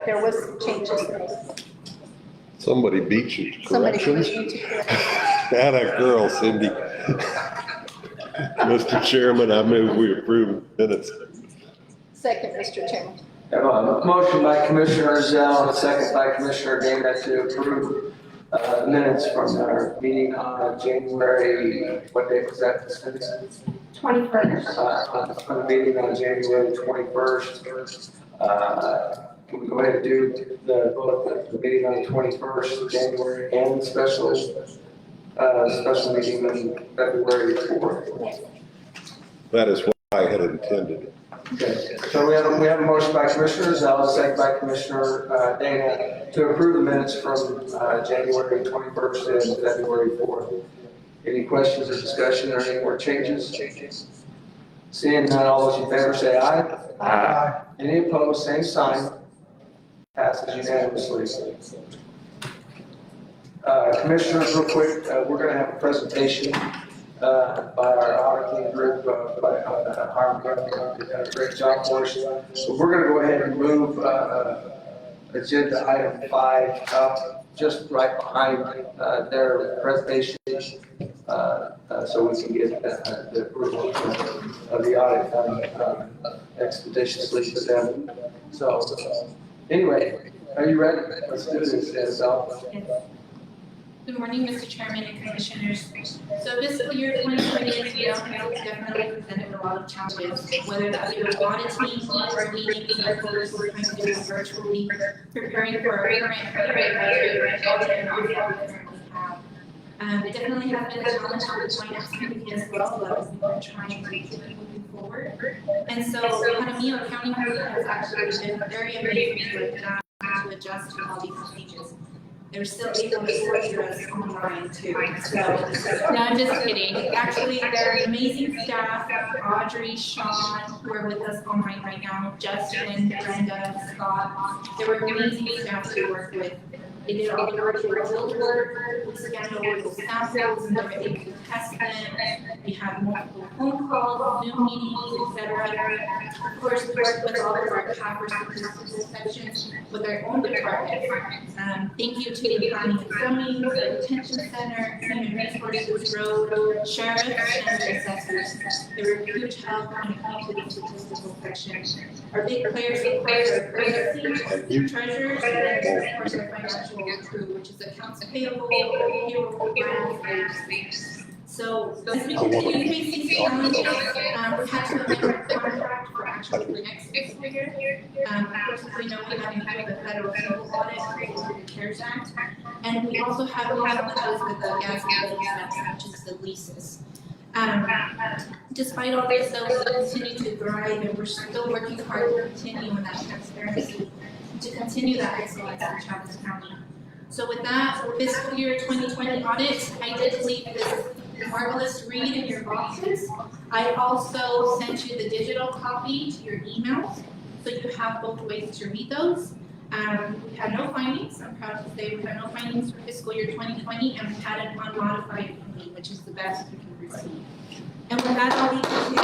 there was some changes made. Somebody beat you to Somebody corrections. beat me to correct. Atta girl, Cindy. Mr. Chairman, I move we approve minutes. Second, Mr. Chairman. Have a motion by Commissioner Zell and a second by Commissioner Dana to approve minutes from our meeting on January, what day was that? 21st. On the meeting on January 21st. Can we go ahead and do the meeting on the 21st, January, and the special meeting on February 4th? That is what I had intended. Okay, so we have a motion by Commissioner Zell, a second by Commissioner Dana to approve the minutes from January 21st and February 4th. Any questions or discussion or any more changes? Seeing none, all those in favor say aye. Aye. Any opposed, same sign. Passes unanimously. Commissioners, real quick, we're going to have a presentation by our auditing group, by Harm Company, who did a great job for us. So we're going to go ahead and move agenda item 5 up just right behind their presentation, so we can get the approval of the audit expeditiously for them. So anyway, are you ready? Let's do this, Sal. Good morning, Mr. Chairman and Commissioners. So fiscal year 2020, as you know, has definitely presented a lot of challenges, whether that be with auditing or meetings that we're trying to do virtually, preparing for our current budget, audit and audit that we currently have. It definitely has been a challenge for the finance committee as well, but we've been trying to keep moving forward. And so Jaramillo County Group has actually been very amazing to adapt, to adjust to all these changes. They're still able to support us online too. So, no, I'm just kidding. Actually, they're amazing staff. Audrey, Sean, who are with us online right now, Justin, Brenda, Scott. They were amazing staff to work with. They did all the virtual field work. We scanned over the samples and they were able to test them. We had multiple phone calls, Zoom meetings, etc. Of course, we worked with all of our CAPR statistical sections with our own department. Thank you to the planning and zoning, the detention center, human resources, road, sheriff, and the assessors. They were a huge help when it came to the statistical section. Our big players, of course, are currency, treasurers, and of course our financial crew, which is accounts payable, payroll, grants. So as we continue to face these challenges, we have to amend our contract for actually the next fiscal year. Of course, as we know, we have the federal civil audit created through the CARES Act, and we also have challenges with the gas utility tax, which is the leases. Despite all this, though, we continue to thrive, and we're still working hard to continue in that transparency, to continue that excellence in Travis County. So with that, fiscal year 2020 audit, I did leave this marvelous read in your boxes. I also sent you the digital copy to your emails, so you have both ways to read those. We had no findings. I'm proud to say we had no findings for fiscal year 2020, and we had an unmodified opinion, which is the best we can receive. And with that, I'll leave you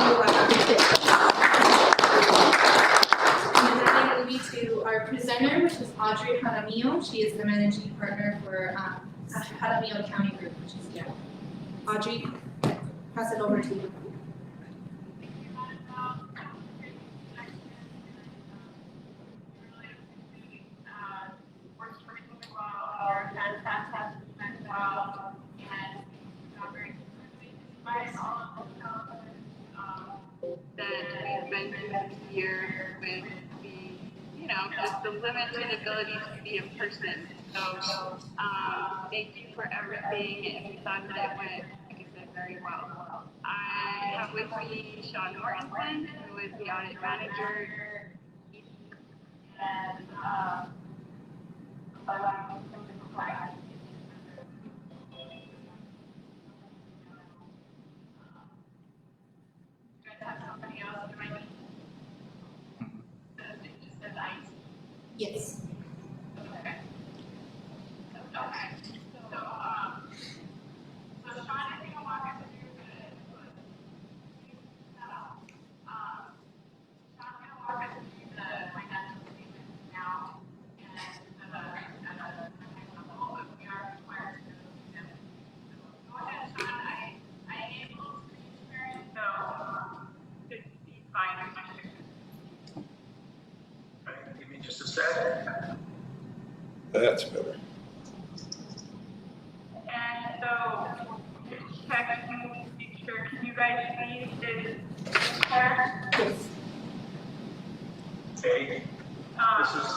to our presenter, which is Audrey Jaramillo. She is the managing partner for Jaramillo County Group, which is Yale. Audrey, pass it over to you. That we've been through this year with just the limited ability to be in person. So thank you for everything, and we thought that it went, like I said, very well. I have with me Sean Mortensen, who is the audit manager, and Yes. Okay. Okay. So, Sean, I think I'll walk us through Sean's going to walk us through the financial statements now. set. That's better. And so, just checking to make sure, can you guys see this there? Yes. Okay, this is,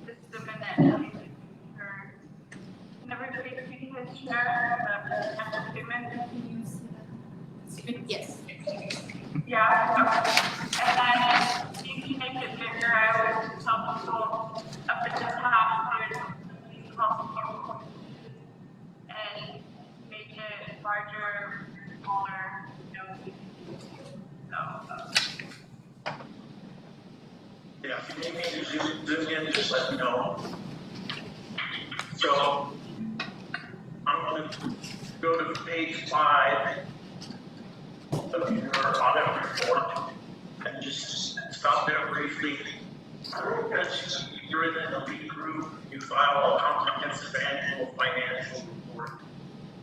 This is the minute. Can everybody see his share, the financial statement? Yes. Yeah, okay. And then you can make it bigger, I always tell people up at the top, there's these possible and make it larger, smaller, you know. So, yeah, if you need me to zoom in, just let me know. So, I'm gonna go to page 5 of your audit report and just stop there briefly. Because you're in an elite group, you file a comprehensive annual financial report.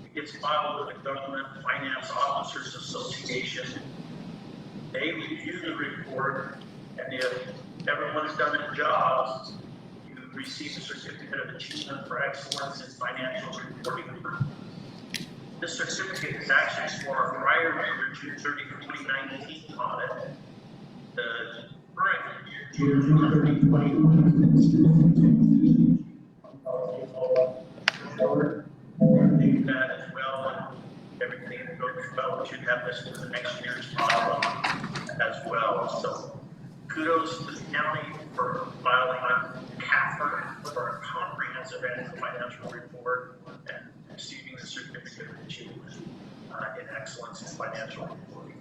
It gets filed with the Government Finance Officers Association. They review the report, and if everyone's done their jobs, you receive a certificate of achievement for excellence in financial reporting. This certificate is actually for our prior year, June 30, 2019 audit. The current year, June 30, 2020. Do that as well, and everything that goes well, we should have this for the next year's audit as well. So kudos to the county for filing a CAFR for a comprehensive annual financial report and receiving the certificate of achievement in excellence in financial reporting.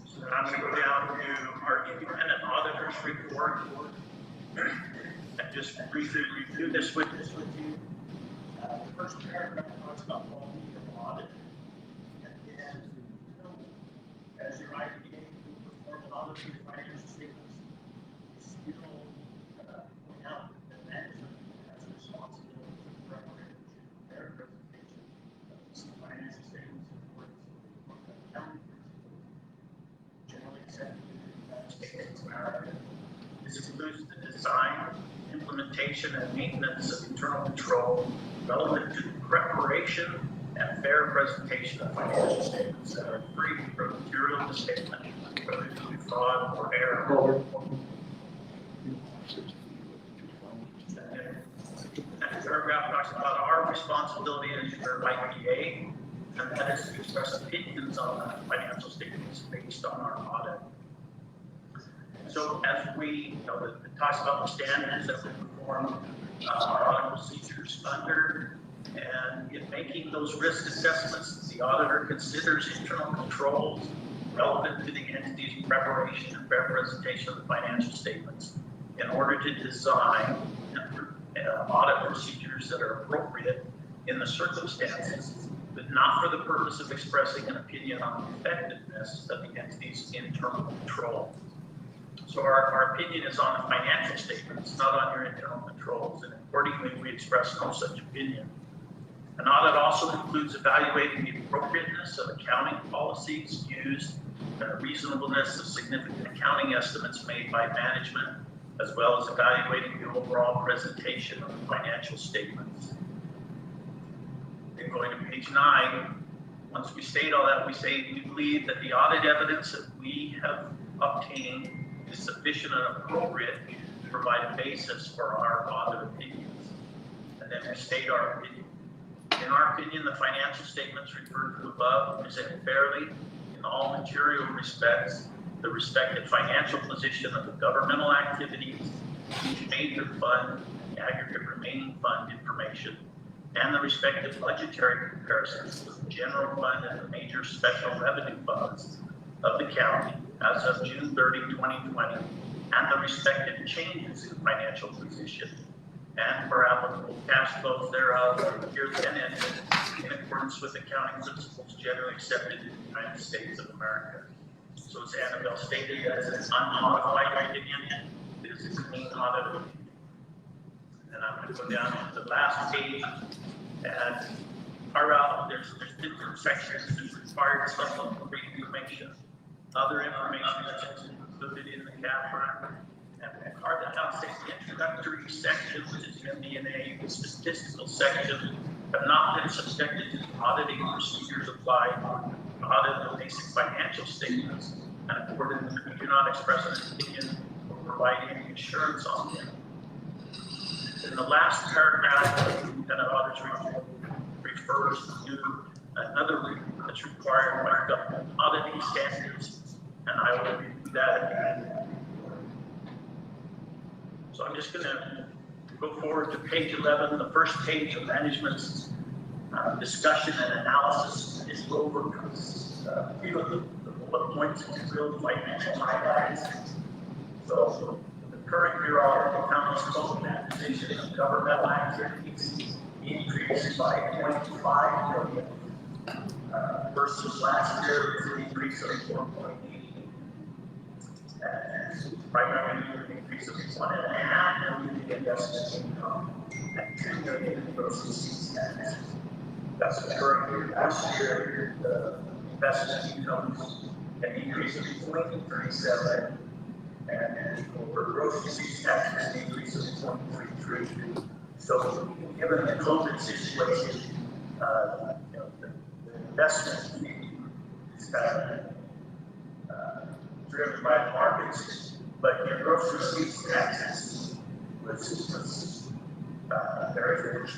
So then I'm going to go down to our independent auditor's report and just briefly review this with you. The first paragraph talks about quality of audit. And as your IPA perform an audit of your financial statements, you still point out that management has a responsibility for preparation and their presentation of these financial statements in accordance with the accounting principles generally accepted in the United States of America. This includes the design, implementation, and maintenance of internal control relevant to the preparation and fair presentation of financial statements that are free from material misstatement, whether due to fraud or error. And the paragraph talks about our responsibility as your IPA, and that is to express opinions on the financial statements based on our audit. So as we, it talks about the standards that we perform our audit procedures under, and in making those risk assessments, the auditor considers internal controls relevant to the entity's preparation and fair presentation of the financial statements in order to design audit procedures that are appropriate in the circumstances, but not for the purpose of expressing an opinion on the effectiveness of the entity's internal control. So our opinion is on the financial statements, not on your internal controls, and accordingly, we express no such opinion. An audit also includes evaluating the appropriateness of accounting policies used and the reasonableness of significant accounting estimates made by management, as well as evaluating the overall presentation of the financial statements. Then going to page 9, once we state all that, we say we believe that the audit evidence that we have obtained is sufficient and appropriate to provide a basis for our audit opinions. And then we state our opinion. In our opinion, the financial statements referred to above present fairly in all material respects the respective financial position of the governmental activities, each major fund, and aggregate remaining fund information, and the respective budgetary comparisons with the general fund and the major special revenue funds of the county as of June 30, 2020, and the respective changes in financial position, and for applicable cash flows thereof for the year then ended in accordance with accounting principles generally accepted in the United States of America. So as Annabelle stated, that is an unmodified opinion. It is a clean audit opinion. And I'm going to go down to the last page, and there's different sections that require supplemental information. Other information is included in the CAFR, and our account statement introductory section, which is MD&A, the statistical section, have not been subjected to the auditing procedures applied to audit the basic financial statements, and accordingly, we do not express an opinion or provide any assurance on them. In the last paragraph of the Lieutenant Auditor's report refers to another report that's required by government auditing standards, and I will review that at the end. So I'm just going to go forward to page 11. The first page of management's discussion and analysis is over a few of the bullet points and real financial highlights. So the current year audit, the county's total net position of governmental activities increased by 25 million versus last year, it's an increase of 4.8. And primarily an increase of 1.5 million in investment income and 2 million in gross receipts tax. That's the current year. Last year, the investment income was an increase of 0.37, and for gross receipts tax, was an increase of 0.33. So, given the COVID situation, the investment is driven by the markets, but your gross receipts taxes was very rich.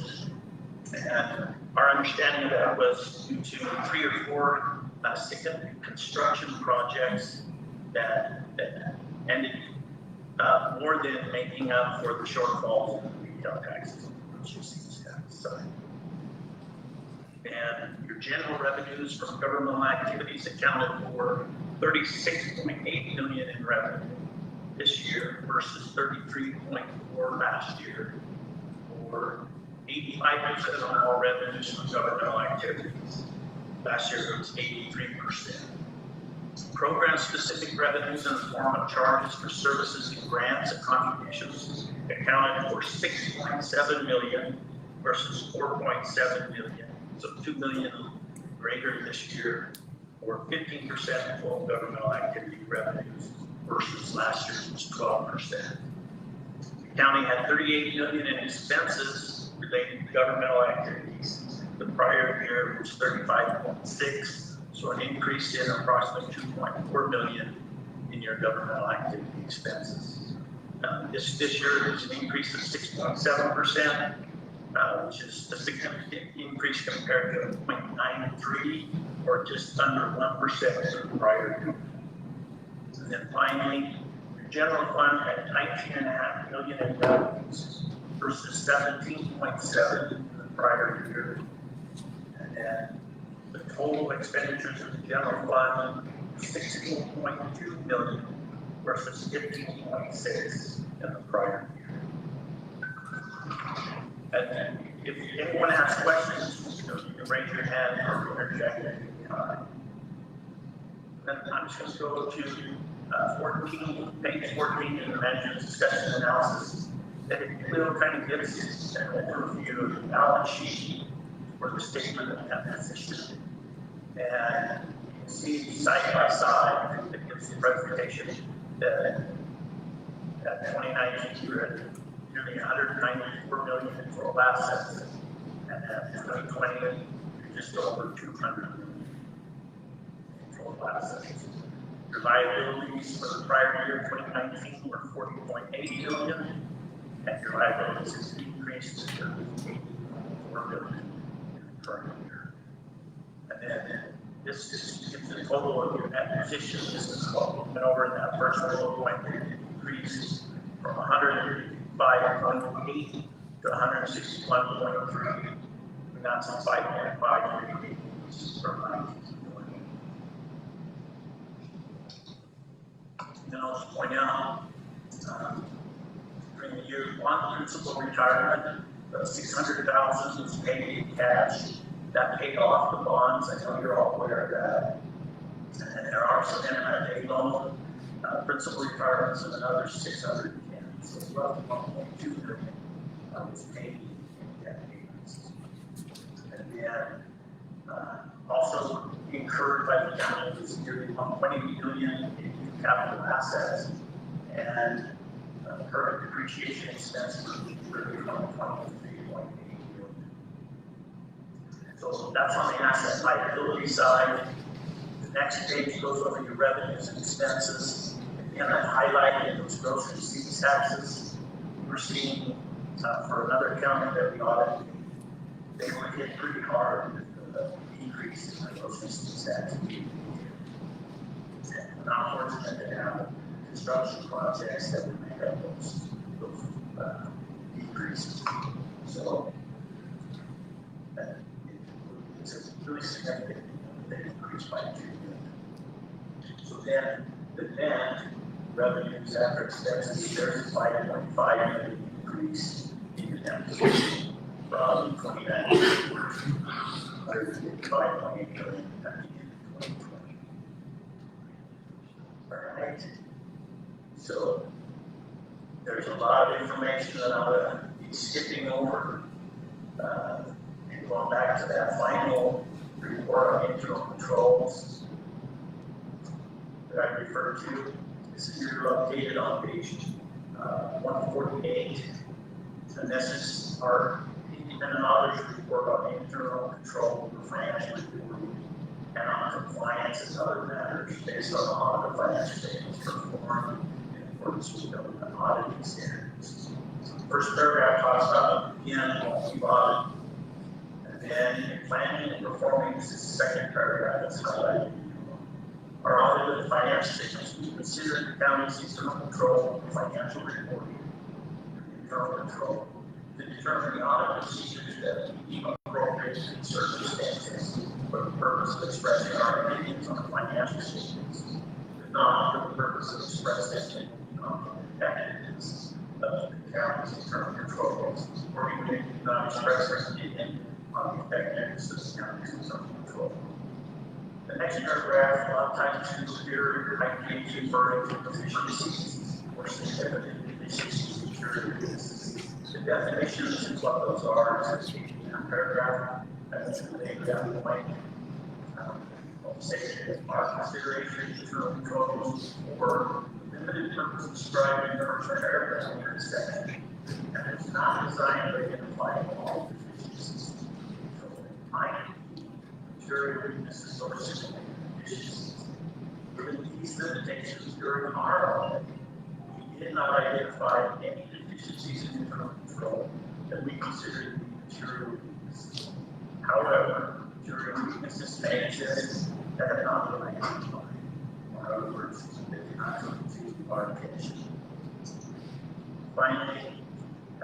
And our understanding of that was due to 3 or 4 significant construction projects that ended more than making up for the shortfall in the retail taxes and gross receipts tax. So, and your general revenues from governmental activities accounted for 36.8 million in revenue this year versus 33.4 last year, or 85% of all revenues from governmental activities. Last year it was 83%. Program-specific revenues in the form of charges for services and grants and contributions accounted for 6.7 million versus 4.7 million, so 2 million greater this year, or 15% of all governmental activity revenues versus last year's was 12%. The county had 38 million in expenses related to governmental activities. The prior year was 35.6, so an increase in approximately 2.4 million in your governmental activity expenses. This year is an increase of 6.7%, which is a significant increase compared to 0.93, or just under 1% of the prior year. And then finally, the general fund had 19.5 million in revenues versus 17.7 in the prior year. And then the total expenditures of the general fund were 16.2 million versus 15.6 in the prior year. And if anyone has questions, you can raise your hand or interject at any time. Then I'm just going to go to page 14 in the management discussion analysis. That it really kind of gives an overview of the balance sheet for the statement of net position. And you can see side by side, it gives the presentation that 2019 we're at nearly 194 million in total assets, and at 2020 you're just over 200 million in total assets. Your liabilities for the prior year, 2019, were 40.8 billion, and your liabilities has decreased to 38.4 billion in the current year. And then this gives the total of your net position. This is what we went over in that first bullet point. It increased from 105.8 to 161.3. And that's a 5.5 increase from 19. And I'll just point out, during the year one principal retirement, 600,000 was paid in cash. That paid off the bonds. I know you're all aware of that. And there are some NMFA loan principal retirements of another 610. So it's roughly 1.2 million was paid in debt payments. And then also incurred by the county was nearly 1.8 billion in capital assets and current depreciation depreciation expense for 2023.8 million. So that's on the asset liability side. The next page goes over your revenues and expenses. Again, I've highlighted those gross receipts taxes. We're seeing for another county that we audited, they were hit pretty hard with the increase in the gross receipts tax. We're not fortunate to have construction projects that would make up those decreases. So it's a really significant, they increased by 2 million. So then the net revenues after expenses, there's a 5.5 million increase in the net position from 2019 to 155.8 million at the end of 2020. All right. So there's a lot of information that I'm going to be skipping over and going back to that final report on internal controls that I referred to. This is here updated on page 148. And this is our independent auditor's report on internal control for financial reporting and on compliance and other matters based on all the financial statements performed in accordance with government auditing standards. First paragraph talks about, again, what we've audited. And then in planning and performing, this is the second paragraph that's highlighted. Our audited financial statements, we consider the county's internal control of financial reporting, internal control, to determine the audit procedures that we deem appropriate in circumstances for the purpose of expressing our opinions on the financial statements, but not for the purpose of expressing on the effectiveness of the county's internal controls, or even if we do not express our opinion on the effectiveness of the county's internal control. The next paragraph, a lot of times you'll hear IPH referring to deficiencies or significant deficiencies in security. The definitions and what those are is in that paragraph. That's the name of that point. I'll say that our consideration of internal controls or limited purpose described in the first paragraph in this section, and it's not designed to identify all deficiencies. So, material weaknesses or significant deficiencies. Given these limitations during our audit, we did not identify any deficiencies in internal control that we consider to be material weaknesses. However, material weaknesses may exist that have not been identified. In other words, they did not come to our attention. Finally,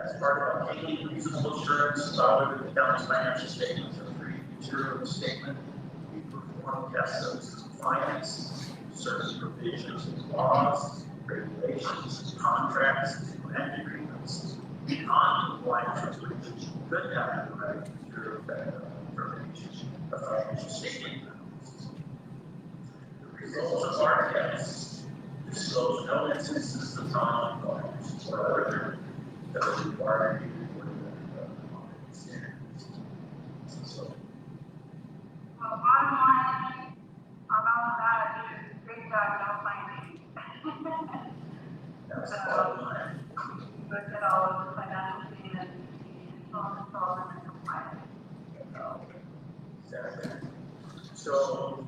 as part of obtaining reasonable assurance about the county's financial statements of material statement, we perform tests of compliance, certain provisions of laws, regulations, contracts, and agreements, non-compliance with which could have a direct material effect on information of financial statement. The results of our tests disclose no instances of non-compliance or other that are required to be reported under the audit standards. So, Bottom line, on all of that, is great job, no findings. that's the bottom line. Looked at all of the financial statements, internal control and compliance. Exactly. So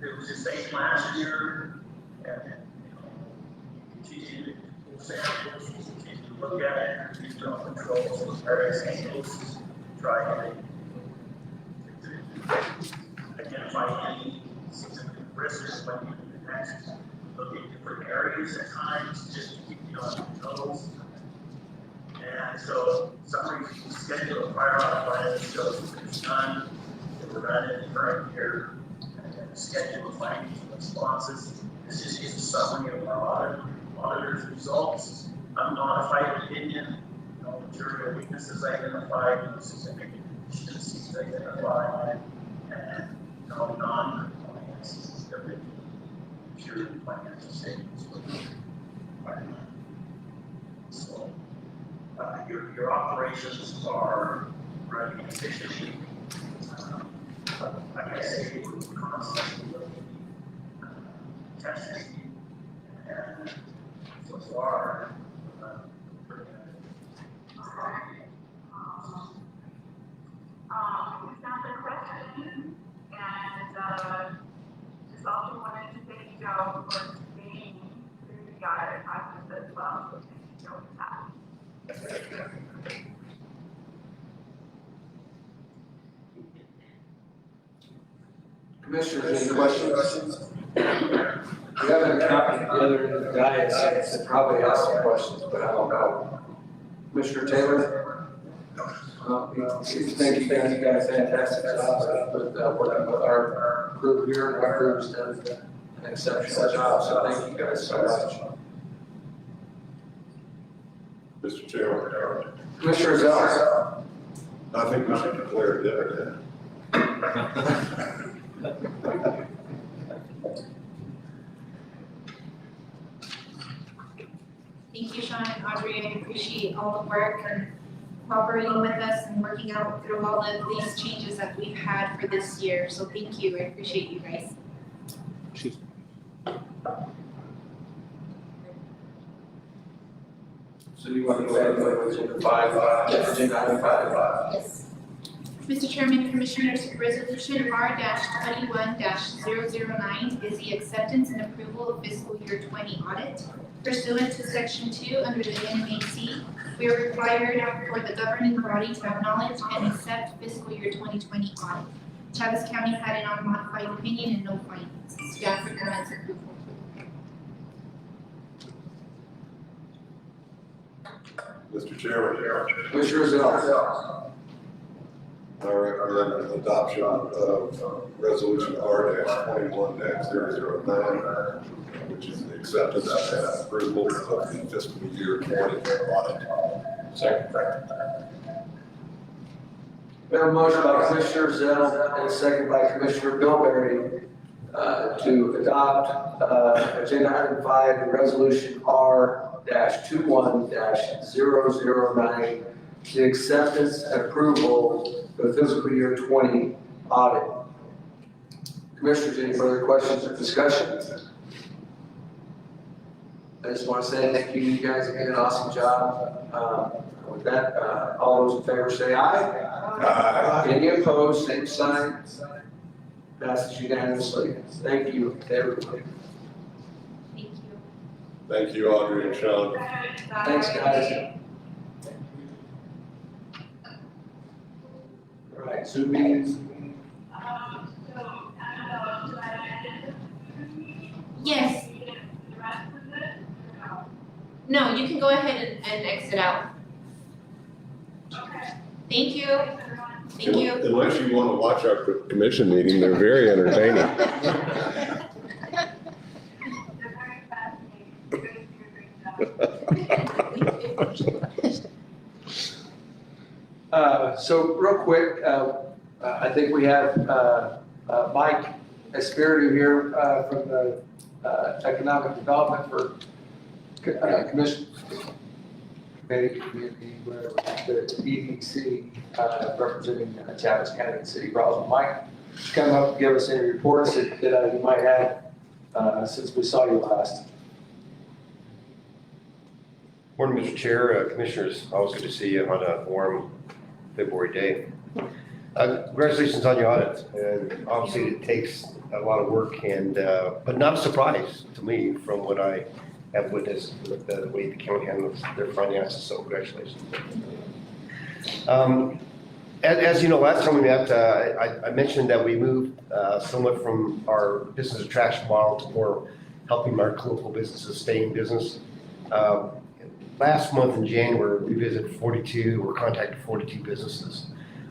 it was the same last year, and you continue to pull samples, you continue to look at it, internal controls, various angles, try to identify any significant risks when you do the next. Look at different areas at times, just to keep you on your toes. And so, some reason we schedule a prior audit plan shows that it's done, that we're running in the current year, and then schedule of findings and responses. This just gives a summary of our auditor's results, unmodified opinion, no material weaknesses identified, no significant deficiencies identified, and no non-compliance that would material financial statements with the environment. So, your operations are running efficiently. Like I say, we're constantly looking, testing, and so far, we're It's not the question, and, just also wanted to thank Joe for being through the audit process as well, so thank you, Joe, for that. Commissioners, any questions? We have an accountant together in the dais that probably ask some questions, but I don't know. Commissioner Taylor? Thank you guys, fantastic job with working with our group here, and our group's done an exceptional job, so thank you guys so much. Mr. Chairman, Commissioner Zell? I think we should declare dividend. Thank you, Sean and Audrey. I appreciate all the work and cooperating with us and working out through all of these changes that we've had for this year. So thank you. I appreciate you guys. So you want to go ahead and go to agenda 5, Yes. agenda item 5? Yes. Mr. Chairman, Commissioners, Resolution R-21-009 is the acceptance and approval of fiscal year 20 audit. Pursuant to Section 2 under the NAC, we are required for the governing body to acknowledge and accept fiscal year 2020 audit. Chaves County had an unmodified opinion and no findings. Staff recommends approval. Mr. Chairman, Commissioner Zell? I recommend adoption of resolution R-21-009, which is the acceptance and approval of the fiscal year 20 audit. Second. We have a motion by Commissioner Zell and a second by Commissioner Bilberry to adopt agenda item 5, resolution R-21-009, the acceptance and approval for the fiscal year 20 audit. Commissioners, any further questions or discussions? I just want to say thank you, you guys did an awesome job. With that, all those in favor say aye. Aye. Any opposed, same sign. Passes unanimously. Thank you to everybody. Thank you. Thank you, Audrey and Sean. Thanks, guys. All right, Zoom meetings. Yes. No, you can go ahead and exit out. Thank you. Thank you. Unless you want to watch our commission meeting, they're very entertaining. So real quick, I think we have Mike Espiritu here from the Economic Development for Commission Committee, whatever, the EDC, representing Chaves County and City Roswell. Mike, just come up and give us any reports that you might have since we saw you last. Morning, Mr. Chair, Commissioners. Always good to see you on a warm February day. Congratulations on your audit, and obviously it takes a lot of work and, but not a surprise to me from what I have witnessed with the way the county handles their finances, so congratulations. As you know, last time we met, I mentioned that we moved somewhat from our business attraction model to more helping our local businesses stay in business. Last month in January, we visited 42 or contacted 42 businesses.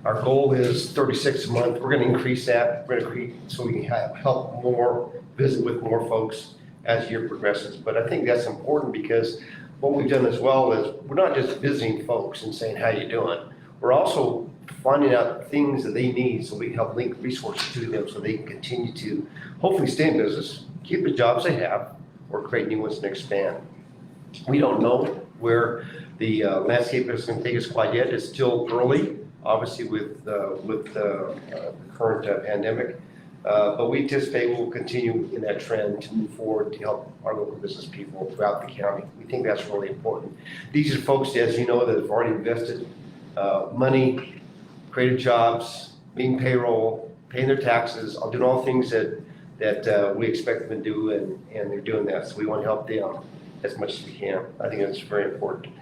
Our goal is 36 a month. We're going to increase that. We're going to create so we can help more, visit with more folks as the year progresses. But I think that's important because what we've done as well is we're not just visiting folks and saying, how you doing? We're also finding out things that they need so we can help link resources to them so they can continue to hopefully stay in business, keep the jobs they have, or create new ones and expand. We don't know where the landscape is going to take us quite yet. It's still early, obviously with the current pandemic. But we anticipate we'll continue in that trend to move forward to help our local business people throughout the county. We think that's really important. These are folks, as you know, that have already invested money, created jobs, being payroll, paying their taxes, doing all things that we expect them to do, and they're doing that. So we want to help them as much as we can. I think that's very important.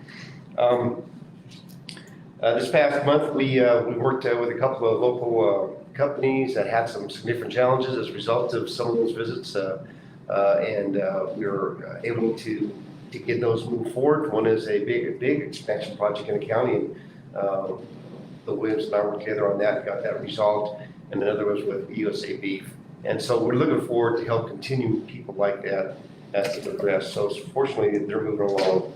This past month, we worked with a couple of local companies that had some significant challenges as a result of some of those visits, and we were able to get those moved forward. One is a big expansion project in the county, and the Williams and I worked together on that and got that resolved, and another was with USA Beef. And so we're looking forward to help continue people like that as they progress. So fortunately, they're moving along.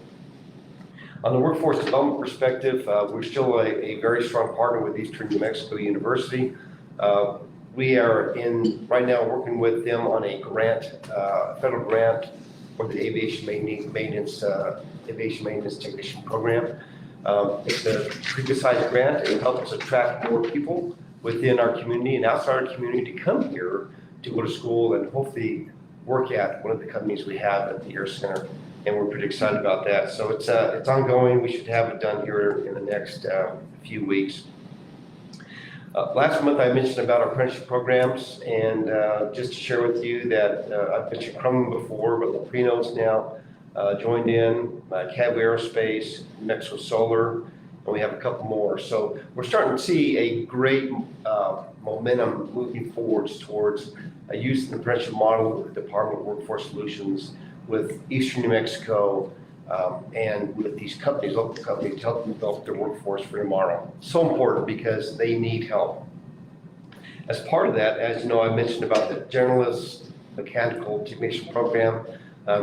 On the workforce development perspective, we're still a very strong partner with Eastern New Mexico University. We are right now working with them on a grant, federal grant for the aviation maintenance technician program. It's a pretty good sized grant. It helps us attract more people within our community and outside our community to come here to go to school and hopefully work at one of the companies we have at the Air Center. And we're pretty excited about that. So it's ongoing. We should have it done here in the next few weeks. Last month I mentioned about our apprenticeship programs, and just to share with you that I've mentioned Crum before, but Leprino's now joined in, Cadway Aerospace, Mexico Solar, and we have a couple more. So we're starting to see a great momentum moving forwards towards a use of the apprenticeship model with the Department of Workforce Solutions, with Eastern New Mexico, and with these companies, local companies, to help them develop their workforce for tomorrow. So important because they need help. As part of that, as you know, I mentioned about the generalist mechanical technician program,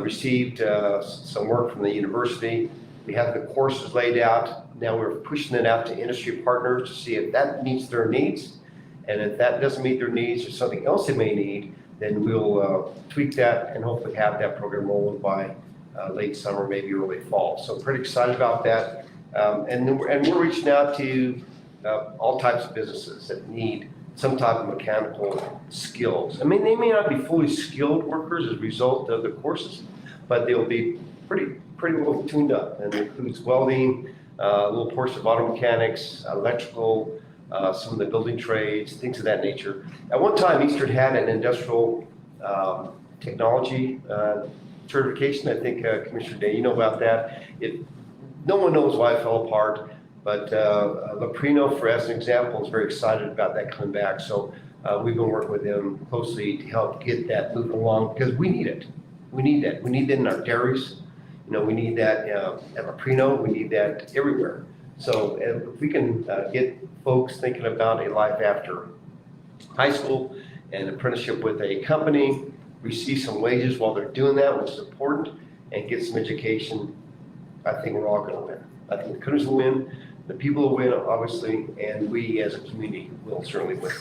received some work from the university. We have the courses laid out. Now we're pushing it out to industry partners to see if that meets their needs. And if that doesn't meet their needs or something else they may need, then we'll tweak that and hopefully have that program rolling by late summer, maybe early fall. So pretty excited about that. And we're reaching out to all types of businesses that need some type of mechanical skills. I mean, they may not be fully skilled workers as a result of the courses, but they'll be pretty well tuned up. And it includes welding, a little portion of auto mechanics, electrical, some of the building trades, things of that nature. At one time, Eastern had an industrial technology certification. I think Commissioner Day, you know about that. No one knows why it fell apart, but Leprino, for as an example, is very excited about that coming back. So we've been working with them closely to help get that moving along because we need it. We need that. We need that in our dairies. You know, we need that at Leprino. We need that everywhere. So if we can get folks thinking about a life after high school and apprenticeship with a company, receive some wages while they're doing that, which is important, and get some education, I think we're all going to win. I think the countries will win, the people will win, obviously, and we as a community will certainly win.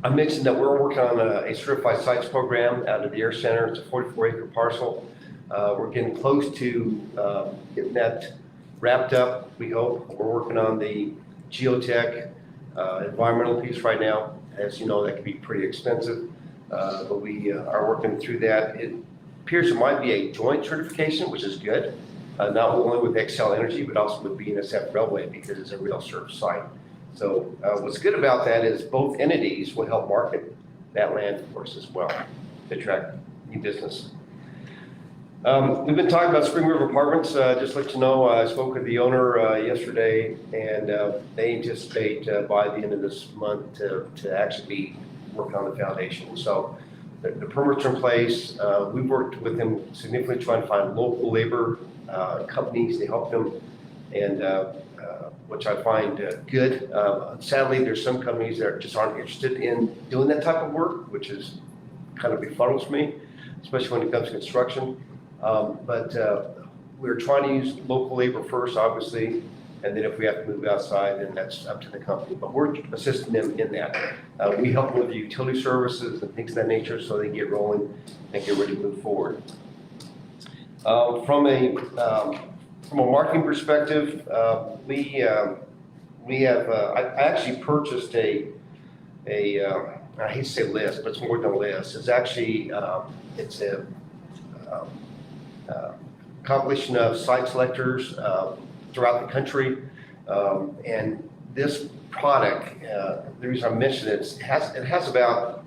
I mentioned that we're working on a certified sites program out of the Air Center. It's a 44-acre parcel. We're getting close to getting that wrapped up, we hope. We're working on the geotech environmental piece right now. As you know, that can be pretty expensive, but we are working through that. It appears there might be a joint certification, which is good, not only with Excel Energy, but also with BNSF Railway, because it's a real served site. So what's good about that is both entities will help market that land for us as well to attract new business. We've been talking about Spring River Apartments. Just to let you know, I spoke with the owner yesterday, and they anticipate by the end of this month to actually be working on the foundation. So the permits are in place. We've worked with them significantly trying to find local labor companies to help them, and which I find good. Sadly, there's some companies that just aren't interested in doing that type of work, which is kind of befuddles me, especially when it comes to construction. But we're trying to use local labor first, obviously, and then if we have to move outside, then that's up to the company. But we're assisting them in that. We help them with the utility services and things of that nature so they get rolling and get ready to move forward. From a marketing perspective, we have I actually purchased a I hate to say list, but it's more than a list. It's actually, it's a compilation of site selectors throughout the country. And this product, the reason I mention it, it has about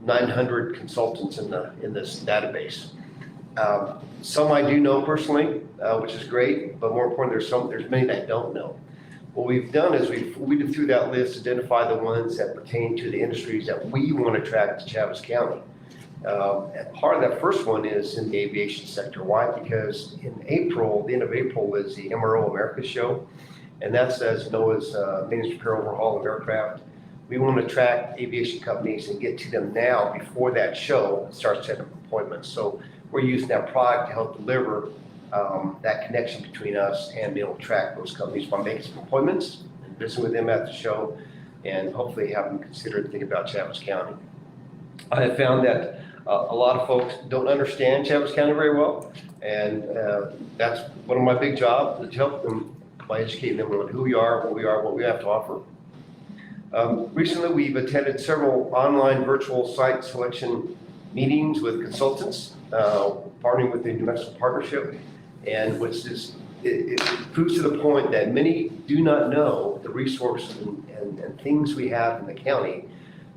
900 consultants in this database. Some I do know personally, which is great, but more important, there's many that I don't know. What we've done is we did through that list identify the ones that pertain to the industries that we want to attract to Chaves County. And part of that first one is in the aviation sector. Why? Because in April, the end of April, was the MRO America show, and that's, as you know, is maintenance, repair, overhaul of aircraft. We want to attract aviation companies and get to them now before that show and start setting up appointments. So we're using that product to help deliver that connection between us and be able to track those companies by making some appointments and visiting with them at the show, and hopefully have them consider and think about Chaves County. I have found that a lot of folks don't understand Chaves County very well, and that's one of my big jobs, is to help them by educating them on who we are, what we have to offer. Recently, we've attended several online virtual site selection meetings with consultants, partnering with the New Mexico Partnership, and which is, it proves to the point that many do not know the resources and things we have in the county.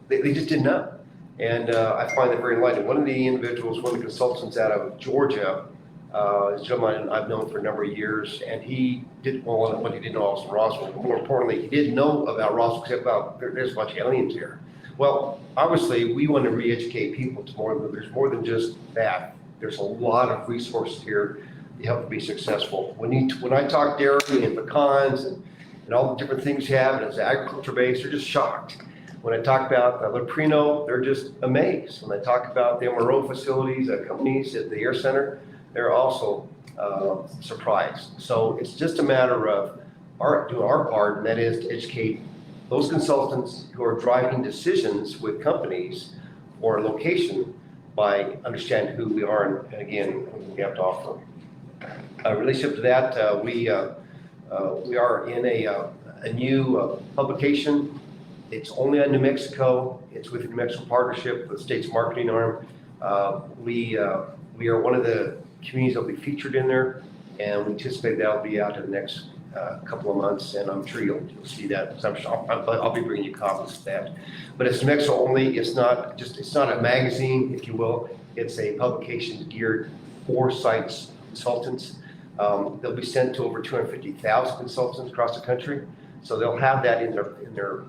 They just didn't know. And I find that very enlightening. One of the individuals, one of the consultants out of Georgia, is a gentleman I've known for a number of years, and he did, well, what he didn't know was Roswell, but more importantly, he didn't know about Roswell, except about there's a bunch of aliens here. Well, obviously, we want to re-educate people to more, there's more than just that. There's a lot of resources here to help be successful. When I talk dairy and pecans and all the different things you have, and it's agriculture based, they're just shocked. When I talk about Leprino, they're just amazed. When I talk about the MRO facilities, companies at the Air Center, they're also surprised. So it's just a matter of doing our part, and that is to educate those consultants who are driving decisions with companies or location by understanding who we are and again, what we have to offer. In relationship to that, we are in a new publication. It's only on New Mexico. It's with the New Mexico Partnership, the state's marketing arm. We are one of the communities that will be featured in there, and we anticipate that'll be out in the next couple of months, and I'm sure you'll see that. So I'll be bringing you copies of that. But it's New Mexico only. It's not a magazine, if you will. It's a publication geared for sites consultants. They'll be sent to over 250,000 consultants across the country, so they'll have that in their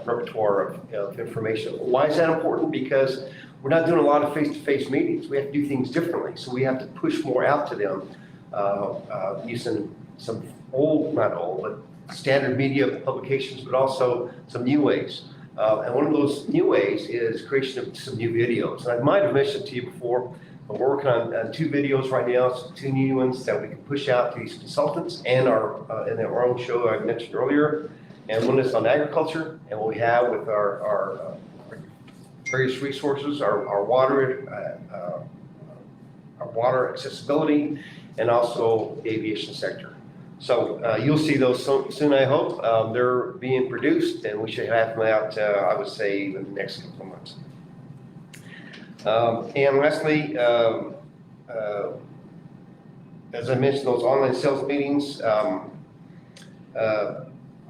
repertoire of information. Why is that important? Because we're not doing a lot of face-to-face meetings. We have to do things differently, so we have to push more out to them using some not old, but standard media publications, but also some new ways. And one of those new ways is creation of some new videos. And I might have mentioned to you before, but we're working on 2 videos right now, so 2 new ones that we can push out to these consultants and our own show I mentioned earlier. And one is on agriculture and what we have with our various resources, our water accessibility, and also the aviation sector. So you'll see those soon, I hope. They're being produced, and we should have them out, I would say, in the next couple of months. And lastly, as I mentioned, those online sales meetings,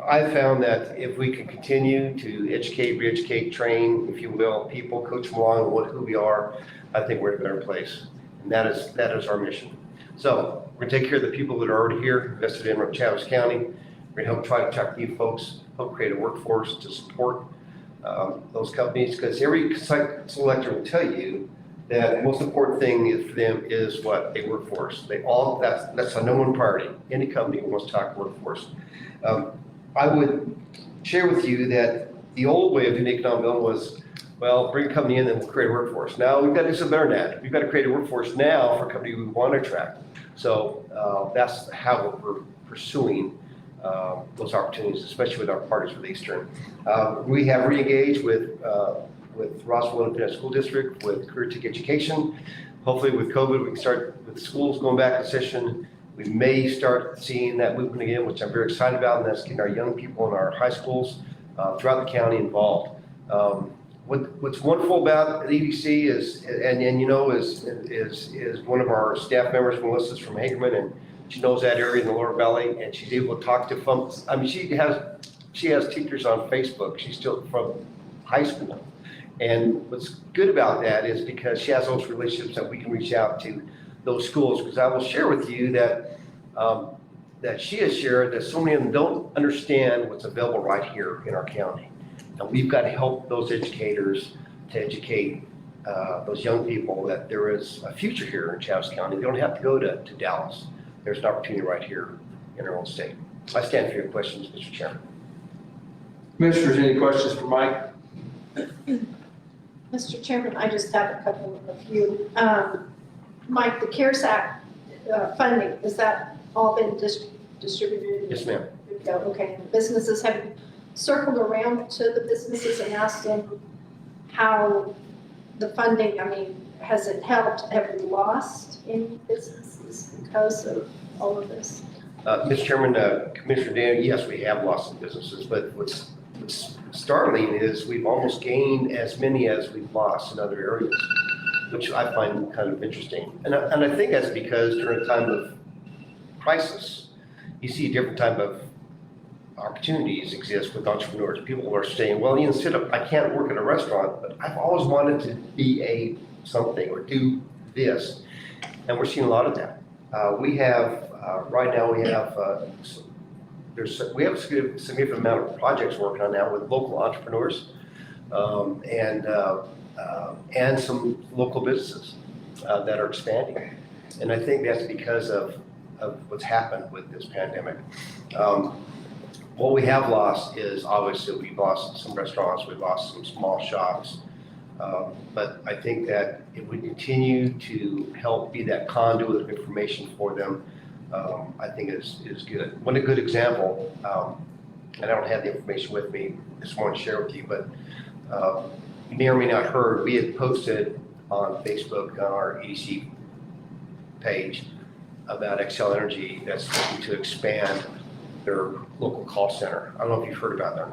I found that if we can continue to educate, re-educate, train, if you will, people, coach them along with who we are, I think we're in a better place. And that is our mission. So we're gonna take care of the people that are already here, invested in Chaves County. We're gonna help try to attract new folks, help create a workforce to support those companies, because every site selector will tell you that the most important thing for them is what? A workforce. That's a number one priority. Any company wants to talk workforce. I would share with you that the old way of doing economic development was, well, bring a company in and we'll create a workforce. Now we've got to do some better than that. We've got to create a workforce now for a company we want to attract. So that's how we're pursuing those opportunities, especially with our partners with Eastern. We have re-engaged with Roswell Independent School District, with Career Tech Education. Hopefully with COVID, we can start with schools going back in session. We may start seeing that movement again, which I'm very excited about, and that's getting our young people in our high schools throughout the county involved. What's wonderful about the EDC is, and you know, is one of our staff members, Melissa's from Hagerman, and she knows that area in the Lower Valley, and she's able to talk to I mean, she has teachers on Facebook. She's still from high school. And what's good about that is because she has those relationships that we can reach out to those schools. Because I will share with you that that she has shared that so many of them don't understand what's available right here in our county. And we've got to help those educators to educate those young people that there is a future here in Chaves County. They don't have to go to Dallas. There's an opportunity right here in our own state. I stand for your questions, Mr. Chairman. Commissioners, any questions for Mike? Mr. Chairman, I just have a few. Mike, the CARES Act funding, has that all been distributed? Yes, ma'am. Yeah, okay. Businesses, have you circled around to the businesses and asked them how the funding, I mean, has it helped? Have we lost any businesses because of all of this? Mr. Chairman, Commissioner Dan, yes, we have lost some businesses, but what's startling is we've almost gained as many as we've lost in other areas, which I find kind of interesting. And I think that's because during a time of crisis, you see a different type of opportunities exist with entrepreneurs. People are saying, well, instead of, I can't work at a restaurant, but I've always wanted to be something or do this. And we're seeing a lot of that. We have, right now we have, we have a significant amount of projects working on now with local entrepreneurs and some local businesses that are expanding. And I think that's because of what's happened with this pandemic. What we have lost is obviously we've lost some restaurants, we've lost some small shops. But I think that if we continue to help be that conduit of information for them, I think is good. One good example, and I don't have the information with me, just want to share with you, but you may or may not heard, we had posted on Facebook on our EDC page about Xcel Energy that's looking to expand their local call center. I don't know if you've heard about that or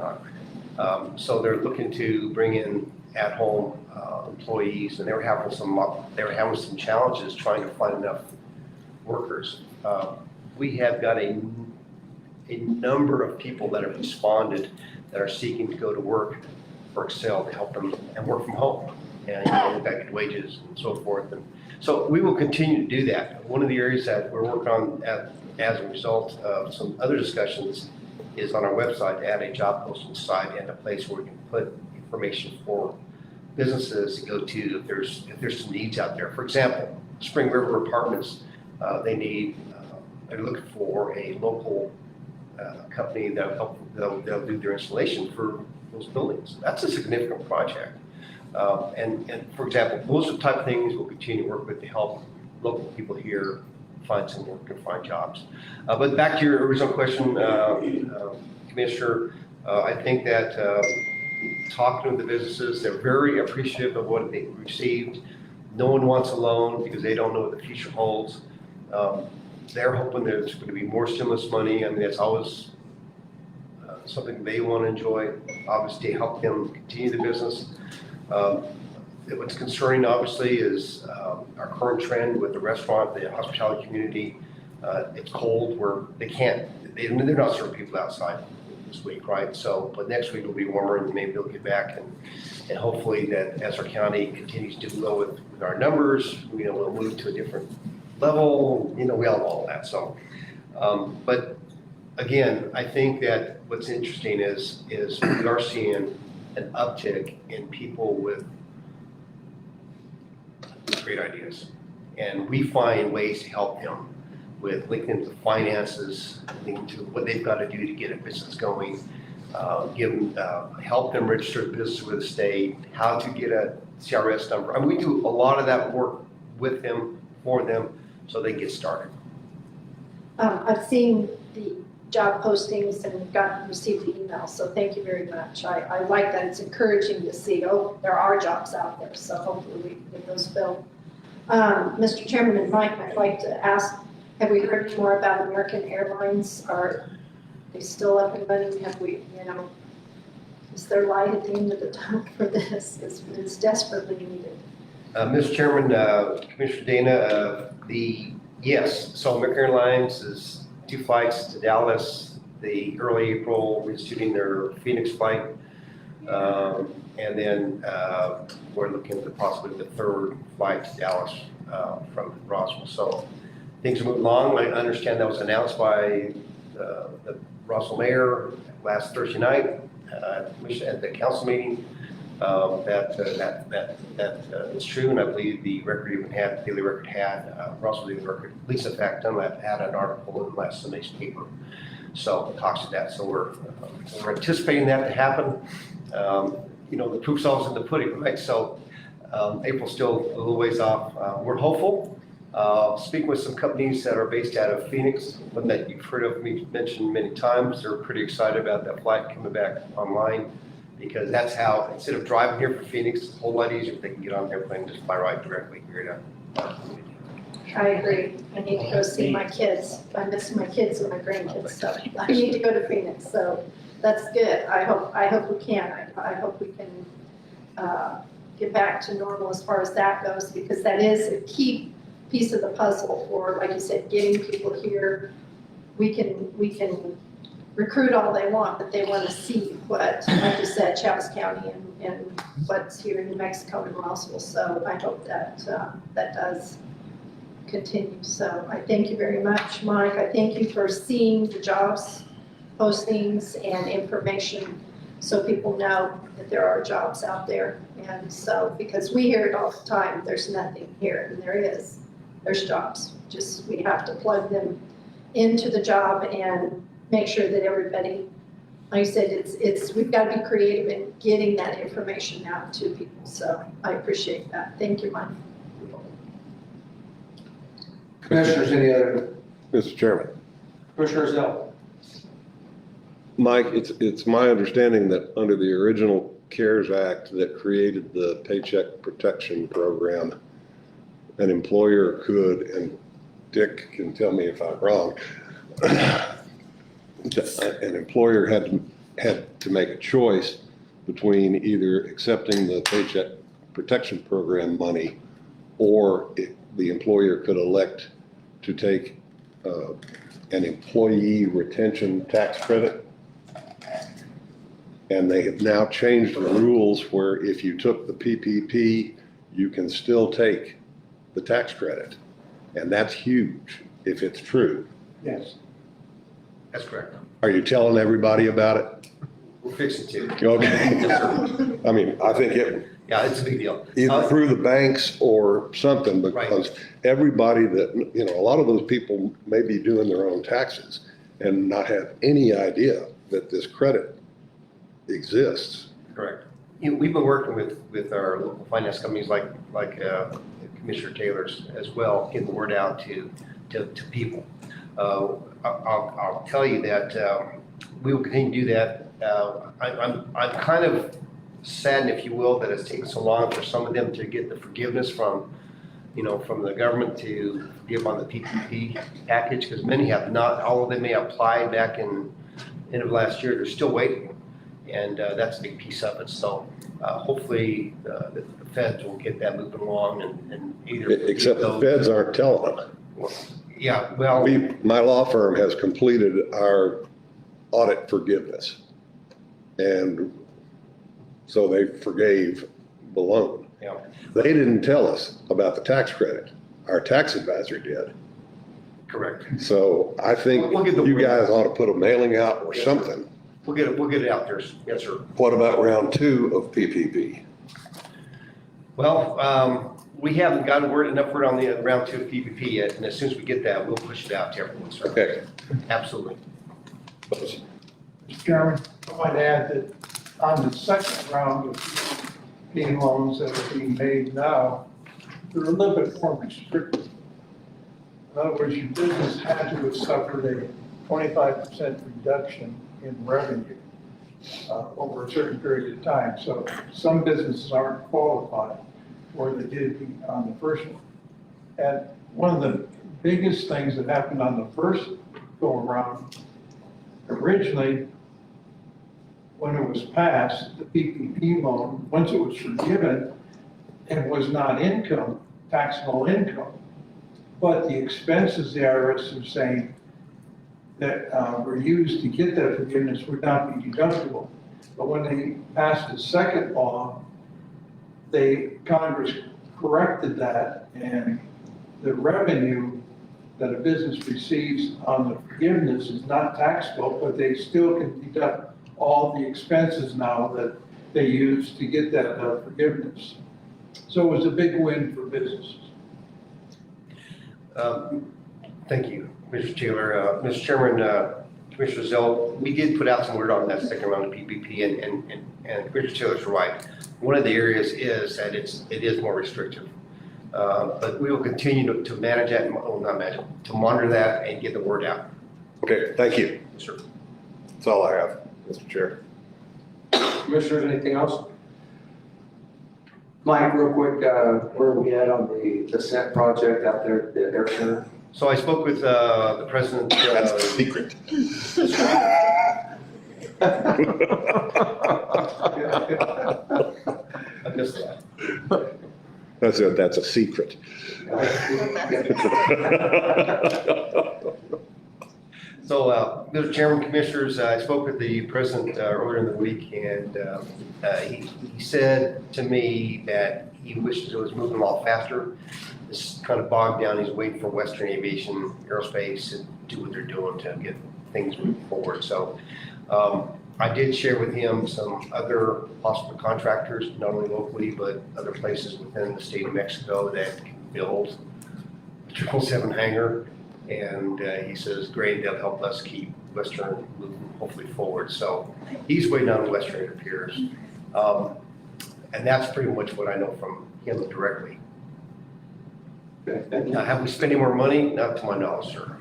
not. So they're looking to bring in at-home employees, and they were having some challenges trying to find enough workers. We have got a number of people that have responded that are seeking to go to work for Xcel to help them and work from home and back to wages and so forth. And so we will continue to do that. One of the areas that we're working on as a result of some other discussions is on our website to add a job posting site and a place where we can put information for businesses to go to if there's some needs out there. For example, Spring River Apartments, they're looking for a local company that they'll do their installation for those buildings. That's a significant project. And for example, those are the type of things we'll continue to work with to help local people here find some work and find jobs. But back to your original question, Commissioner, I think that talking to the businesses, they're very appreciative of what they received. No one wants a loan because they don't know what the future holds. They're hoping there's going to be more stimulus money. I mean, that's always something they want to enjoy, obviously to help them continue the business. What's concerning, obviously, is our current trend with the restaurant, the hospitality community. It's cold where they're not serving people outside this week, right? So, but next week will be warmer and maybe they'll get back and hopefully that as our county continues to do well with our numbers, we'll move to a different level. We all know all that. So, but again, I think that what's interesting is we are seeing an uptick in people with great ideas. And we find ways to help them with linking to finances, linking to what they've got to do to get a business going, help them register a business with the state, how to get a CRS number. I mean, we do a lot of that work with them, for them, so they get started. I've seen the job postings and received the emails, so thank you very much. I like that. It's encouraging to see, there are jobs out there, so hopefully we can get those filled. Mr. Chairman and Mike, I'd like to ask, have we heard any more about American Airlines? Are they still up and running? Have we, is there light at the end of the tunnel for this? It's desperately needed. Mr. Chairman, Commissioner Dana, yes, so American Airlines is 2 flights to Dallas. The early April instituting their Phoenix flight. And then we're looking at possibly the 3rd flight to Dallas from Roswell. So things are moving along. I understand that was announced by the Roswell mayor last Thursday night at the council meeting. That is true, and I believe the record even had, Daily Record had, Roswell Daily Record, Lisa Facton had an article in last Sunday's paper. So it talks to that. So we're anticipating that to happen. The proof's always in the pudding, right? So April's still a little ways off. We're hopeful. Speaking with some companies that are based out of Phoenix, one that you've heard of me mention many times, they're pretty excited about that flight coming back online, because that's how, instead of driving here from Phoenix, it's a whole lot easier if they can get on an airplane and just fly right directly here to our community. I agree. I need to go see my kids. I miss my kids and my grandkids, so I need to go to Phoenix. So that's good. I hope we can. I hope we can get back to normal as far as that goes, because that is a key piece of the puzzle for, like you said, getting people here. We can recruit all they want, but they want to see what, like you said, Chaves County and what's here in New Mexico and Roswell. So I hope that that does continue. So I thank you very much, Mike. I thank you for seeing the jobs postings and information so people know that there are jobs out there. And so, because we hear it all the time, there's nothing here, and there is. There's jobs. Just we have to plug them into the job and make sure that everybody, like I said, it's we've got to be creative in getting that information out to people. So I appreciate that. Thank you, Mike. Commissioners, any other? Mr. Chairman. Commissioner Zell? Mike, it's my understanding that under the original CARES Act that created the Paycheck Protection Program, an employer could, and Dick can tell me if I'm wrong, an employer had to make a choice between either accepting the Paycheck Protection Program money, or the employer could elect to take an employee retention tax credit. And they have now changed the rules where if you took the PPP, you can still take the tax credit. And that's huge if it's true. Yes. That's correct. Are you telling everybody about it? We're fixing to. Okay. Yes, sir. I mean, I think it, Yeah, it's a big deal. either through the banks or something, because everybody that, a lot of those people may be doing their own taxes and not have any idea that this credit exists. Correct. We've been working with our local finance companies like Commissioner Taylor's as well, getting the word out to people. I'll tell you that we will continue to do that. I'm kind of saddened, if you will, that it's taken so long for some of them to get the forgiveness from the government to give on the PPP package, because many have not. All of them may apply back in end of last year. They're still waiting. And that's a big piece of it. So hopefully the feds will get that moving along and either. Except the feds aren't telling them. Yeah, well. My law firm has completed our audit forgiveness. And so they forgave the loan. Yeah. They didn't tell us about the tax credit. Our tax advisor did. Correct. So I think We'll get the you word. guys ought to put a mailing out or something. We'll get it out there. Yes, sir. What about round 2 of PPP? Well, we haven't gotten enough word on the round 2 of PPP yet. And as soon as we get that, we'll push it out to everyone, sir. Okay. Absolutely. Mr. Chairman, I might add that on the second round of PPP loans that are being made now, they're a little bit more restricted. In other words, your business had to have suffered a 25% reduction in revenue over a certain period of time. So some businesses aren't qualified where they did on the first one. And one of the biggest things that happened on the first go around originally when it was passed, the PPP loan, once it was forgiven, it was not income, taxable income. But the expenses the IRS is saying that were used to get that forgiveness would not be deductible. But when they passed the second law, Congress corrected that, and the revenue that a business receives on the forgiveness is not taxable, but they still can deduct all the expenses now that they use to get that forgiveness. So it was a big win for businesses. Thank you, Mr. Taylor. Mr. Chairman, Commissioner Zell, we did put out some word on that second round of PPP, and Commissioner Taylor's right. One of the areas is that it is more restrictive. But we will continue to manage that, not manage it, to monitor that and get the word out. Okay, thank you. Yes, sir. That's all I have, Mr. Chair. Commissioners, anything else? Mike, real quick, where are we at on the scent project out there at the Air Center? So I spoke with the president. That's the secret. I missed that. That's a secret. So, Mr. Chairman, Commissioners, I spoke with the president earlier in the week, and he said to me that he wishes it was moving a lot faster. It's kind of bogged down. He's waiting for Western Aviation Aerospace to do what they're doing to get things moving forward. So I did share with him some other possible contractors, not only locally, but other places within the state of Mexico that can build a 777 hangar. And he says, great, they'll help us keep Western moving hopefully forward. So he's waiting on Western, it appears. And that's pretty much what I know from him directly. Okay, thank you. Now, have we spent any more money? Not to my knowledge, sir.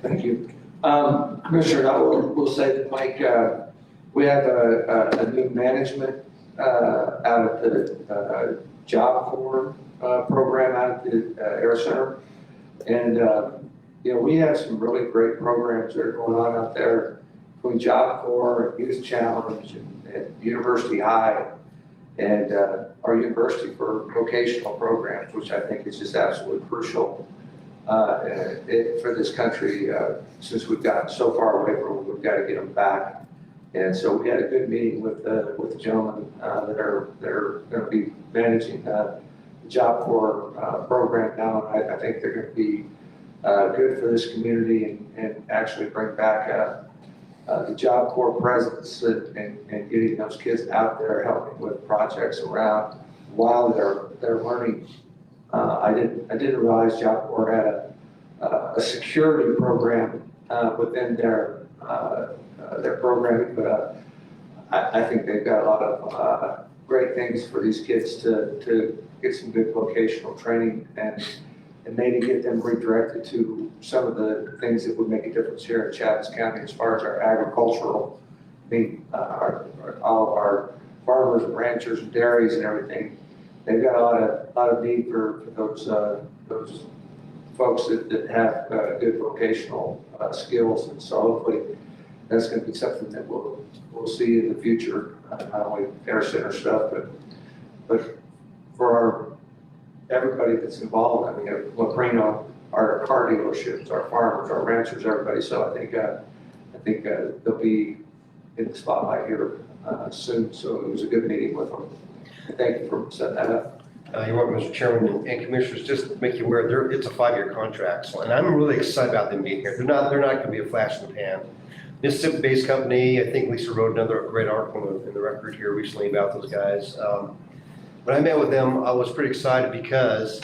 Thank you. Commissioner, I will say that, Mike, we have a new management out at the Job Corps program out at the Air Center. And, you know, we have some really great programs that are going on out there between Job Corps, Youth Challenge, and University High, and our University for Vocational Programs, which I think is just absolutely crucial for this country. Since we've gotten so far away from them, we've got to get them back. And so we had a good meeting with the gentlemen that are going to be managing the Job Corps program now. And I think they're going to be good for this community and actually bring back the Job Corps presence and getting those kids out there helping with projects around while they're learning. I didn't realize Job Corps had a security program within their programming, but I think they've got a lot of great things for these kids to get some good vocational training and maybe get them redirected to some of the things that would make a difference here in Chatham County as far as our agricultural, all of our farmers and ranchers and dairies and everything. They've got a lot of need for those folks that have good vocational skills, and so hopefully that's going to be something that we'll see in the future, not only Air Center stuff, but for everybody that's involved. I mean, Laprino, our car dealerships, our farmers, our ranchers, everybody. So I think they'll be in the spotlight here soon. So it was a good meeting with them. And thank you for setting that up. You're welcome, Mr. Chairman and Commissioners. Just to make you aware, it's a 5-year contract. So, and I'm really excited about them being here. They're not going to be a flash in the pan. Mississippi-based company. I think Lisa wrote another great article in the record here recently about those guys. When I met with them, I was pretty excited because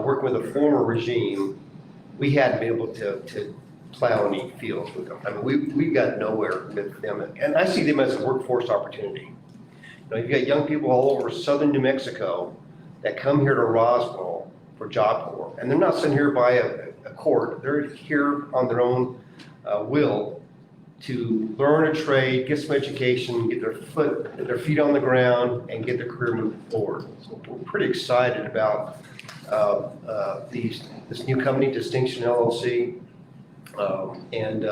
working with a former regime, we hadn't been able to plow any fields with them. I mean, we got nowhere with them, and I see them as a workforce opportunity. You know, you've got young people all over southern New Mexico that come here to Roswell for Job Corps, and they're not sent here by a court. They're here on their own will to learn a trade, get some education, get their feet on the ground, and get their career moving forward. So we're pretty excited about this new company, Distinction LLC, and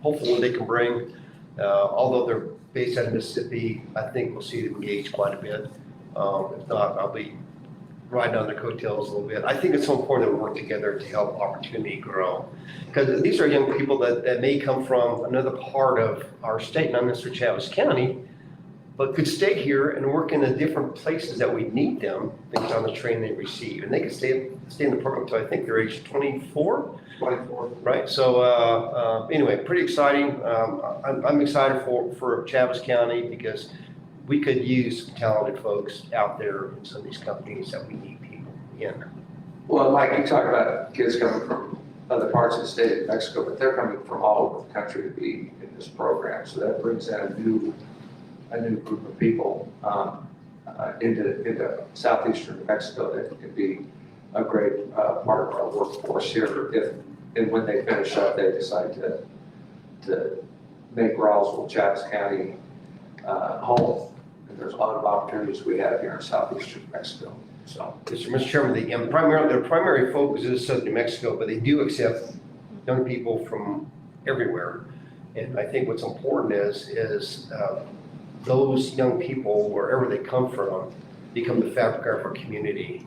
hopefully they can bring Although they're based out of Mississippi, I think we'll see them engage quite a bit. If not, I'll be riding on their coattails a little bit. I think it's so important that we work together to help opportunity grow. Because these are young people that may come from another part of our state, not necessarily Chaves County, but could stay here and work in the different places that we need them based on the training they receive. And they can stay in the program until I think they're age 24. 24. Right, so anyway, pretty exciting. I'm excited for Chaves County because we could use some talented folks out there in some of these companies that we need people in. Well, Mike, you talk about kids coming from other parts of the state of Mexico, but they're coming from all over the country to be in this program. So that brings in a new group of people into southeastern New Mexico that can be a great part of our workforce here if and when they finish up, they decide to make Roswell, Chaves County home. And there's a lot of opportunities we have here in southeastern New Mexico. So, Mr. Chairman, their primary focus is Southern New Mexico, but they do accept young people from everywhere. And I think what's important is those young people, wherever they come from, become the fabric of our community.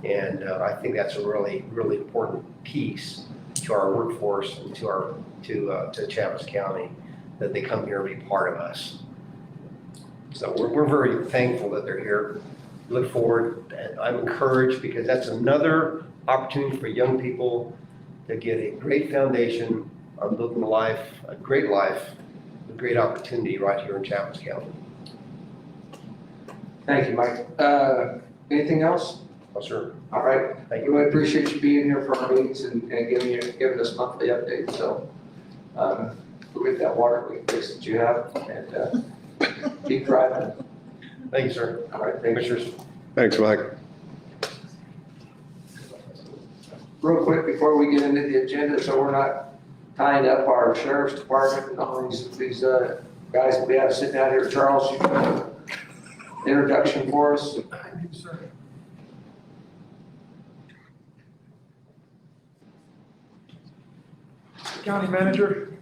And I think that's a really, really important piece to our workforce and to Chaves County, that they come here and be part of us. So we're very thankful that they're here. Look forward, and I'm encouraged because that's another opportunity for young people to get a great foundation on building a great opportunity right here in Chaves County. thank you, Mike. Anything else? Oh, sir. All right. Thank We really appreciate you being here for our meetings and giving us monthly updates. So we'll get that water leak fixed that you have and keep driving. Thank you, sir. All right, thank you. Commissioners. Thanks, Mike. Real quick before we get into the agenda, so we're not tying up our sheriff's department and all these guys that we have sitting out here. Charles, you got an introduction for us? County Manager,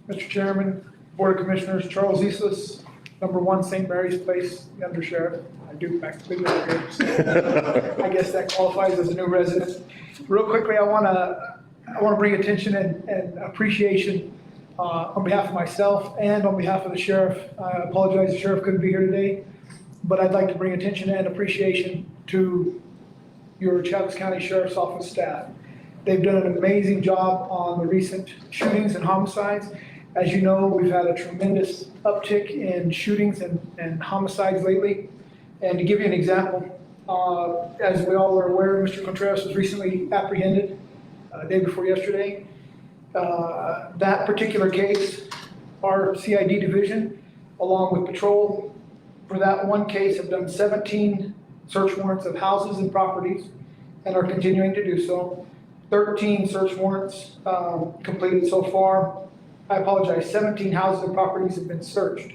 Mr. Chairman, Board of Commissioners, Charles Islas, number 1 St. Mary's Place, the Under Sheriff. I do back to the I guess that qualifies as a new resident. Real quickly, I want to bring attention and appreciation on behalf of myself and on behalf of the sheriff. I apologize, the sheriff couldn't be here today, but I'd like to bring attention and appreciation to your Chaves County Sheriff's Office staff. They've done an amazing job on the recent shootings and homicides. As you know, we've had a tremendous uptick in shootings and homicides lately. And to give you an example, as we all are aware, Mr. Contreras was recently apprehended day before yesterday. That particular case, our CID division, along with patrol, for that one case have done 17 search warrants of houses and properties and are continuing to do so. 13 search warrants completed so far. I apologize, 17 houses and properties have been searched.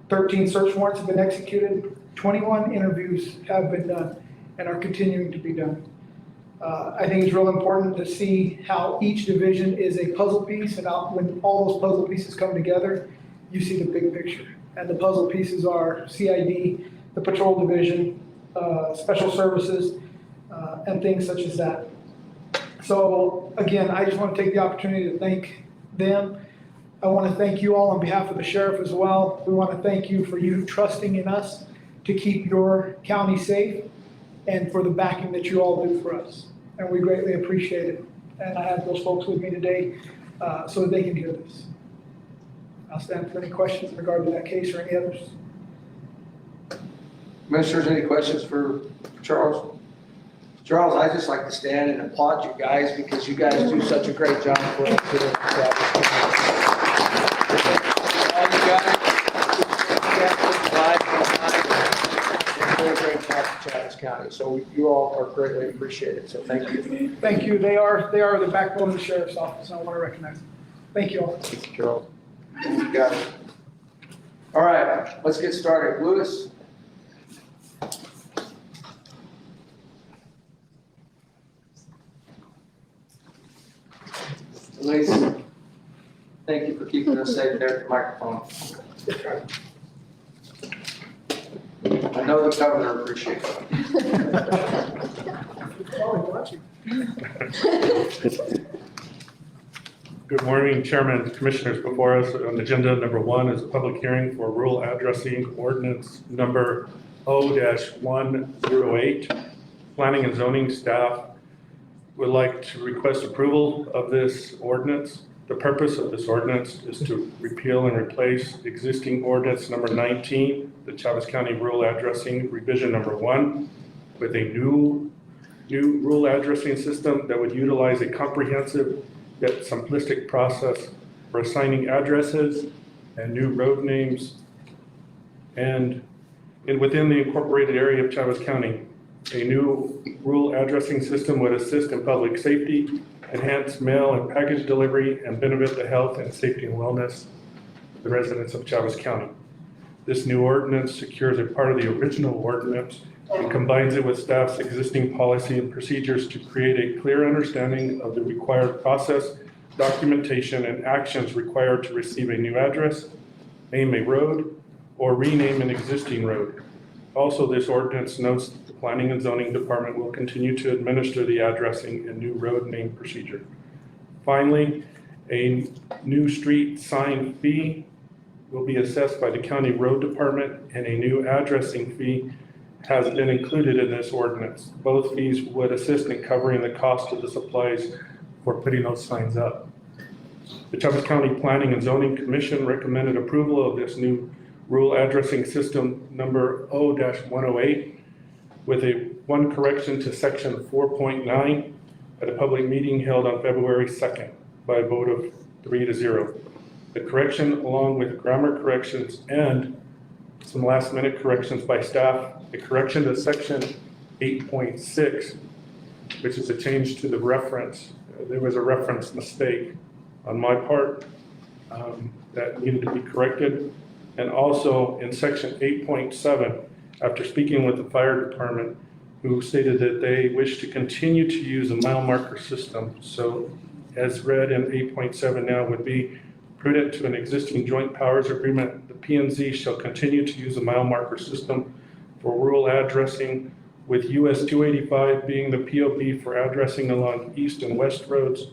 13 search warrants have been executed. 21 interviews have been done and are continuing to be done. I think it's real important to see how each division is a puzzle piece, and when all those puzzle pieces come together, you see the big picture. And the puzzle pieces are CID, the patrol division, special services, and things such as that. So again, I just want to take the opportunity to thank them. I want to thank you all on behalf of the sheriff as well. We want to thank you for you trusting in us to keep your county safe and for the backing that you all do for us. And we greatly appreciate it. And I have those folks with me today so that they can hear this. I'll stand for any questions in regard to that case or any others. Commissioners, any questions for Charles? Charles, I'd just like to stand and applaud you guys because you guys do such a great job for us here at Chaves County. All you guys, do a great job for Chaves County. So you all are greatly appreciated. So thank you. Thank you. They are the backbone of the sheriff's office, and I want to recognize them. Thank you all. Thank you, Charles. You got it. All right, let's get started. Lewis? Elise? Thank you for keeping us safe there at the microphone. I know the governor appreciates it. Probably watching. Good morning, Chairman and Commissioners. Before us on agenda number 1 is a public hearing for rural addressing ordinance number O-108. Planning and zoning staff would like to request approval of this ordinance. The purpose of this ordinance is to repeal and replace existing ordinance number 19, the Chavez County Rural Addressing Revision number 1, with a new rural addressing system that would utilize a comprehensive yet simplistic process for assigning addresses and new road names. And within the incorporated area of Chavez County, a new rural addressing system would assist in public safety, enhance mail and package delivery, and benefit the health and safety and wellness of the residents of Chavez County. This new ordinance secures a part of the original ordinance and combines it with staff's existing policy and procedures to create a clear understanding of the required process, documentation, and actions required to receive a new address, name a road, or rename an existing road. Also, this ordinance notes that the Planning and Zoning Department will continue to administer the addressing and new road name procedure. Finally, a new street sign fee will be assessed by the County Road Department, and a new addressing fee has been included in this ordinance. Both fees would assist in covering the cost of the supplies for putting those signs up. The Chavez County Planning and Zoning Commission recommended approval of this new rural addressing system number O-108 with one correction to section 4.9 at a public meeting held on February 2nd by a vote of 3-0. The correction, along with grammar corrections and some last minute corrections by staff, a correction to section 8.6, which is a change to the reference. There was a reference mistake on my part that needed to be corrected. And also in section 8.7, after speaking with the fire department, who stated that they wish to continue to use a mile marker system. So as read in 8.7 now would be prudent to an existing joint powers agreement, the P&Z shall continue to use a mile marker system for rural addressing, with US 285 being the POB for addressing along east and west roads,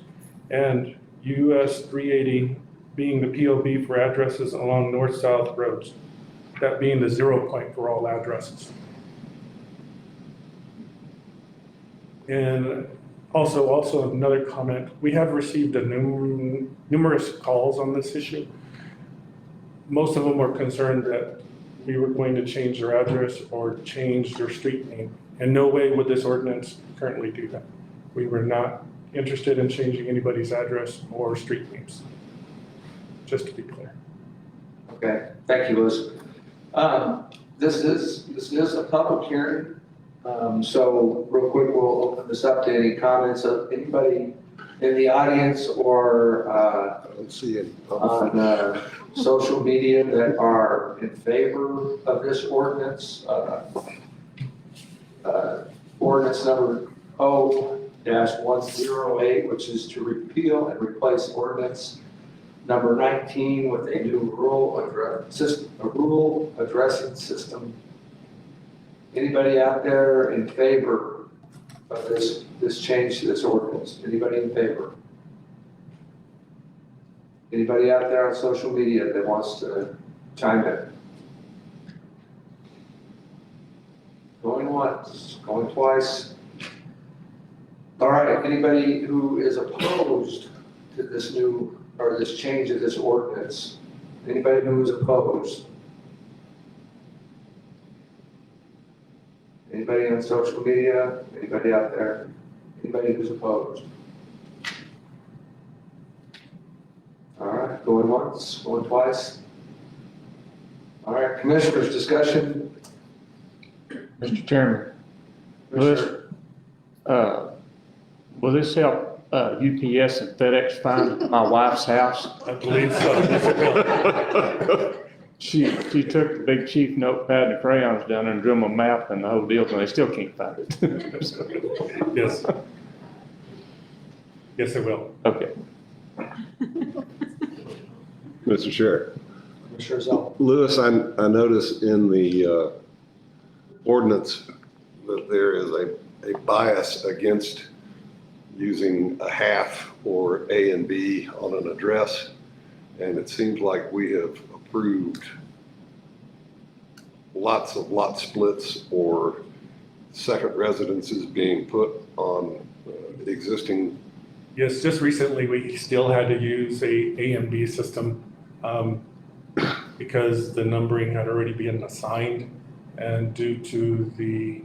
and US 380 being the POB for addresses along north-south roads, that being the 0 point for all addresses. And also another comment, we have received numerous calls on this issue. Most of them were concerned that we were going to change their address or change their street name. In no way would this ordinance currently do that. We were not interested in changing anybody's address or street names, just to be clear. Okay, thank you, Liz. This is a public hearing, so real quick, we'll open this up to any comments of anybody in the audience or Let's see it. on social media that are in favor of this ordinance. Ordinance number O-108, which is to repeal and replace ordinance number 19 with a new rural addressing system. Anybody out there in favor of this change to this ordinance? Anybody in favor? Anybody out there on social media that wants to chime in? Going once, going twice. All right, anybody who is opposed to this new, or this change of this ordinance? Anybody who is opposed? Anybody on social media? Anybody out there? Anybody who's opposed? All right, going once, going twice. All right, commissioners, discussion. Mr. Chairman, Commissioner, will this help UPS and FedEx find my wife's house? I believe so. Yes, it will. She took the big chief notepad and crayons down there and drew them a map and the whole deal, and they still can't find it. Yes. Yes, it will. Okay. Mr. Chair. Commissioner Zell. Lewis, I notice in the ordinance that there is a bias against using a half or A and B on an address. And it seems like we have approved lots of lot splits or second residences being put on existing. Yes, just recently, we still had to use a and B system because the numbering had already been assigned. And due to the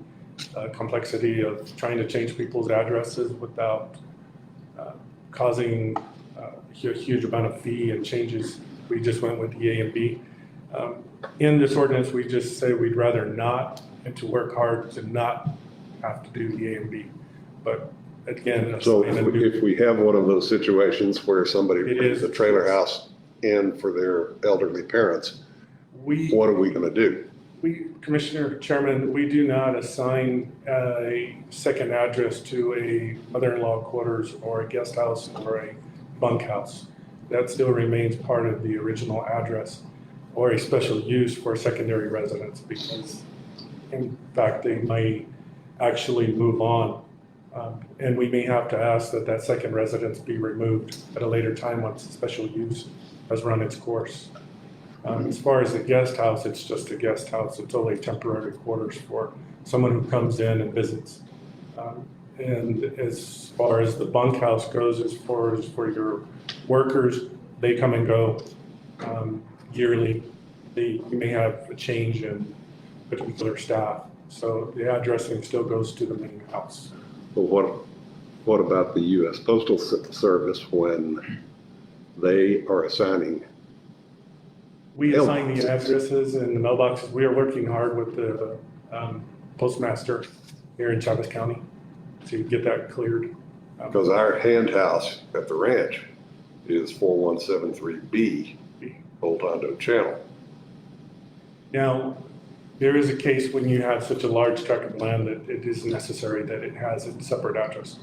complexity of trying to change people's addresses without causing a huge amount of fee and changes, we just went with the A and B. In this ordinance, we just say we'd rather not, and to work hard to not have to do the A and B. But again. So if we have one of those situations where somebody It brings is. a trailer house in for their elderly parents, what are we gonna do? Commissioner Chairman, we do not assign a second address to a mother-in-law quarters or a guest house or a bunkhouse. That still remains part of the original address or a special use for secondary residence because in fact, they might actually move on. And we may have to ask that that second residence be removed at a later time once the special use has run its course. As far as the guest house, it's just a guest house. It's only temporary quarters for someone who comes in and visits. And as far as the bunkhouse goes, as far as for your workers, they come and go yearly. You may have a change in particular staff. So the addressing still goes to the main house. Well, what about the U.S. Postal Service when they are assigning? We assign the addresses and the mailboxes. We are working hard with the postmaster here in Chavez County to get that cleared. Because our hand house at the ranch is 4173B, Old Hondo Channel. Now, there is a case when you have such a large tract of land that it is necessary that it has a separate address.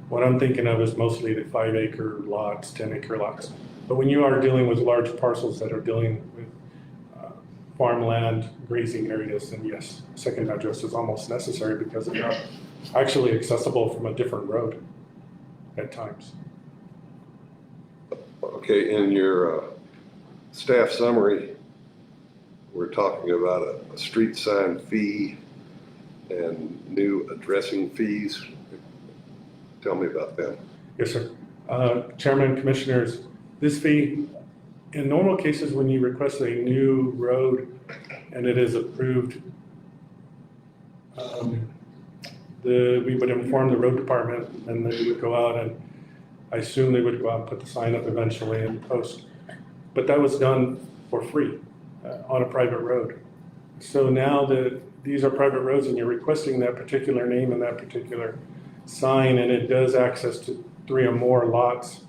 What I'm thinking of is mostly the 5-acre lots, 10-acre lots. But when you are dealing with large parcels that are dealing with farmland, grazing areas, then yes, second address is almost necessary because they are actually accessible from a different road at times. Okay, in your staff summary, we're talking about a street sign fee and new addressing fees. Tell me about that. Yes, sir. Chairman, Commissioners, this fee, in normal cases, when you request a new road and it is approved, we would inform the road department and they would go out and I assume they would go out and put the sign up eventually and post. But that was done for free on a private road. So now that these are private roads and you're requesting that particular name and that particular sign and it does access to 3 or more lots,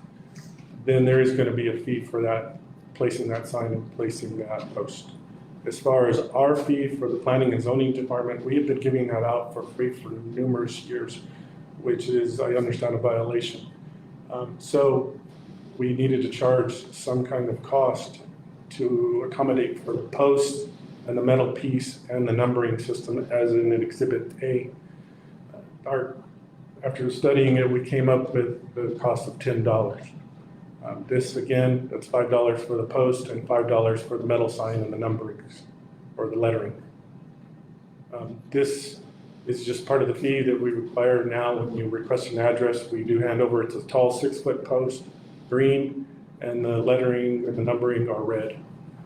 then there is going to be a fee for that, placing that sign and placing that post. As far as our fee for the Planning and Zoning Department, we have been giving that out for free for numerous years, which is, I understand, a violation. So we needed to charge some kind of cost to accommodate for the post and the metal piece and the numbering system as in an Exhibit A. After studying it, we came up with the cost of $10. This again, that's $5 for the post and $5 for the metal sign and the numberings or the lettering. This is just part of the fee that we require now when you request an address. We do hand over, it's a tall 6-foot post, green, and the lettering and the numbering are red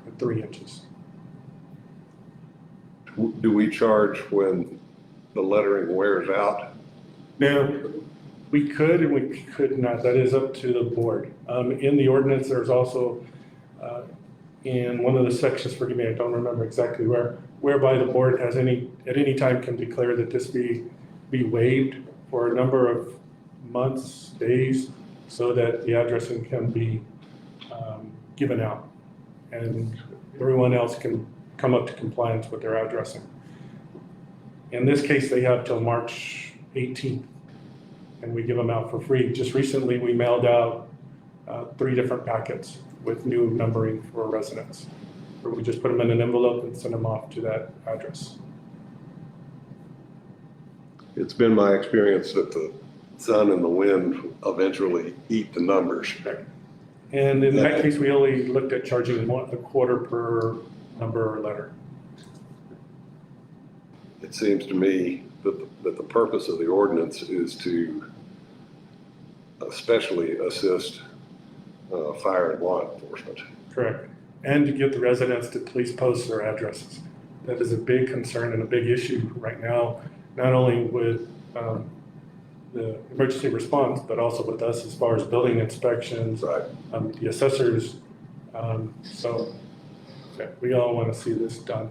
at 3 inches. Do we charge when the lettering wears out? Now, we could and we could not. That is up to the board. In the ordinance, there's also, in one of the sections, forgive me, I don't remember exactly whereby the board has at any time can declare that this be waived for a number of months, days, so that the addressing can be given out. And everyone else can come up to compliance with their addressing. In this case, they have till March 18th. And we give them out for free. Just recently, we mailed out 3 different packets with new numbering for residents. Where we just put them in an envelope and send them off to that address. It's been my experience that the sun and the wind eventually eat the numbers. And in that case, we only looked at charging a quarter per number or letter. It seems to me that the purpose of the ordinance is to especially assist fire and law enforcement. Correct. And to get the residents to please post their addresses. That is a big concern and a big issue right now, not only with the emergency response, but also with us as far as building inspections, Right. the assessors. So yeah, we all want to see this done.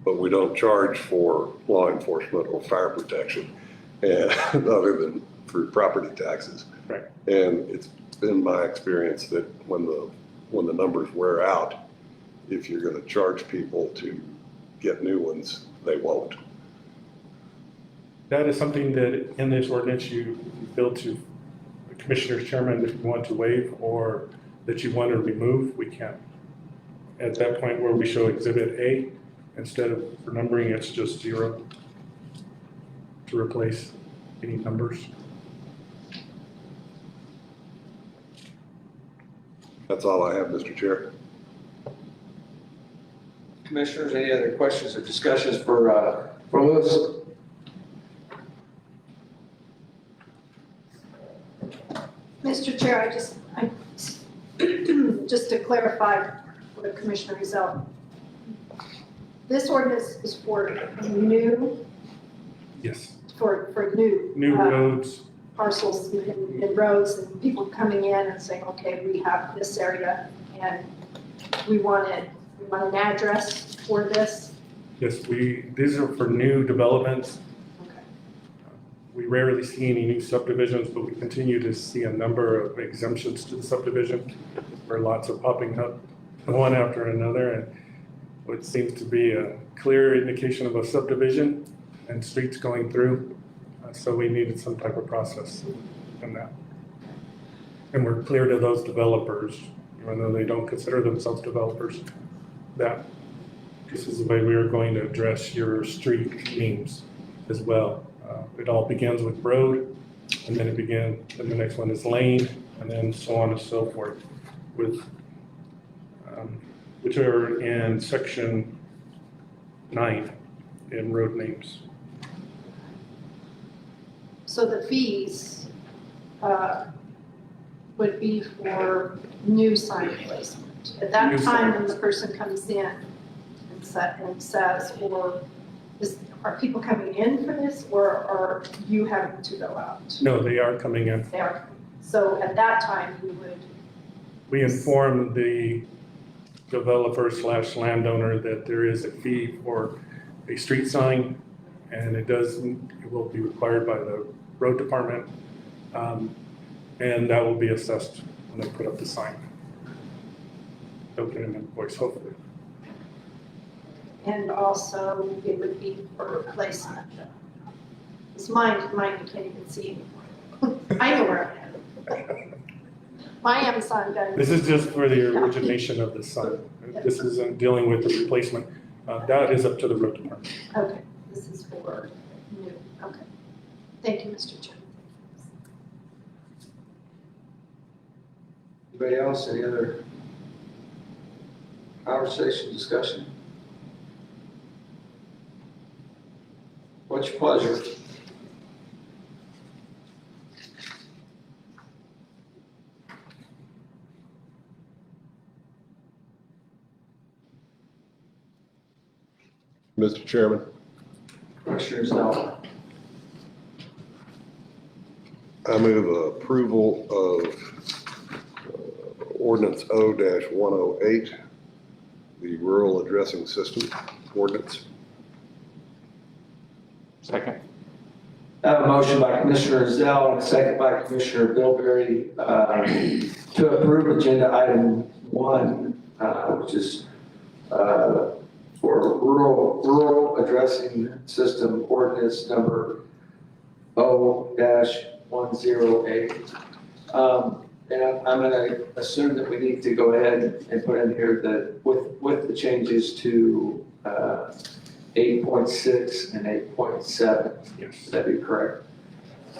But we don't charge for law enforcement or fire protection, and other than for property taxes. Right. And it's been my experience that when the numbers wear out, if you're going to charge people to get new ones, they won't. That is something that in this ordinance you build to the commissioner's chairman if you want to waive or that you want to remove, we can. At that point where we show exhibit A, instead of for numbering, it's just 0 to replace any numbers. That's all I have, Mr. Chair. Commissioners, any other questions or discussions for Lewis? Mr. Chair, just to clarify for Commissioner Rizal, this ordinance is for new, Yes. for new. New roads, Parcels and roads and people coming in and saying, okay, we have this area and we want an address for this. yes, these are for new developments. Okay. We rarely see any new subdivisions, but we continue to see a number of exemptions to the subdivision where lots are popping up one after another. And what seems to be a clear indication of a subdivision and streets going through. So we needed some type of process in that. And we're clear to those developers, even though they don't consider themselves developers, that this is the way we are going to address your street names as well. It all begins with road, and then and the next one is lane, and then so on and so forth, with which are in section 9 in road names. So the fees would be for new sign placement. At that New time, when signs. the person comes in and says, are people coming in for this or are you having to go out? No, they are coming in. They are. So at that time, you would, We inform the developer/landowner that there is a fee for a street sign, and it will be required by the road department, and that will be assessed when they put up the sign. They'll get an invoice, hopefully. and also it would be for replacement. It's mine, you can't even see anymore. I know where I am. My Amazon doesn't. This is just for the origination of the sign. This isn't dealing with the replacement. That is up to the road department. Okay, this is for new, okay. Thank you, Mr. Chairman. Anybody else, any other conversation, discussion? What's your pleasure? Mr. Chairman, Commissioners, now. I move approval of ordinance O-108, the rural addressing system ordinance. Second. I have a motion by Commissioner Zell and a second by Commissioner Bilberry to approve agenda item 1, which is for rural addressing system ordinance number O-108. And I'm gonna assume that we need to go ahead and put in here that with the changes to 8.6 and 8.7. Yes. Would that be correct?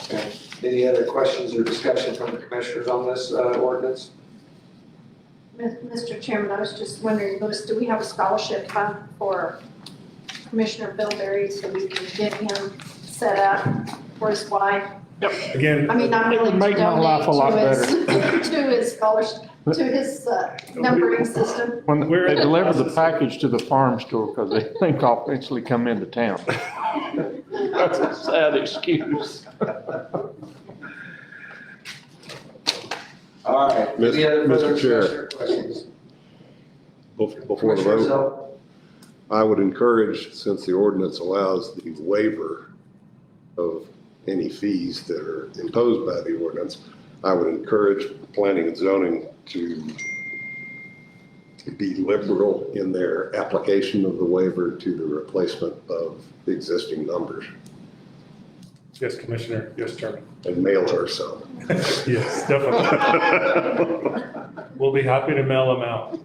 Okay. Any other questions or discussion from the commissioners on this ordinance? Mr. Chairman, I was just wondering, Louis, do we have a scholarship fund for Commissioner Bill Berry so we can get him set up for his wife? Again, I mean, I'm It would willing to make my life a lot donate to his scholarship, to his numbering system. When they deliver the package to the farm store, because they think I'll eventually come into town. That's a sad excuse. All right. Any other Mr. further Chair. discussion or questions? Before the Commissioner vote, Zell? I would encourage, since the ordinance allows the waiver of any fees that are imposed by the ordinance, I would encourage planning and zoning to be liberal in their application of the waiver to the replacement of the existing numbers yes, Commissioner, yes, Chairman. and mail her some. Yes, definitely. We'll be happy to mail them out,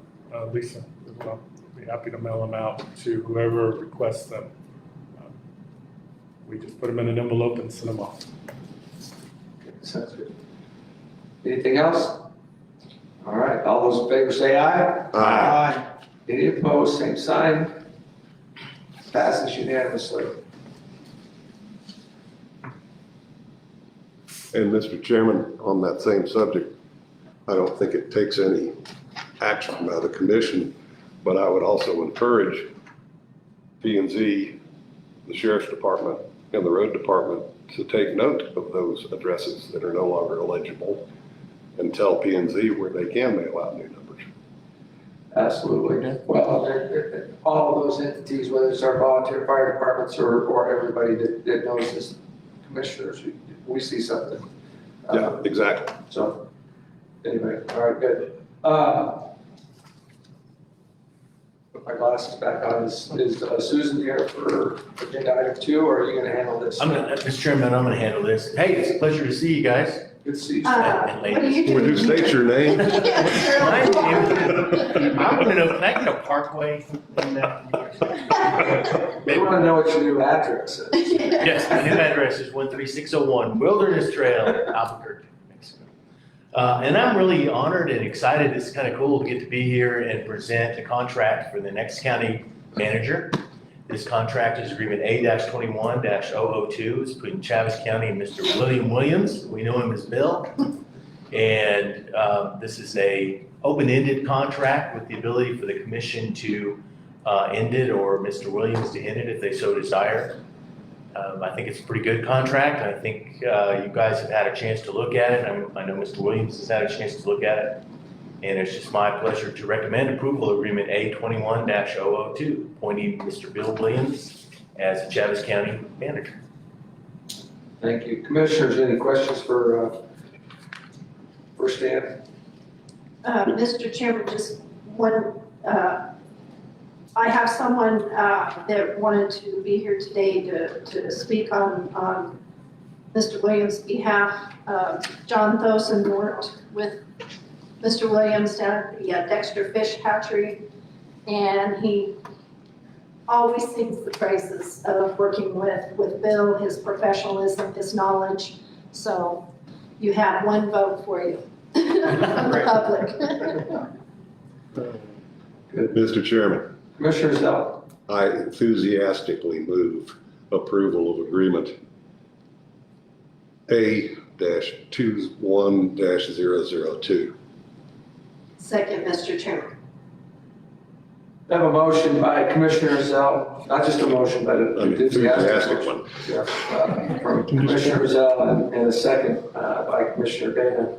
Lisa, as well. We'll be happy to mail them out to whoever requests them. We just put them in an envelope and send them off. Okay, sounds good. Anything else? All right, all those in favor say aye. Aye. Any opposed, same sign. Passes unanimously. And Mr. Chairman, on that same subject, I don't think it takes any action by the commission, but I would also encourage P&Z, the sheriff's department, and the road department to take note of those addresses that are no longer eligible and tell P&Z where they can mail out new numbers. Absolutely. Well, all of those entities, whether it's our volunteer fire departments or everybody that knows this, commissioners, we see something. Yeah, exactly. So, anyway, all right, good. Put my glasses back on. Is Susan here for agenda item 2, or are you gonna handle this? Mr. Chairman, I'm gonna handle this. Hey, it's a pleasure to see you guys. Good to see you. What are you doing? Would you state your name? My name, I wanna know, can I get a Parkway? They wanna know what your new address is. Yes, my new address is 13601 Wilderness Trail, Albuquerque, Mexico. And I'm really honored and excited. It's kind of cool to get to be here and present a contract for the next county manager. This contract is agreement A-21-002. It's between Chaves County and Mr. William Williams. We know him as Bill. And this is a open-ended contract with the ability for the commission to end it, or Mr. Williams to end it if they so desire. I think it's a pretty good contract. I think you guys have had a chance to look at it. I know Mr. Williams has had a chance to look at it. And it's just my pleasure to recommend approval of agreement A-21-002, appointing Mr. Bill Williams as the Chaves County manager. Thank you. Commissioners, any questions for Stan? Mr. Chairman, just one, I have someone that wanted to be here today to speak on Mr. Williams' behalf. John Thosen worked with Mr. Williams down at the Dexter Fish Hatchery, and he always sings the praises of working with Bill, his professionalism, his knowledge. So you have one vote for you from the public. Mr. Chairman, Commissioner Zell. I enthusiastically move approval of agreement A-21-002. Second, Mr. Chairman. I have a motion by Commissioner Zell, not just a motion, but an An enthusiastic motion. one. Yeah, from Commissioner Zell and a second by Commissioner Dana.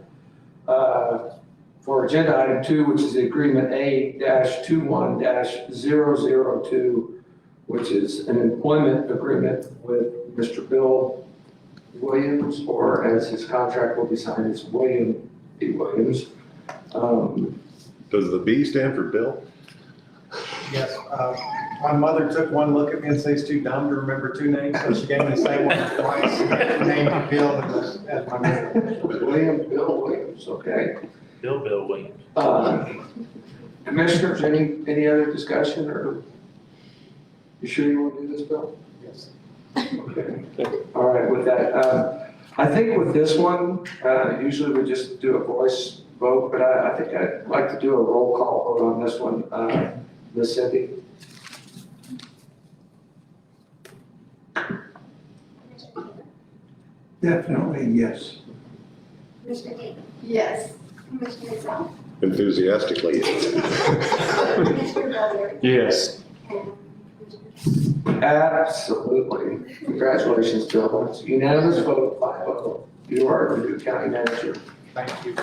For agenda item 2, which is the agreement A-21-002, which is an employment agreement with Mr. Bill Williams, or as his contract will be signed, it's William B. Williams. Does the B stand for Bill? Yes, My mother took one look at me and said he's too dumb to remember two names, so she gave me the same one twice. And named me Bill as my name. Bill Williams, okay. Bill Williams. Commissioners, any other discussion, or you sure you want to do this, Bill? Yes. Okay. All right, with that, I think with this one, usually we just do a voice vote, but I think I'd like to do a roll call vote on this one. Ms. Cindy? Definitely, yes. Commissioner Davis? Yes. Commissioner Isabel? Enthusiastically. Commissioner Bellary? Yes. And Commissioner Absolutely. Congratulations, Bill. It's unanimous vote, 5-0. You are the new county manager. Thank you.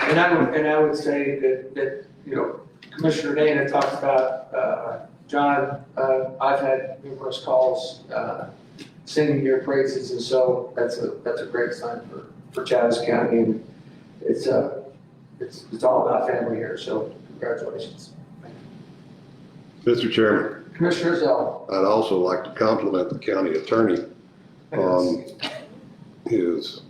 And I would say that, you know, Commissioner Dana talked about, John, I've had numerous calls, singing your praises, and so that's a great sign for Chavez County, and it's all about family here, so congratulations. Mr. Chairman, Commissioner Zell. I'd also like to compliment the county attorney on his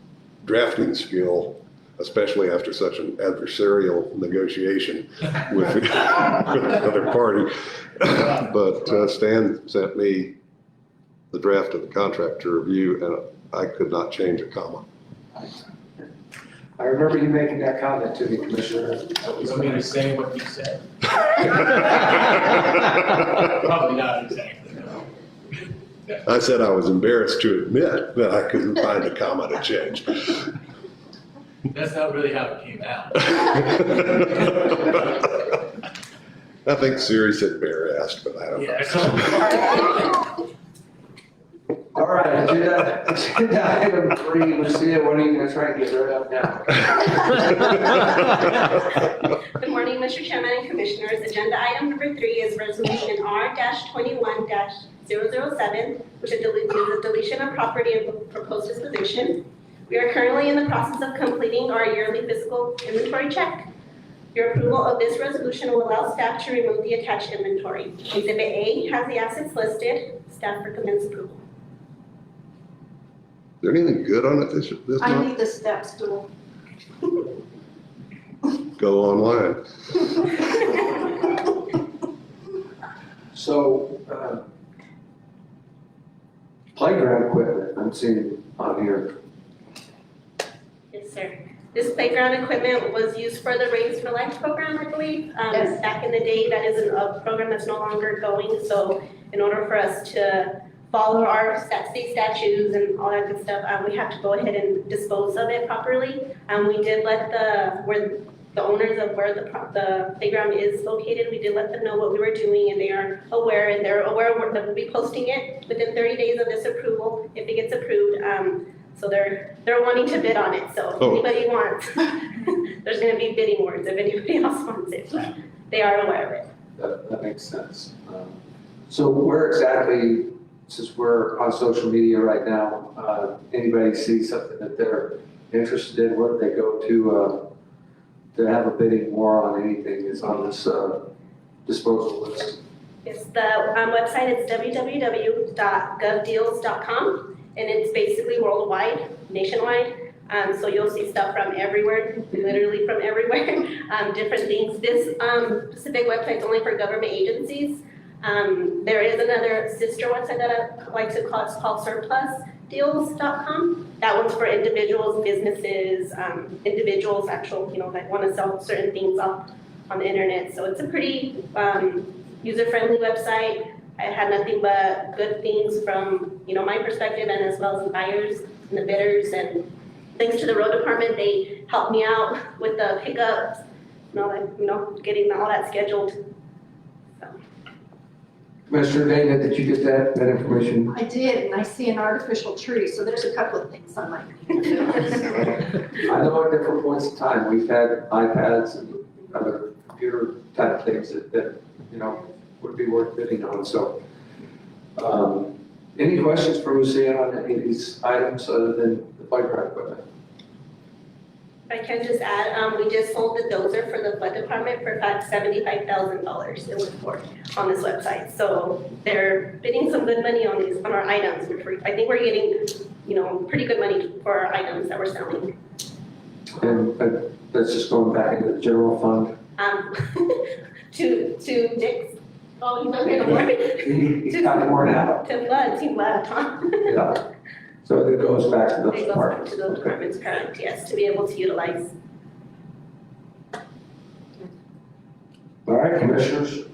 drafting skill, especially after such an adversarial negotiation with the other party. But Stan sent me the draft of the contract to review, and I could not change a comma. I remember you making that comment to me, Commissioner. You want me to say what you said? Probably not exactly, no. I said I was embarrassed to admit that I couldn't find a comma to change. That's not really how it came out. I think Siri said Bear asked, but I don't know. Yeah. All right, agenda item 3, Lucia, what are you gonna try and get rid of now? Good morning, Mr. Chairman and Commissioners. Agenda item number 3 is Resolution R-21-007, which is the deletion of property and proposed disposition. We are currently in the process of completing our yearly physical inventory check. Your approval of this resolution will allow staff to remove the attached inventory. Exhibit A has the assets listed. Staff recommends approval. Is there anything good on it this I month? need the step stool. Go online. So, playground equipment, I'm seeing on here. Yes, sir. This playground equipment was used for the Raise for Life program, I believe. Yes. Back in the day, that is a program that's no longer going. So in order for us to follow our state statutes and all that good stuff, we have to go ahead and dispose of it properly. We did let the owners of where the playground is located, we did let them know what we were doing, and they are aware, and they're aware that we'll be posting it within 30 days of this approval, if it gets approved. So they're wanting to bid on it, so if anybody wants, there's gonna be bidding wars if anybody else wants it, but they are aware of it. That makes sense. So where exactly, since we're on social media right now, anybody sees something that they're interested in, where do they go to have a bidding war on anything that's on this disposal list? Yes, the website is www.govdeals.com, and it's basically worldwide, nationwide. So you'll see stuff from everywhere, literally from everywhere, different things. This specific website is only for government agencies. There is another sister website that I like to call, it's called surplusdeals.com. That one's for individuals, businesses, individuals actual, that want to sell certain things on the internet. So it's a pretty user-friendly website. I had nothing but good things from, my perspective, and as well as the buyers and the bidders. And thanks to the road department, they helped me out with the pickups and all that, getting all that scheduled. So. Commissioner Dana, did you get that information? I did, and I see an artificial tree, so there's a couple of things I might need to do. I know at different points in time, we've had iPads and other computer type things that would be worth bidding on, so. Any questions for Lucia on any of these items other than the playground equipment? I can just add, we just sold the dozer for the flood department for $75,000 it was for on this website. So they're bidding some good money on these, on our items, which I think we're getting, pretty good money for our items that we're selling. And that's just going back into the general fund. To Dick's, oh, he's not here no more. He got it worn out. To floods, he left, huh? Yeah. So it goes back to It those goes back departments. to those departments, correct, yes, to be able to utilize. All right, commissioners.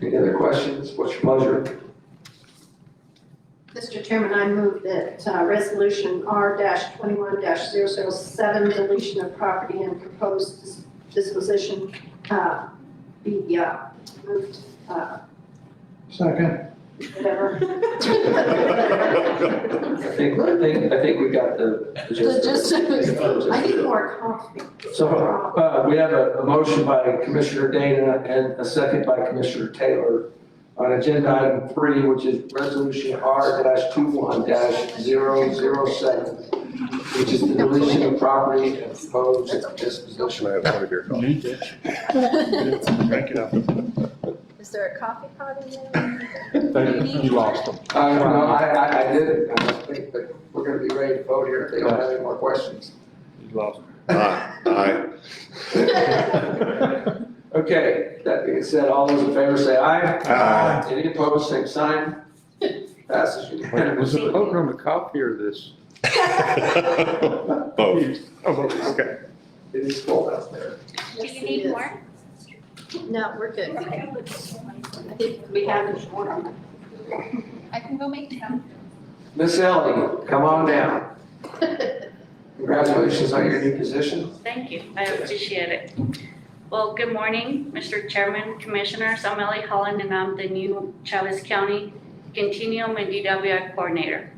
Any other questions? What's your pleasure? Mr. Chairman, I move that Resolution R-21-007, deletion of property and proposed disposition, be moved, Second. whatever. I think we got the gist of it. I need more coffee. So, we have a motion by Commissioner Dana and a second by Commissioner Taylor on agenda item 3, which is resolution R-21-007, which is the deletion of property and proposed disposition. I have one of your coffee. Crank it up. Is there a coffee pot in there? You lost them. No, I didn't. I think that we're gonna be ready to vote here if they don't have any more questions. You lost Aye. Okay, that being said, all those in favor say aye. Aye. Any opposed, same sign. Passes them. Was unanimously. it voting on the coffee or this? Both. Oh, okay. It is cold out there. Do you need more? No, we're good. I think we have it more. I can go make some. Miss Ellie, come on down. Congratulations on your new position. Thank you, I appreciate it. Well, good morning, Mr. Chairman, Commissioners. I'm Ellie Holland, and I'm the new Chavez County Continuum and DWI Coordinator.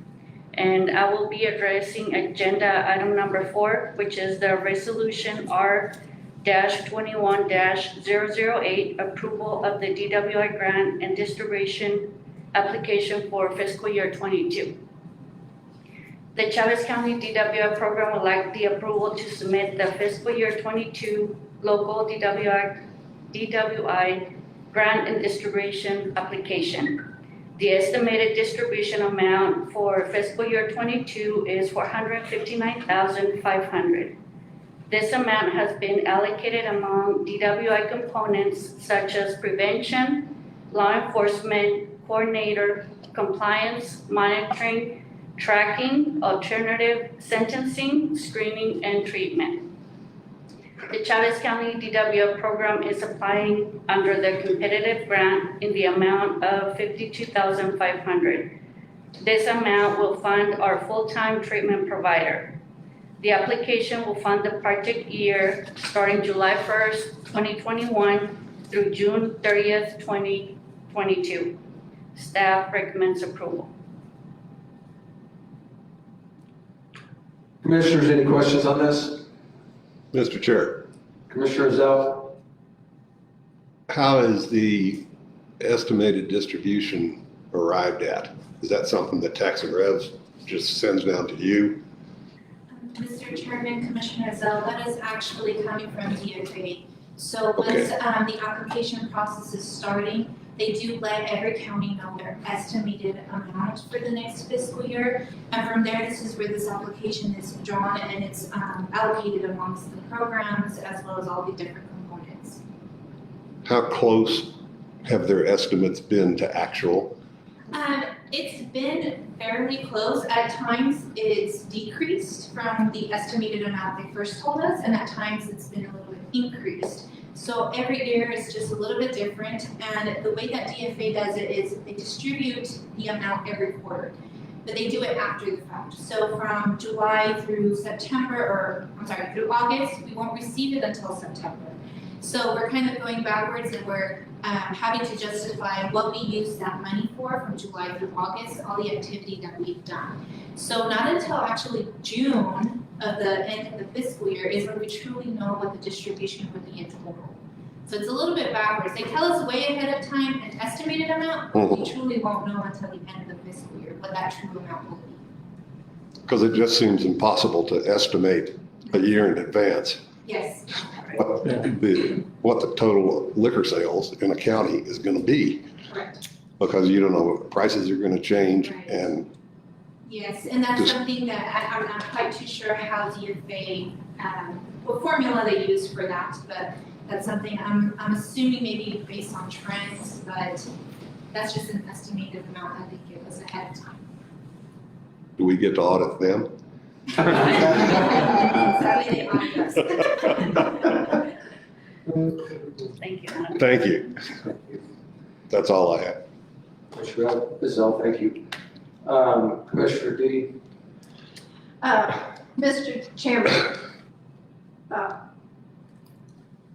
And I will be addressing agenda item number 4, which is the resolution R-21-008, approval of the DWI grant and distribution application for fiscal year 22. The Chavez County DWI program would like the approval to submit the fiscal year 22 local DWI grant and distribution application. The estimated distribution amount for fiscal year 22 is $459,500. This amount has been allocated among DWI components such as prevention, law enforcement, coordinator, compliance, monitoring, tracking, alternative sentencing, screening, and treatment. The Chavez County DWI program is applying under the competitive grant in the amount of $52,500. This amount will fund our full-time treatment provider. The application will fund the project year starting July 1st, 2021 through June 30th, 2022. Staff recommends approval. Commissioners, any questions on this? Mr. Chair, Commissioner Zell? how is the estimated distribution arrived at? Is that something that Tax and Revs just sends down to you? Mr. Chairman, Commissioner Zell, that is actually coming from DFA. So once Okay. the application process is starting, they do let every county know their estimated amount for the next fiscal year. And from there, this is where this application is drawn and it's allocated amongst the programs as well as all the different components. How close have their estimates been to actual? It's been fairly close. At times, it's decreased from the estimated amount they first told us, and at times it's been a little bit increased. So every year is just a little bit different, and the way that DFA does it is they distribute the amount every quarter, but they do it after the fact. So from July through through August, we won't receive it until September. So we're kind of going backwards and we're having to justify what we use that money for from July through August, all the activity that we've done. So not until actually June of the end of the fiscal year is when we truly know what the distribution would be in total. So it's a little bit backwards. They tell us way ahead of time an estimated amount, but we truly won't know until the end of the fiscal year what that true amount will be. Because it just seems impossible to estimate a year in advance Yes. what the total liquor sales in a county is gonna be, Correct. because you don't know what prices are gonna change Right. and Yes, and that's Just- something that I'm not quite too sure how DFA, what formula they use for that, but that's something I'm assuming maybe based on trends, but that's just an estimated amount that they give us ahead of time. do we get to audit them? Sadly, they audit us. Thank you. Thank you. That's all I have. Commissioner Bizel, thank you. Commissioner Dee, Mr. Chairman,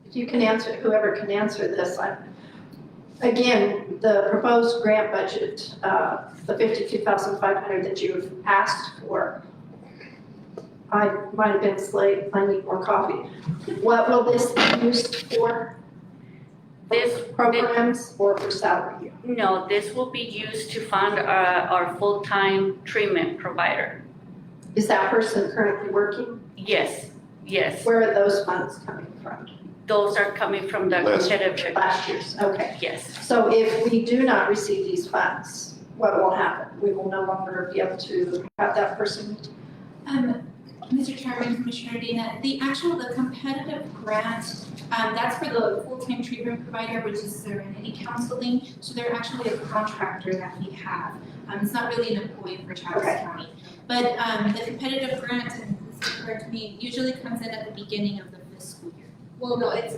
if you can answer, whoever can answer this, again, the proposed grant budget, the $52,500 that you've asked for, I might have been late, I need more coffee. What will this be used for? This, Programs or for salary? no, this will be used to fund our full-time treatment provider. Is that person currently working? Yes, yes. Where are those funds coming from? Those are coming from the Last- competitive. Last year's, okay. Yes. So if we do not receive these funds, what will happen? We will no longer be able to have that person? Mr. Chairman, Commissioner Dana, the competitive grant, that's for the full-time treatment provider, which is Serenity Counseling. So they're actually a contractor that we have. It's not really an employee for Travis Okay. County. But the competitive grant, and this is correct to me, usually comes in at the beginning of the fiscal year. Well, no, it's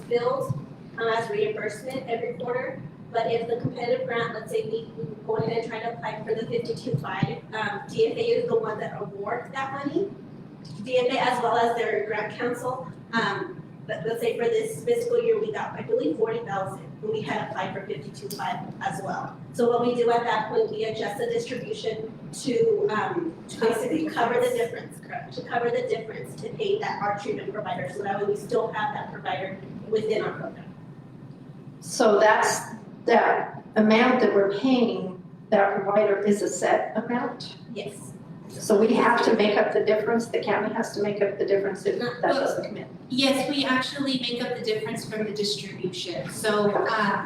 billed as reimbursement every quarter. But if the competitive grant, let's say we go ahead and try to apply for the 52.5, DFA is the one that awards that money. DFA as well as their grant council. But let's say for this fiscal year, we got, I believe, 40,000, and we had applied for 52.5 as well. So what we do at that point, we adjust the distribution to basically cover the difference, correct? To cover the difference to pay that our treatment provider, so that way we still have that provider within our program. So that's, that amount that we're paying that provider is a set amount? Yes. So we have to make up the difference, the county has to make up the difference if that doesn't come in? Yes, we actually make up the difference from the distribution. So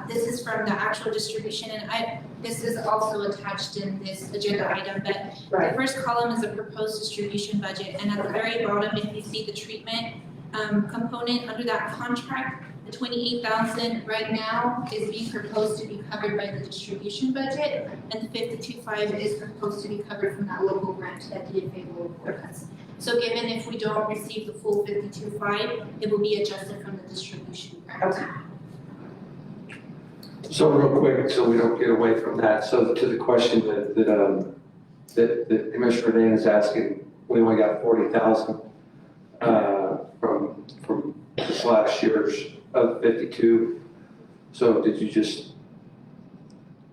this is from the actual distribution, and this is also attached in this agenda item, but the first column is a proposed distribution budget, and at the very bottom, if you see the treatment component under that contract, the 28,000 right now is being proposed to be covered by the distribution budget, and the 52.5 is proposed to be covered from that local grant that DFA will award us. So given if we don't receive the full 52.5, it will be adjusted from the distribution grant. Okay. so real quick, so we don't get away from that, so to the question that Commissioner Dana is asking, we only got 40,000 from this last year's of 52. So did you just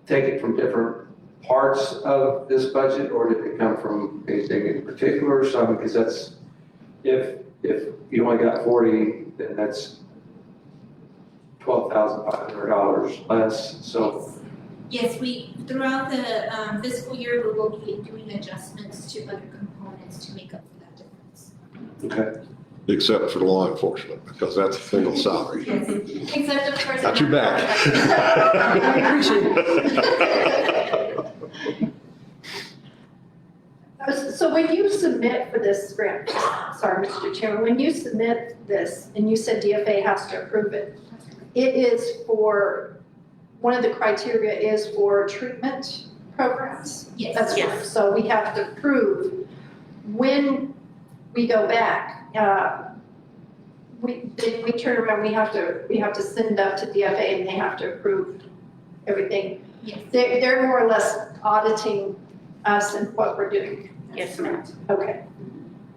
take it from different parts of this budget, or did it come from anything in particular? So, because that's, if you only got 40, then that's $12,500 less, so. Yes, we, throughout the fiscal year, we will be doing adjustments to other components to make up for that difference. Okay. Except for law enforcement, because that's a single salary. Yes, except of course. Got your back. So when you submit for this grant, sorry, Mr. Chairman, when you submit this and you said DFA has to approve it, it is for, one of the criteria is for treatment programs? Yes. That's Yes. right. So we have to prove when we go back, we turn around, we have to send up to DFA and they have to approve everything. Yes. They're more or less auditing us and what we're doing. Yes, ma'am.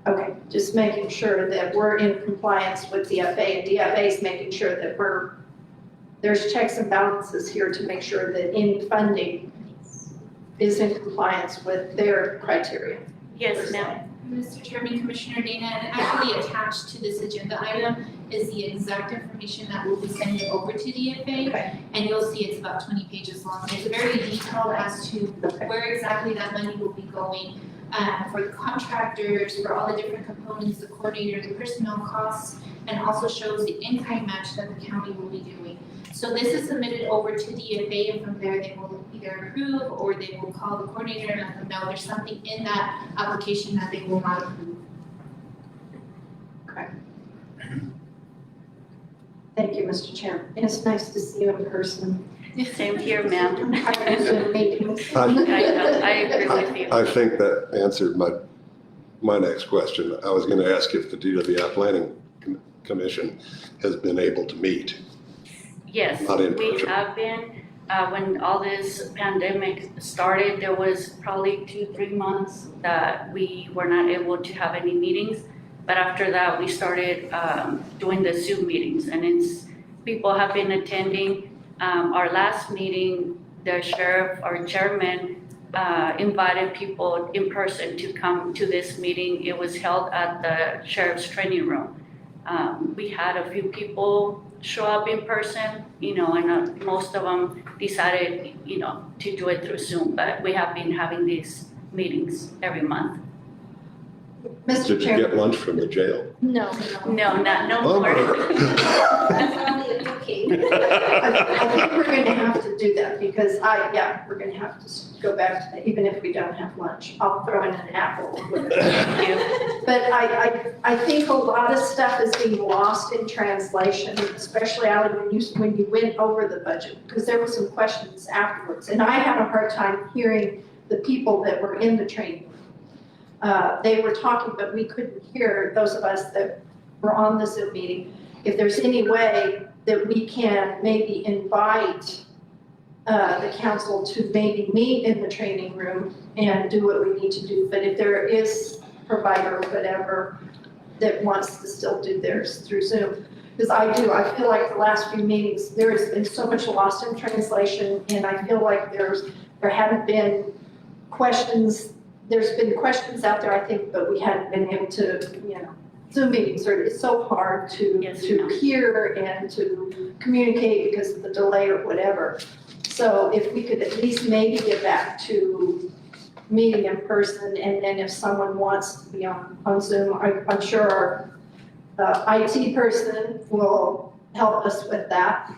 Okay, just making sure that we're in compliance with DFA, and DFA is making sure that there's checks and balances here to make sure that any funding is in compliance with their criteria. Yes, ma'am. Mr. Chairman, Commissioner Dana, and actually attached to this agenda item is the exact information that we'll be sending over to DFA. Okay. And you'll see it's about 20 pages long. It's very detailed as to where exactly that money will be going. for the contractors, for all the different components, the coordinator, the personnel costs, and also shows the in-kind match that the county will be doing. So this is submitted over to DFA, and from there they will either approve or they will call the coordinator and let them know there's something in that application that they will not approve. Okay. Thank you, Mr. Chairman. It's nice to see you in person. Same here, ma'am. I usually meetings. I agree with you. I think that answered my next question. I was gonna ask if the DWI Planning Commission has been able to meet. Yes, Not in we person. have been. When all this pandemic started, there was probably 2-3 months that we were not able to have any meetings. But after that, we started doing the Zoom meetings, and people have been attending. Our last meeting, the sheriff, our chairman, invited people in person to come to this meeting. It was held at the sheriff's training room. We had a few people show up in person, and most of them decided, to do it through Zoom. But we have been having these meetings every month. Mr. Did you Chairman. get lunch from the jail? No. No, no more. That's only a cookie. I think we're gonna have to do that because we're gonna have to go back to that, even if we don't have lunch. I'll throw in an apple. Thank you. But I think a lot of stuff is being lost in translation, especially Ally, when you went over the budget, because there were some questions afterwards. And I had a hard time hearing the people that were in the training room. They were talking, but we couldn't hear those of us that were on the Zoom meeting. If there's any way that we can maybe invite the council to maybe meet in the training room and do what we need to do. But if there is a provider or whatever that wants to still do theirs through Zoom, because I feel like the last few meetings, there has been so much lost in translation, and I feel like there haven't been questions. There's been questions out there, I think, but we haven't been able to, Zoom meetings it's so hard to hear and to communicate because of the delay or whatever. So if we could at least maybe get back to meeting in person, and then if someone wants to be on Zoom, I'm sure our IT person will help us with that.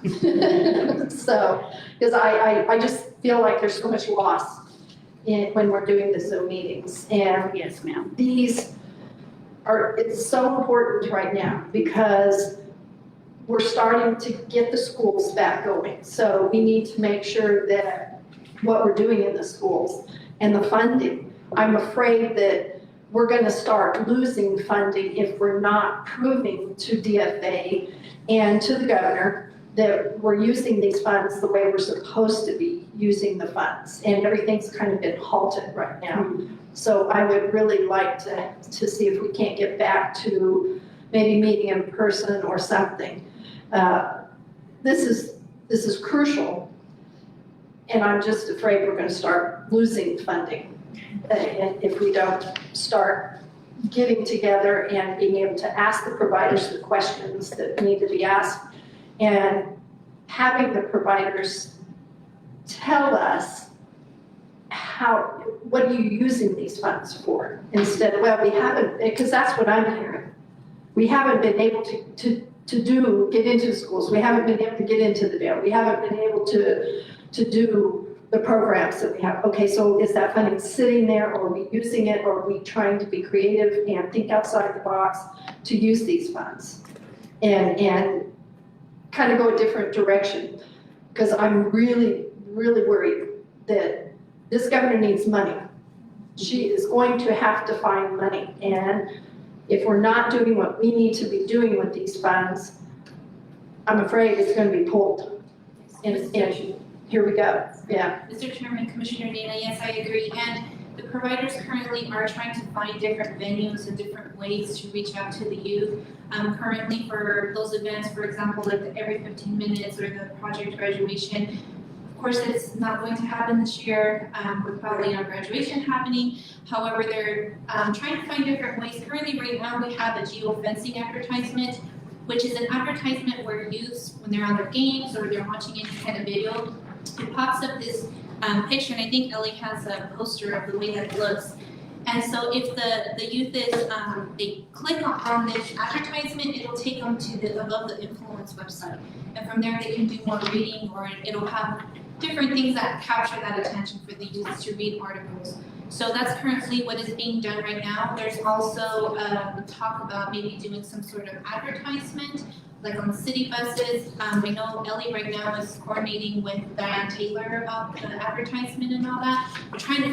So, because I just feel like there's so much loss when we're doing the Zoom meetings. And Yes, ma'am. it's so important right now because we're starting to get the schools back going. So we need to make sure that what we're doing in the schools and the funding, I'm afraid that we're gonna start losing funding if we're not proving to DFA and to the governor that we're using these funds the way we're supposed to be using the funds. And everything's kind of been halted right now. So I would really like to see if we can't get back to maybe meeting in person or something. This is crucial, and I'm just afraid we're gonna start losing funding if we don't start getting together and being able to ask the providers the questions that need to be asked, and having the providers tell us what are you using these funds for, instead of, well, we haven't, because that's what I'm hearing. We haven't been able to get into the schools, we haven't been able to get into the jail, we haven't been able to do the programs that we have. Okay, so is that funding sitting there, or are we using it, or are we trying to be creative and think outside the box to use these funds? And kind of go a different direction, because I'm really, really worried that this governor needs money. She is going to have to find money, and if we're not doing what we need to be doing with these funds, I'm afraid it's going to be pulled. And here we go, yeah. Mr. Chairman, Commissioner Dana, yes, I agree. And the providers currently are trying to find different venues and different ways to reach out to the youth. Currently for those events, for example, like the every 15 minutes or the project graduation, of course, it's not going to happen this year with probably our graduation happening. However, they're trying to find different ways. Currently, right now, we have a geofencing advertisement, which is an advertisement where youths, when they're on their games or they're watching any kind of video, it pops up this picture, and I think Ellie has a poster of the way that it looks. And so if the youth is, they click on this advertisement, it'll take them to the Above the Influence website. And from there, they can do more reading, or it'll have different things that capture that attention for the youth to read articles. So that's currently what is being done right now. There's also talk about maybe doing some sort of advertisement, like on the city buses. We know Ellie right now is coordinating with Diane Taylor about the advertisement and all that. They're trying to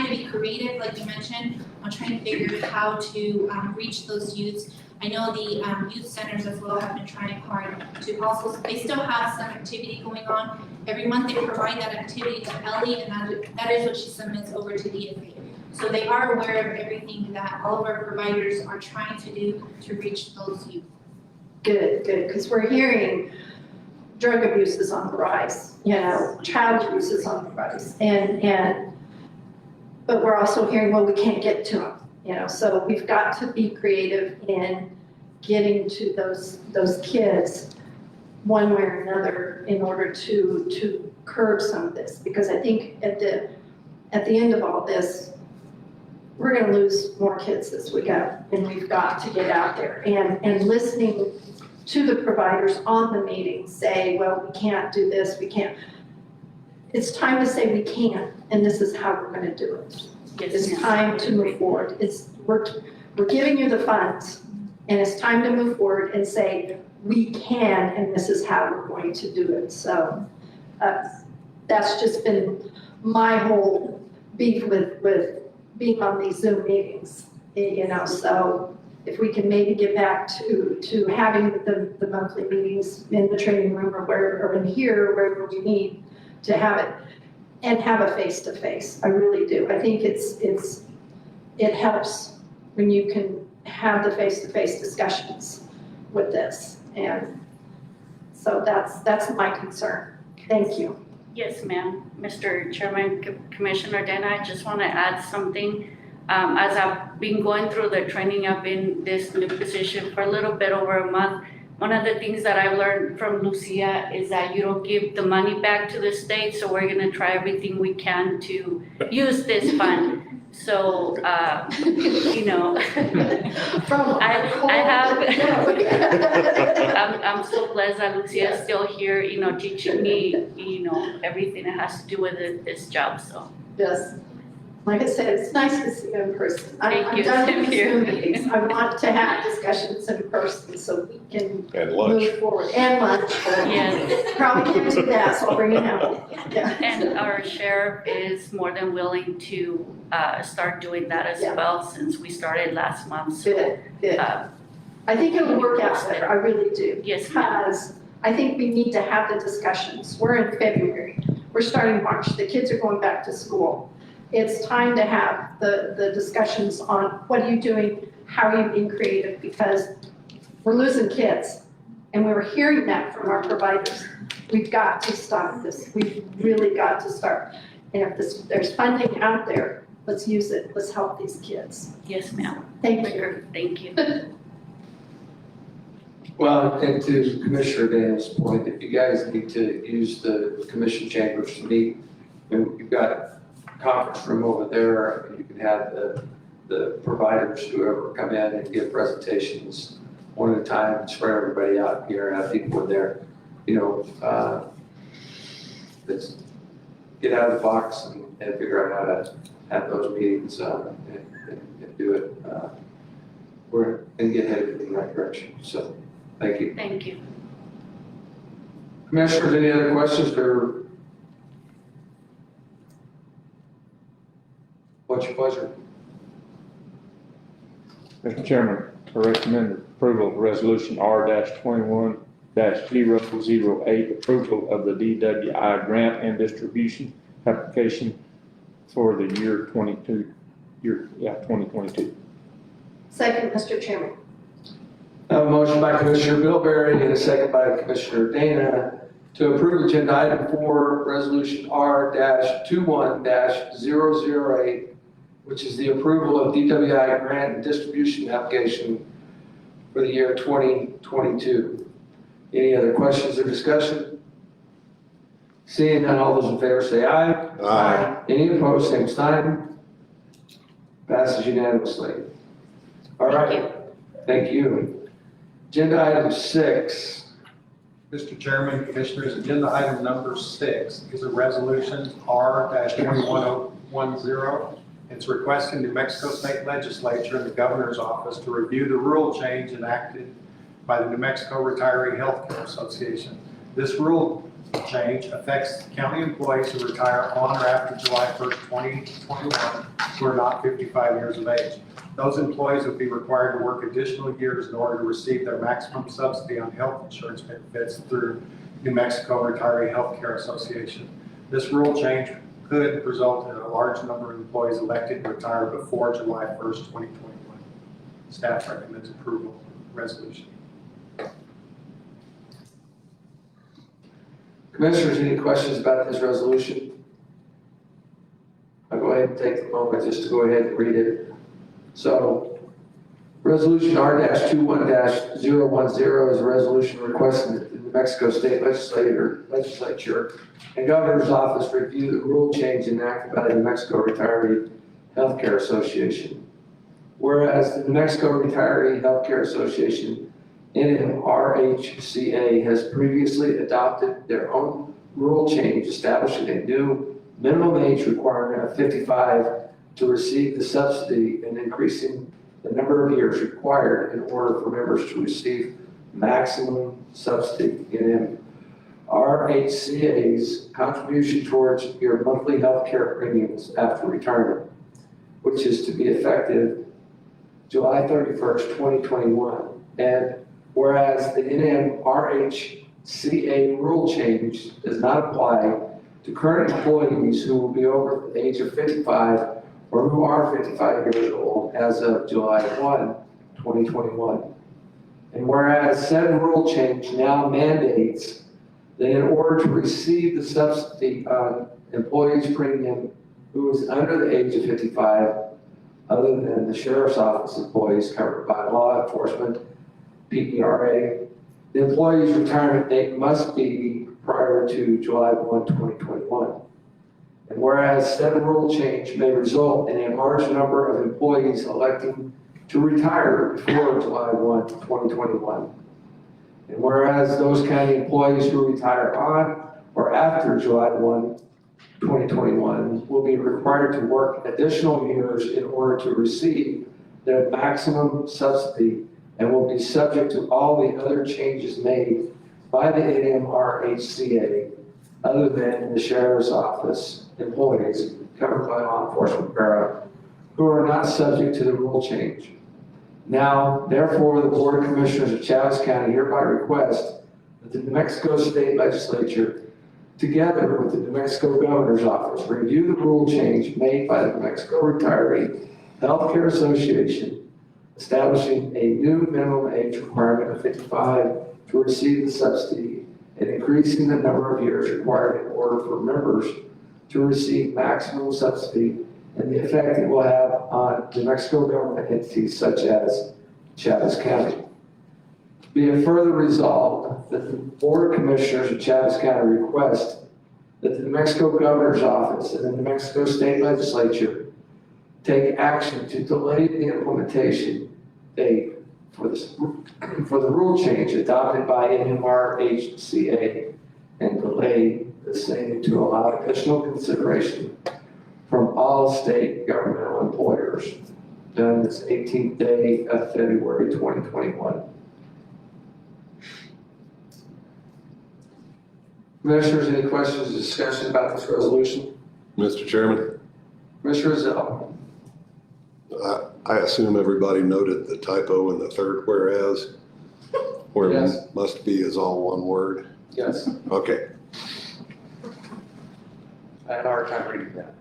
be creative, like you mentioned, on trying to figure out how to reach those youths. I know the youth centers as well have been trying hard to also, they still have some activity going on. Every month they provide that activity to Ellie, and that is what she submits over to DFA. So they are aware of everything that all of our providers are trying to do to reach those youth. Good, because we're hearing drug abuse is on the rise, child abuse is on the rise, but we're also hearing, well, we can't get to them, so we've got to be creative in getting to those kids one way or another in order to curb some of this, because I think at the end of all this, we're gonna lose more kids as we go, and we've got to get out there and listening to the providers on the meeting say, well, we can't do this, we can't. It's time to say we can, and this is how we're gonna do it. It's time to move forward. We're giving you the funds, and it's time to move forward and say, we can, and this is how we're going to do it. So that's just been my whole beef with being on these Zoom meetings, so if we can maybe get back to having the monthly meetings in the training room or in here, wherever we need to have it, and have a face-to-face. I really do. I think it helps when you can have the face-to-face discussions with this. And so that's my concern. Thank you. Yes, ma'am. Mr. Chairman, Commissioner Dana, I just want to add something. As I've been going through the training, I've been in this new position for a little bit over a month. One of the things that I've learned from Lucia is that you don't give the money back to the state, so we're going to try everything we can to use this fund. So, I have, I'm so blessed that Lucia is still here, teaching me, everything that has to do with this job, so. Yes. Like I said, it's nice to see you in person. Thank you. I'm done with Same the here. Zoom meetings. I want to have discussions in person so we can And lunch. move forward. And lunch. Yes. Probably can't do that, so I'll bring it out. Yeah. And our sheriff is more than willing to start doing that as Yeah. well, since we started last month, so. Good. I think it'll work out better. I really do. Yes, ma'am. Because I think we need to have the discussions. We're in February. We're starting March. The kids are going back to school. It's time to have the discussions on what are you doing, how are you being creative, because we're losing kids. And we were hearing that from our providers. We've got to stop this. We've really got to start. And if there's funding out there, let's use it. Let's help these kids. Yes, ma'am. Thank you. Thank you. Well, and to Commissioner Dana's point, if you guys need to use the commission chambers to meet, you've got a conference room over there, you can have the providers, whoever, come in and give presentations one at a time, and spread everybody out here, and have people in there, let's get out of the box and figure out how to have those meetings and do it. And get headed in the right direction, so. Thank you. Thank you. Commissioners, any other questions or what's your pleasure? Mr. Chairman, I recommend approval of resolution R-21-008, approval of the DWI grant and distribution application for the year 2022. Second, Mr. Chairman. I have a motion by Commissioner Bilberry and a second by Commissioner Dana to approve agenda item 4, resolution R-21-008, which is the approval of DWI grant and distribution application for the year 2022. Any other questions or discussion? Seeing none, all those in favor say aye. Aye. Any opposed, same sign. Passes unanimously. All right. Thank you. Agenda item 6. Mr. Chairman, Commissioners, agenda item number 6 is a resolution R-21010. It's requesting New Mexico State Legislature and the Governor's Office to review the rule change enacted by the New Mexico Retiree Healthcare Association. This rule change affects county employees who retire on or after July 1st, 2021, who are not 55 years of age. Those employees would be required to work additional years in order to receive their maximum subsidy on health insurance benefits through New Mexico Retiree Healthcare Association. This rule change could result in a large number of employees elected to retire before July 1st, 2021. Staff recommends approval of the resolution. Commissioners, any questions about this resolution? I'll go ahead and take a moment just to go ahead and read it. So, Resolution R-21-010 is a resolution requesting that the New Mexico State Legislature and Governor's Office review the rule change enacted by the New Mexico Retiree Healthcare Association. Whereas the New Mexico Retiree Healthcare Association, NMRHCA, has previously adopted their own rule change establishing a new minimum age requirement of 55 to receive the subsidy and increasing the number of years required in order for members to receive maximum subsidy. NMRHCA's contribution towards your monthly health care premiums after retirement, which is to be effective July 31st, 2021. And whereas the NMRHCA rule change does not apply to current employees who will be over the age of 55 or who are 55 years old as of July 1, 2021. And whereas said rule change now mandates that in order to receive the subsidy on employees' premium who is under the age of 55, other than the Sheriff's Office employees covered by law enforcement, PERA, the employee's retirement date must be prior to July 1, 2021. And whereas said rule change may result in a large number of employees electing to retire before July 1, 2021. And whereas those county employees who retire on or after July 1, 2021 will be required to work additional years in order to receive their maximum subsidy and will be subject to all the other changes made by the NMRHCA other than the Sheriff's Office employees covered by law enforcement bureau who are not subject to the rule change. Now, therefore, the Board of Commissioners of Chavez County hereby request that the New Mexico State Legislature, together with the New Mexico Governor's Office, review the rule change made by the New Mexico Retiree Healthcare Association, establishing a new minimum age requirement of 55 to receive the subsidy and increasing the number of years required in order for members to receive maximum subsidy and the effect it will have on New Mexico government entities such as Chavez County. Be it further resolved that the Board of Commissioners of Chavez County request that the New Mexico Governor's Office and the New Mexico State Legislature take action to delay the implementation date for the rule change adopted by NMRHCA and delay the same to allow additional consideration from all state governmental employers done this 18th day of February 2021. Commissioners, any questions or discussion about this resolution? Mr. Chairman, Commissioner Zell. I assume everybody noted the typo in the third whereas, where Yes. must be is all one word. Yes. Okay. I had a hard time reading that.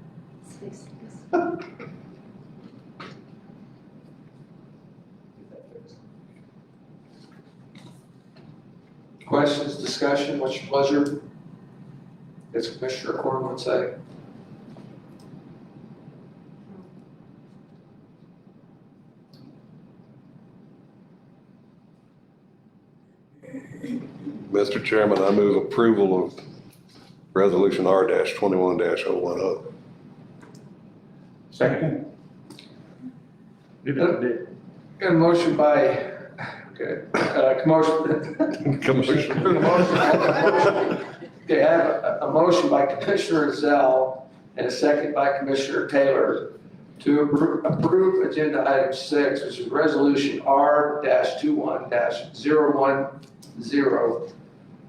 Questions, discussion, what's your pleasure? As Commissioner Corn would say. Mr. Chairman, I move approval of Resolution R-21-010. Second. Got a motion by, okay, commotion. Commissioner. Okay, I have a motion by Commissioner Zell and a second by Commissioner Taylor to approve agenda item 6, which is resolution R-21-0110,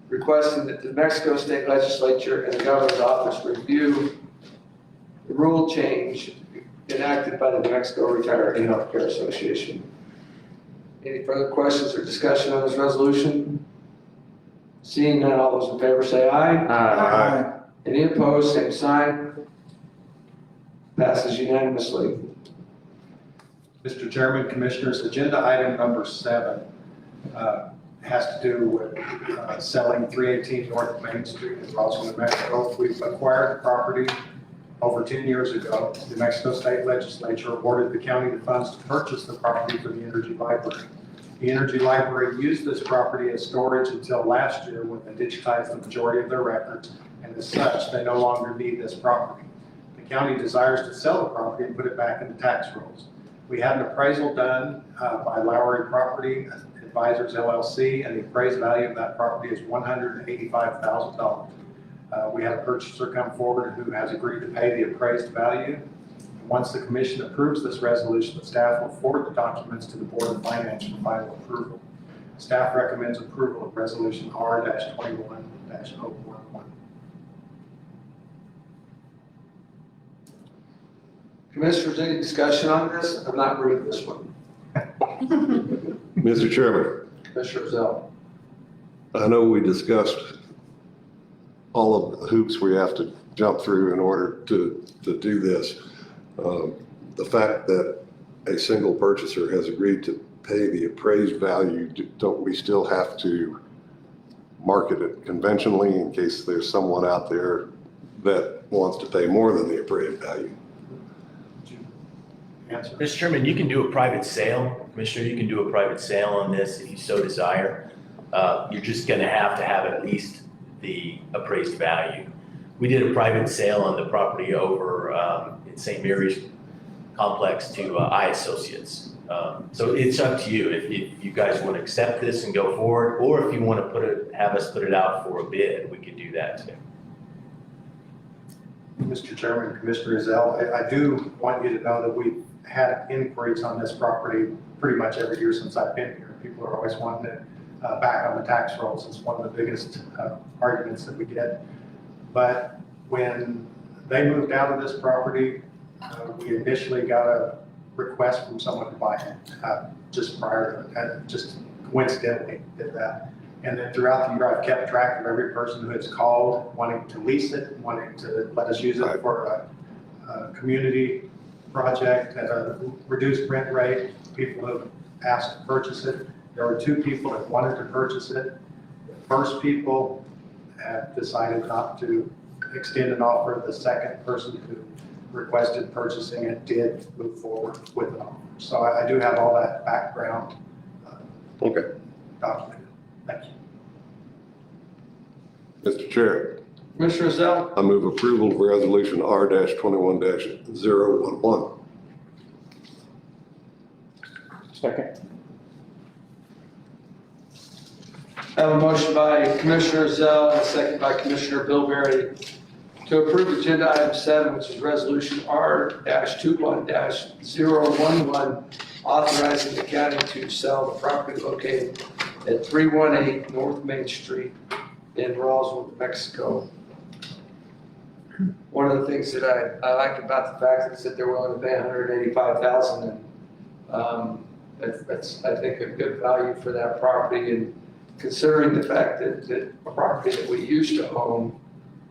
requesting that the New Mexico State Legislature and the Governor's Office review the rule change enacted by the New Mexico Retiree Healthcare Association. Any further questions or discussion on this resolution? Seeing none, all those in favor say aye. Aye. Any opposed, same sign. Passes unanimously. Mr. Chairman, Commissioners, agenda item number 7 has to do with selling 318 North Main Street in Roswell, New Mexico. We've acquired the property over 10 years ago. The New Mexico State Legislature awarded the county the funds to purchase the property for the Energy Library. The Energy Library used this property as storage until last year when they digitized the majority of their records, and as such, they no longer need this property. The county desires to sell the property and put it back in the tax rolls. We had an appraisal done by Lowry Property Advisors LLC, and the appraised value of that property is $185,000. We had a purchaser come forward who has agreed to pay the appraised value. Once the commission approves this resolution, the staff will forward the documents to the Board of Finance for final approval. Staff recommends approval of resolution R-21-011. Commissioners, any discussion on this? I'm not reading this one. Mr. Chairman, Commissioner Zell. I know we discussed all of the hoops we have to jump through in order to do this. The fact that a single purchaser has agreed to pay the appraised value, don't we still have to market it conventionally in case there's someone out there that wants to pay more than the appraised value? Mr. Chairman, you can do a private sale. Commissioner, you can do a private sale on this if you so desire. You're just going to have at least the appraised value. We did a private sale on the property over in St. Mary's complex to I Associates. So it's up to you if you guys want to accept this and go forward, or if you want to have us put it out for a bid, we could do that too. Mr. Chairman, Commissioner Zell, I do want you to know that we've had inquiries on this property pretty much every year since I've been here. People are always wanting it back on the tax rolls. It's one of the biggest arguments that we get. But when they moved out of this property, we initially got a request from someone to buy it just prior to that, just coincidentally did that. And then throughout the year, I've kept track of every person who has called wanting to lease it, wanting to let us use it for a community project at a reduced rent rate. People have asked to purchase it. There were 2 people that wanted to purchase it. The first people have decided not to extend an offer. The second person who requested purchasing it did move forward with an offer. So I do have all that background documented. Thank you. Mr. Chair, Commissioner Zell. I move approval of resolution R-21-011. Second. I have a motion by Commissioner Zell and a second by Commissioner Bilberry to approve agenda item 7, which is resolution R-21-011, authorizing the county to sell the property located at 318 North Main Street in Roswell, New Mexico. One of the things that I like about the fact is that they're willing to pay $185,000, and that's I think a good value for that property. And considering the fact that the property that we used to own,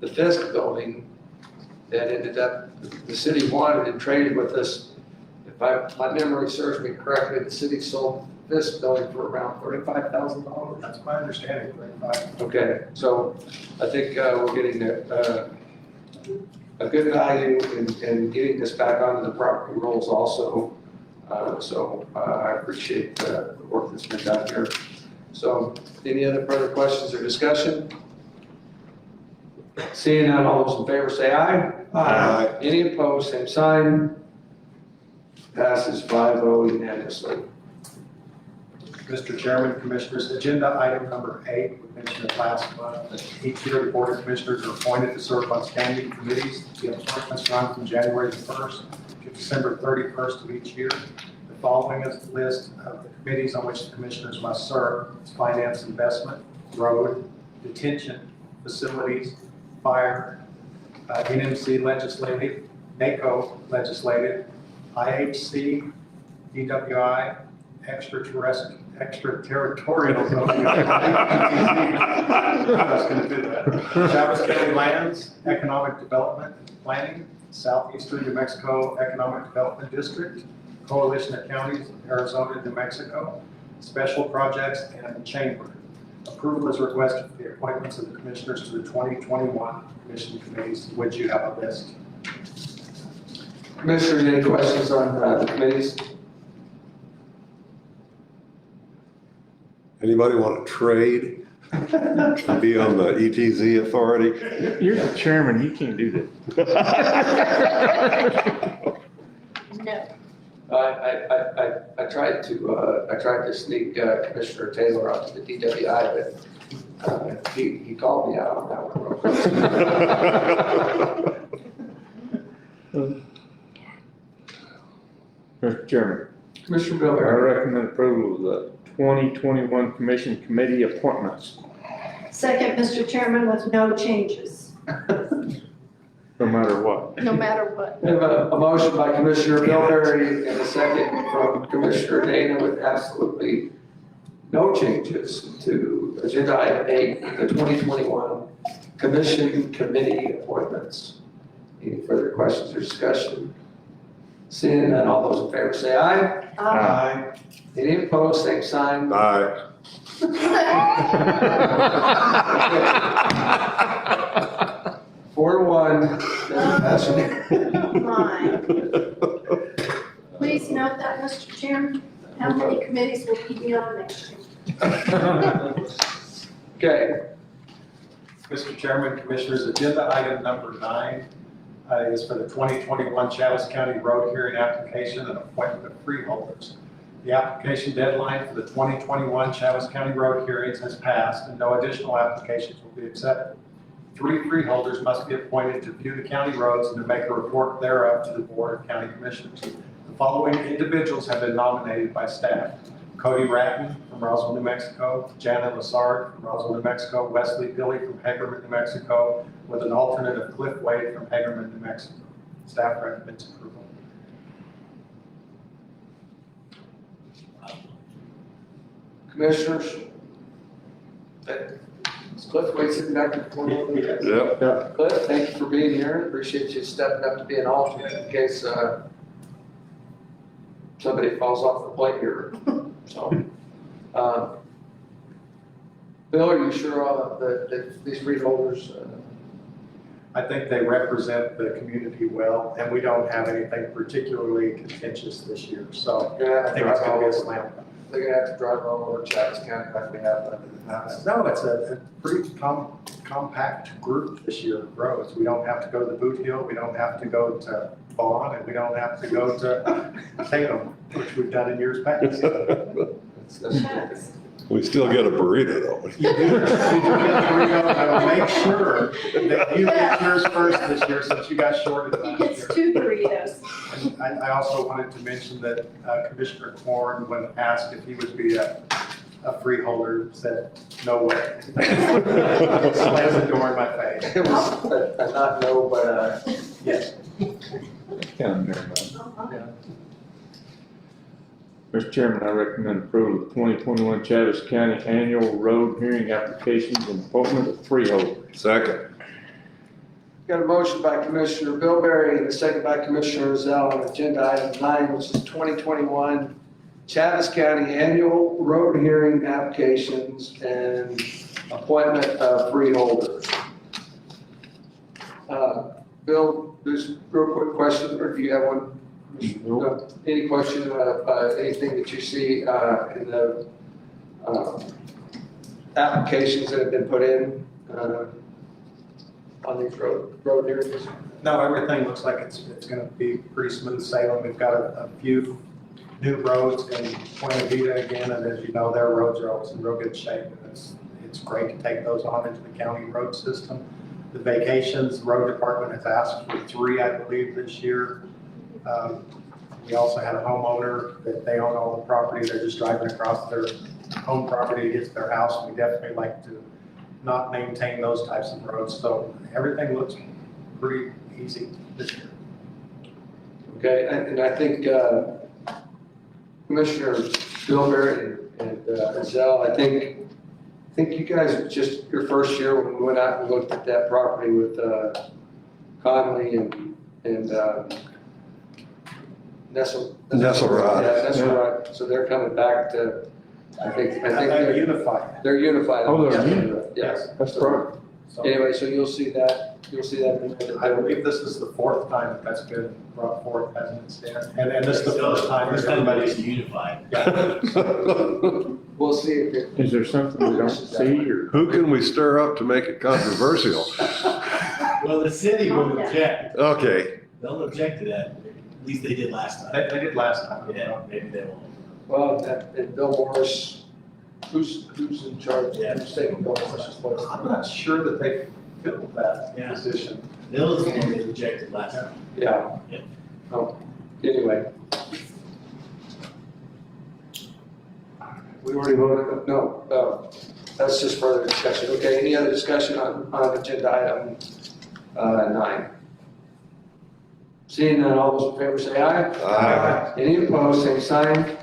the Fisk building, that ended up the city wanted and traded with us. If my memory serves me correctly, the city sold this building for around $35,000. That's my understanding, $35,000. Okay, so I think we're getting a good value in getting this back onto the property rolls also. So I appreciate the work that's been done here. So any other further questions or discussion? Seeing none, all those in favor say aye. Aye. Any opposed, same sign. Passes 5-0 unanimously. Mr. Chairman, Commissioners, agenda item number 8, we mentioned it last month, that each year the Board of Commissioners are appointed to serve on standing committees. The appointments run from January the 1st to December 31st of each year. The following is the list of the committees on which the Commissioners must serve. It's Finance, Investment, Road, Detention, Facilities, Fire, NMC Legislative, NACO Legislative, IHC, DWI, extraterritorial zoning. I was gonna do that. Travis County Lands, Economic Development and Planning, Southeastern New Mexico Economic Development District, Coalition of Counties, Arizona, New Mexico, Special Projects, and the Chamber. Approval is requested for the appointments of the commissioners to the 2021 commission committees, which you have a list. Commissioners, any questions on the committees? Anybody want to trade? Be on the ETZ authority? You're the chairman, you can't do that. No. I tried to sneak Commissioner Taylor onto the DWI, but he called me out on that one. Mr. Chairman, Commissioner I Miller. recommend approval of the 2021 commission committee appointments, Second, Mr. Chairman, with no changes, no matter what. no matter what. We have a motion by Commissioner Bilberry and a second from Commissioner Dana with absolutely no changes to agenda item 8, the 2021 commission committee appointments. Any further questions or discussion? Seeing none, all those in favor say aye. Aye. Any opposed, same sign. Aye. 4-1. That's My. Please note that, Mr. Chairman, how many committees will keep me on next year? Okay. Mr. Chairman, Commissioners, agenda item number 9 is for the 2021 Chaves County Road Hearing application and appointment of freeholders. The application deadline for the 2021 Chaves County Road hearings has passed and no additional applications will be accepted. 3 freeholders must be appointed to view the county roads and to make a report thereof to the Board of County Commissioners. The following individuals have been nominated by staff: Cody Ratton from Roswell, New Mexico, Janet Lassard from Roswell, New Mexico, Wesley Billy from Hagerman, New Mexico, with an alternate of Cliff Wade from Hagerman, New Mexico. Staff recommends approval. Commissioners, is Cliff Wade sitting back in the corner? Yep. Cliff, thank you for being here. Appreciate you stepping up to be an alternate in case somebody falls off the plate here. So, Bill, are you sure that these freeholders? I think they represent the community well, and we don't have anything particularly contentious this year, so I think it's going to be a slam. They're gonna have to drive all over Chaves County like we have done in the past. No, it's a pretty compact group this year of roads. We don't have to go to Boot Hill, we don't have to go to Vaughn, and we don't have to go to Tatum, which we've done in years past. That's We still get a burrito though. You do get the burrito, and I will make sure that you get yours first this year since you got shorted He last gets year. 2 burritos. And I also wanted to mention that Commissioner Corn, when asked if he would be a freeholder, said, no way. Slams the door in my face. It was a not no, but Yes. Kind of near enough. Mr. Chairman, I recommend approval of the 2021 Chaves County Annual Road Hearing applications and appointment of freeholders. Second. got a motion by Commissioner Bilberry and a second by Commissioner Rozell on agenda item 9, which is 2021 Chaves County Annual Road Hearing applications and appointment of freeholders. Bill, there's a real quick question, or do you have one? Nope. Any question about anything that you see in the applications that have been put in? on these road areas? No, everything looks like it's gonna be pretty smooth sailing. We've got a few new roads in Buena Vida again, and as you know, their roads are always in real good shape. And it's great to take those on into the county road system. The vacations, the road department has asked for 3, I believe, this year. We also had a homeowner that they own all the property. They're just driving across their home property to get to their house. We definitely like to not maintain those types of roads. So everything looks pretty easy this year. Okay, and I think Commissioner Bilberry and Zell, I think you guys, just your first year when we went out and looked at that property with Conley and Nesselrod. Yeah, Nesselrod. So they're coming back to, I think They're they're unified. they're unified. Oh, they're Yeah. unified. Yes. That's right. So Anyway, so you'll see that. I believe this is the 4th time that that's been brought forth, hasn't it, Stan? And this is the first time that everybody's unified. We'll see if it. Is there something we don't see or? Who can we stir up to make it controversial? Well, the city will object. Okay, They'll object to that. At least they did last time. They did last time. Yeah, maybe they won't. Well, and Bill Morris, who's in charge? Yeah. Who's taking Bill Morris's place? I'm not sure that they filled that Yeah. position. Bill is the one that rejected last time. Yeah. Yeah. Oh, anyway. We already voted, no, that's just further discussion. Okay, any other discussion on agenda item 9? Seeing none, all those in favor say aye. Aye. Any opposed, same sign.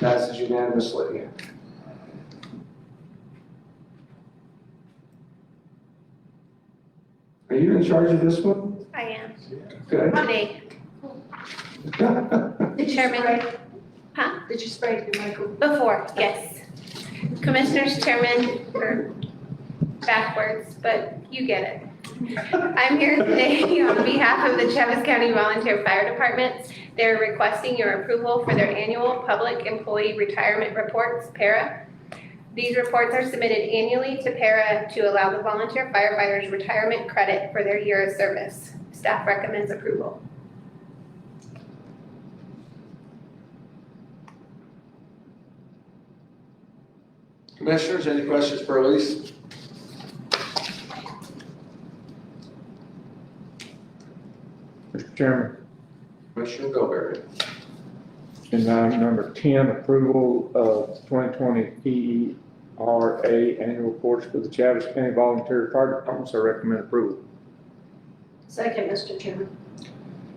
Passes unanimously. Are you in charge of this one? I am. Good. Today. The chairman, huh? Did you spray your microphone? Before, yes. Commissioners, Chairman, or backwards, but you get it. I'm here today on behalf of the Chaves County Volunteer Fire Department. They're requesting your approval for their annual Public Employee Retirement Reports, PARA. These reports are submitted annually to PARA to allow the volunteer firefighters retirement credit for their year of service. Staff recommends approval. Commissioners, any questions for Elise? Mr. Chairman, Commissioner Bilberry. in item number 10, approval of 2020 PERA annual reports for the Chaves County Volunteer Fire Departments, I recommend approval. Second, Mr. Chairman.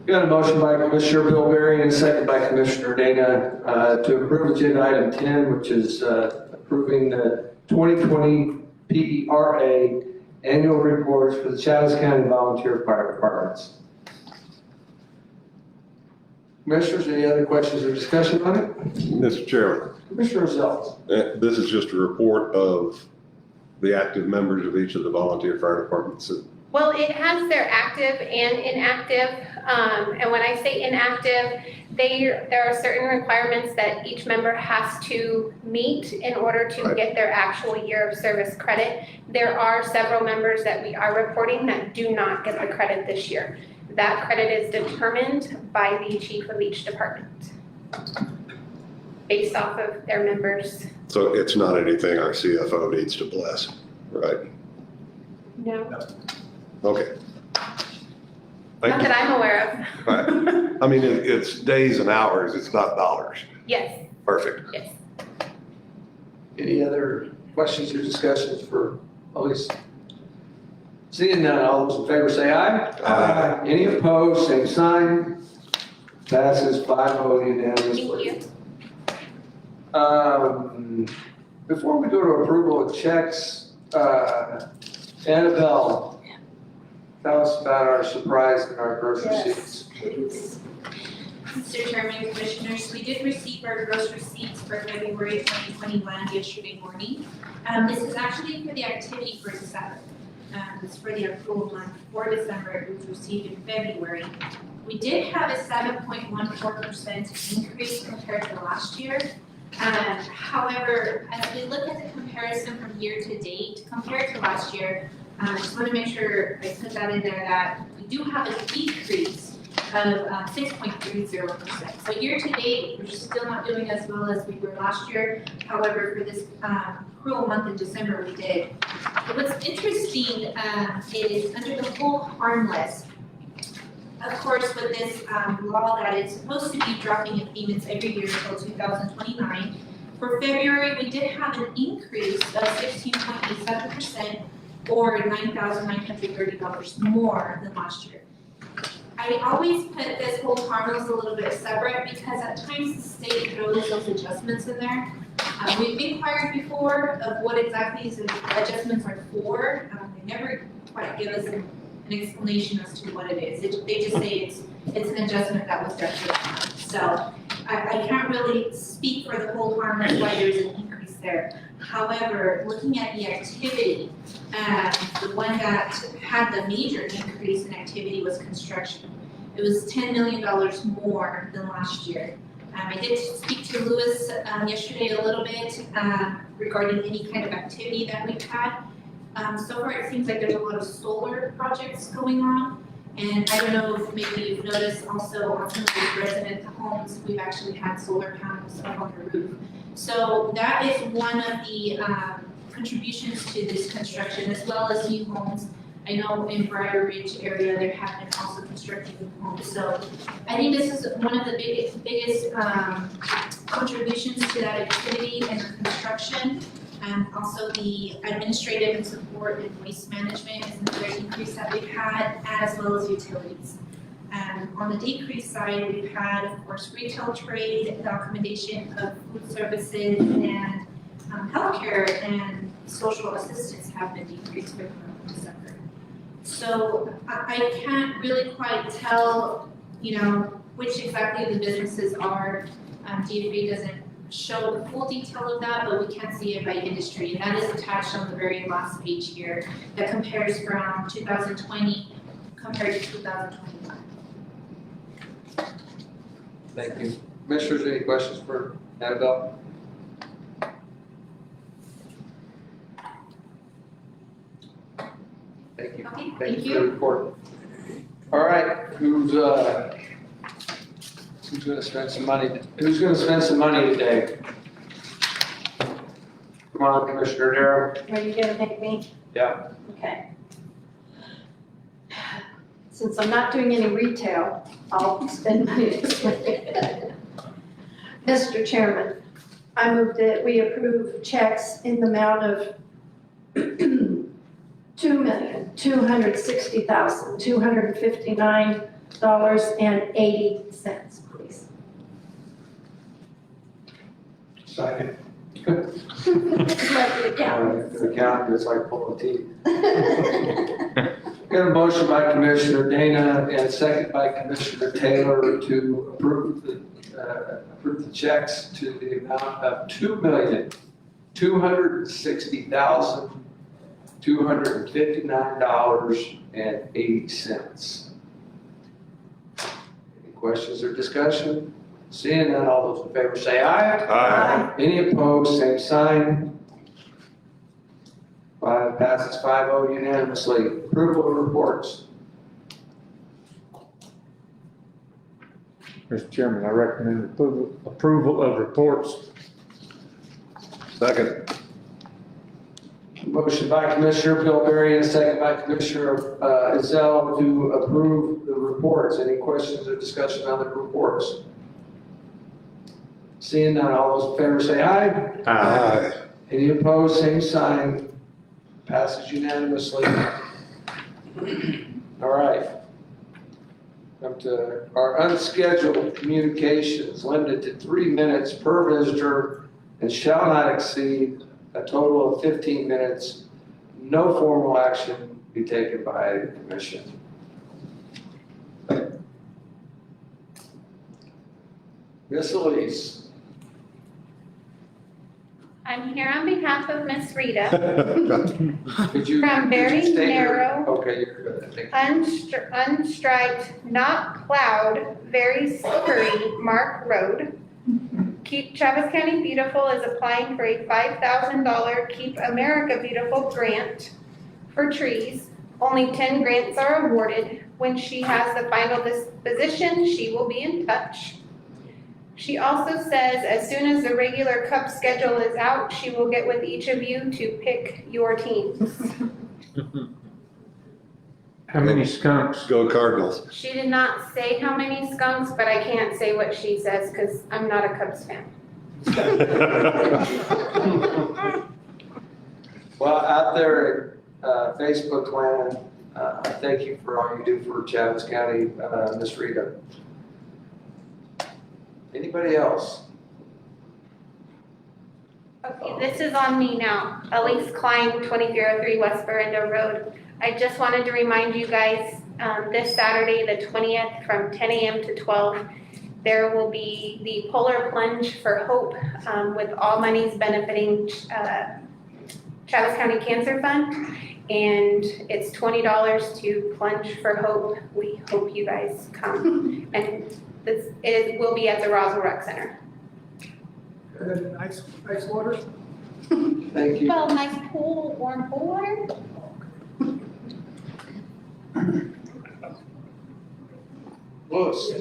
Got a motion by Commissioner Bilberry and a second by Commissioner Dana to approve agenda item 10, which is approving the 2020 PERA annual reports for the Chaves County Volunteer Fire Departments. Commissioners, any other questions or discussion on it? Mr. Chairman, Commissioner Zell. this is just a report of the active members of each of the volunteer fire departments. Well, it has their active and inactive, and when I say inactive, there are certain requirements that each member has to meet in order to get their actual year of service credit. There are several members that we are reporting that do not get the credit this year. That credit is determined by the chief of each department, based off of their members. So it's not anything our CFO needs to bless, right? No. Okay. Not Thank you. that I'm aware of. Right. I mean, it's days and hours, it's not dollars. Yes, Perfect. yes. Any other questions or discussions for Elise? Seeing none, all those in favor say aye. Aye. Any opposed, same sign. Passes 5-0 unanimously. Thank you. Before we go to approval of checks, Annabelle, tell us about our surprise and our gross receipts. Please. Mr. Chairman, Commissioners, we did receive our gross receipts for February 2021 yesterday morning. This is actually for the activity for December. It's for the approval month for December. It was received in February. We did have a 7.14% increase compared to last year. However, as we look at the comparison from year to date compared to last year, Just want to make sure I put that in there that we do have a decrease of 6.30%. So year to date, we're still not doing as well as we were last year. However, for this cruel month in December, we did. But what's interesting is under the whole harmless, of course, with this law that it's supposed to be dropping in payments every year until 2029. For February, we did have an increase of 16.87% or $9,930 more than last year. I always put this whole harmless a little bit separate because at times the state throws those adjustments in there. We've inquired before of what exactly the adjustments are for. They never quite give us an explanation as to what it is. They just say it's an adjustment that was done for the month. So I can't really speak for the whole harmless why there's an increase there. However, looking at the activity, the one that had the major increase in activity was construction. It was $10 million more than last year. I did speak to Louis yesterday a little bit regarding any kind of activity that we've had. So far, it seems like there's a lot of solar projects going on. And I don't know if maybe you've noticed also on some of these resident homes, we've actually had solar panels up on the roof. So that is one of the contributions to this construction, as well as new homes. I know in Briar Ridge area, there have been also constructing new homes. So I think this is one of the biggest contributions to that activity and construction. And also the administrative and support and waste management is another increase that we've had, as well as utilities. On the decrease side, we've had, of course, retail trade, the accommodation of food services, and healthcare and social assistance have been decreased for the month of December. So I can't really quite tell, which exactly the businesses are. DFA doesn't show the full detail of that, but we can see it by industry, and that is attached on the very last page here that compares from 2020 compared to 2021. Thank you. Commissioners, any questions for Annabelle? Thank you. Okay, Thank you for the report. All right, who's gonna spend some money? Who's gonna spend some money today? Come on, Commissioner Darrow. Are you gonna make me? Yeah. Okay. Since I'm not doing any retail, I'll spend money this way. Mr. Chairman, I move that we approve checks in the amount of $2,260,259.80, please. Second. Let it count. The count is like pulling teeth. Got a motion by Commissioner Dana and a second by Commissioner Taylor to approve the checks to the amount of $2,260,259.80. Any questions or discussion? Seeing none, all those in favor say aye. Aye. Any opposed, same sign. Passes 5-0 unanimously. Approval of reports. Mr. Chairman, I recommend approval of reports. Second. Motion by Commissioner Bilberry and a second by Commissioner Ezell to approve the reports. Any questions or discussion on the reports? Seeing none, all those in favor say aye. Aye. Any opposed, same sign. Passes unanimously. All right. Come to our unscheduled communications, limited to 3 minutes per visitor and shall not exceed a total of 15 minutes. No formal action be taken by the commission. Ms. Elise. I'm here on behalf of Miss Rita. Could you? From very state your- narrow- Okay, you're good. Thank you. Unstriped, not plowed, very slippery Mark Road. Keep Travis County Beautiful is applying for a $5,000 Keep America Beautiful grant for trees. Only 10 grants are awarded. When she has the final disposition, she will be in touch. She also says as soon as the regular cup schedule is out, she will get with each of you to pick your teams. How many skunks? Go Cardinals. She did not say how many skunks, but I can't say what she says because I'm not a Cubs fan. Well, out there, Facebook land, thank you for all you do for Chaves County, Ms. Rita. Anybody else? Okay, this is on me now. Elise Klein, 2303 West Veranda Road. I just wanted to remind you guys, this Saturday, the 20th, from 10 a.m. to 12, there will be the Polar Plunge for Hope, with all monies benefiting Travis County Cancer Fund. And it's $20 to plunge for hope. We hope you guys come. And it will be at the Roswell Rec Center. Nice water. Thank you. Well, nice pool, warm pool water. Louis.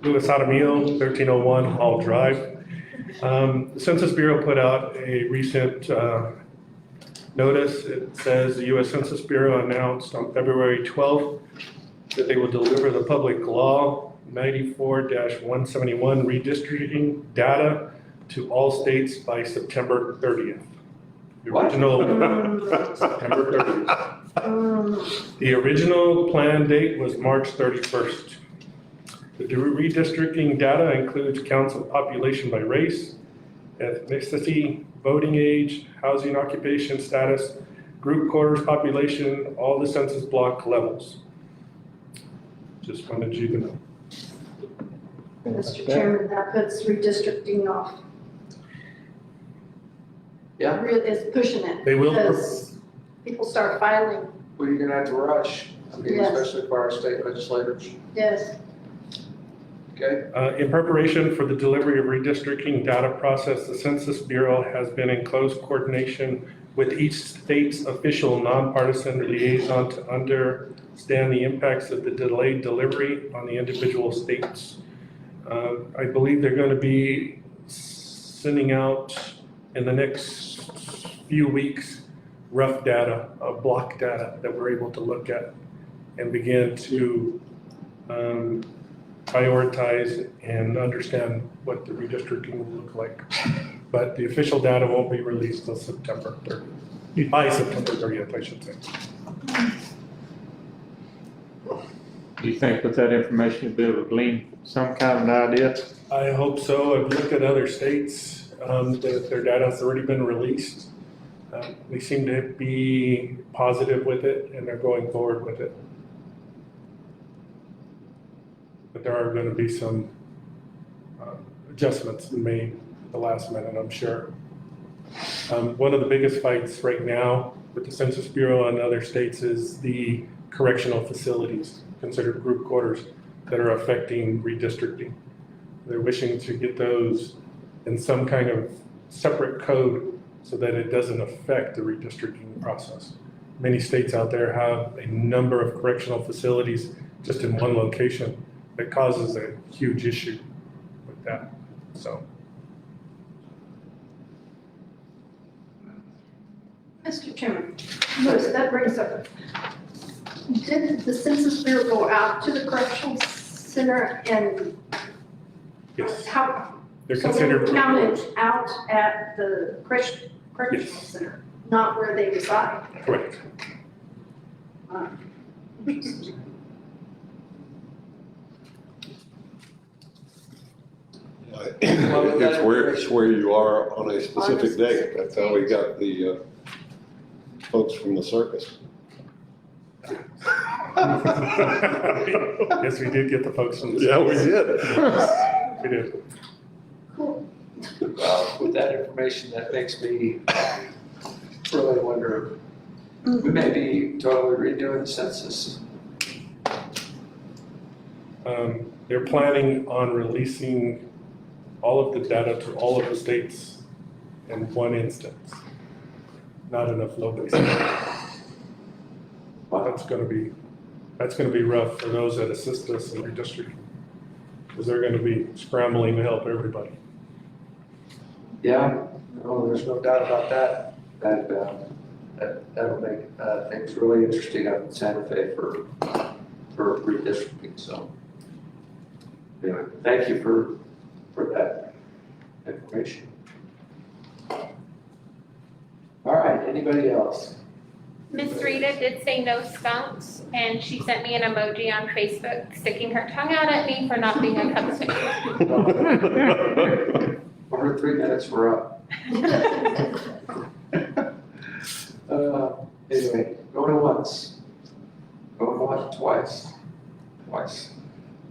Louis Adamio, 1301 Hall Drive. The Census Bureau put out a recent notice. It says the U.S. Census Bureau announced on February 12th that they will deliver the public law 94-171 redistricting data to all states by September 30th. The What? original September 30th. The original planned date was March 31st. The redistricting data includes counts of population by race, ethnicity, voting age, housing occupation status, group quarters population, all the census block levels. Just wanted you to know. Mr. Chairman, that puts redistricting off. Yeah. Really is pushing it. They will. Because people start filing, Well, you're gonna have to rush, I mean, Yes. especially for our state legislators, yes. okay? In preparation for the delivery of redistricting data process, the Census Bureau has been in close coordination with each state's official nonpartisan liaison to understand the impacts of the delayed delivery on the individual states. I believe they're going to be sending out in the next few weeks rough data, block data that we're able to look at and begin to prioritize and understand what the redistricting will look like. But the official data won't be released till September 30th, by September 30th, I should say. Do you think with that information you'll be able to glean some kind of an idea? I hope so. I've looked at other states that their data has already been released. They seem to be positive with it and they're going forward with it. But there are going to be some adjustments made at the last minute, I'm sure. One of the biggest fights right now with the Census Bureau and other states is the correctional facilities, considered group quarters, that are affecting redistricting. They're wishing to get those in some kind of separate code so that it doesn't affect the redistricting process. Many states out there have a number of correctional facilities just in one location that causes a huge issue with that, so. Mr. Chairman, Louis, that brings up, did the Census Bureau go out to the correctional center and Yes, how? they're So considered. they're counted out at the correctional Yes. center, not where they reside. Correct. It's where you are on a specific date. That's how we got the folks from the circus. Yes, we did get the folks from the. Yeah, we did. We did. Cool. With that information, that makes me really wonder, we may be totally redoing the census. They're planning on releasing all of the data to all of the states in one instance. not enough low-base. That's gonna be rough for those that assist us in our district, because they're gonna be scrambling to help everybody. Yeah, no, there's no doubt about that. That'll make things really interesting up in Santa Fe for redistricting, so. Anyway, thank you for that information. All right, anybody else? Miss Rita did say no skunks, and she sent me an emoji on Facebook sticking her tongue out at me for not being a Cub fan. Over 3 minutes, we're up. Anyway, going once, twice.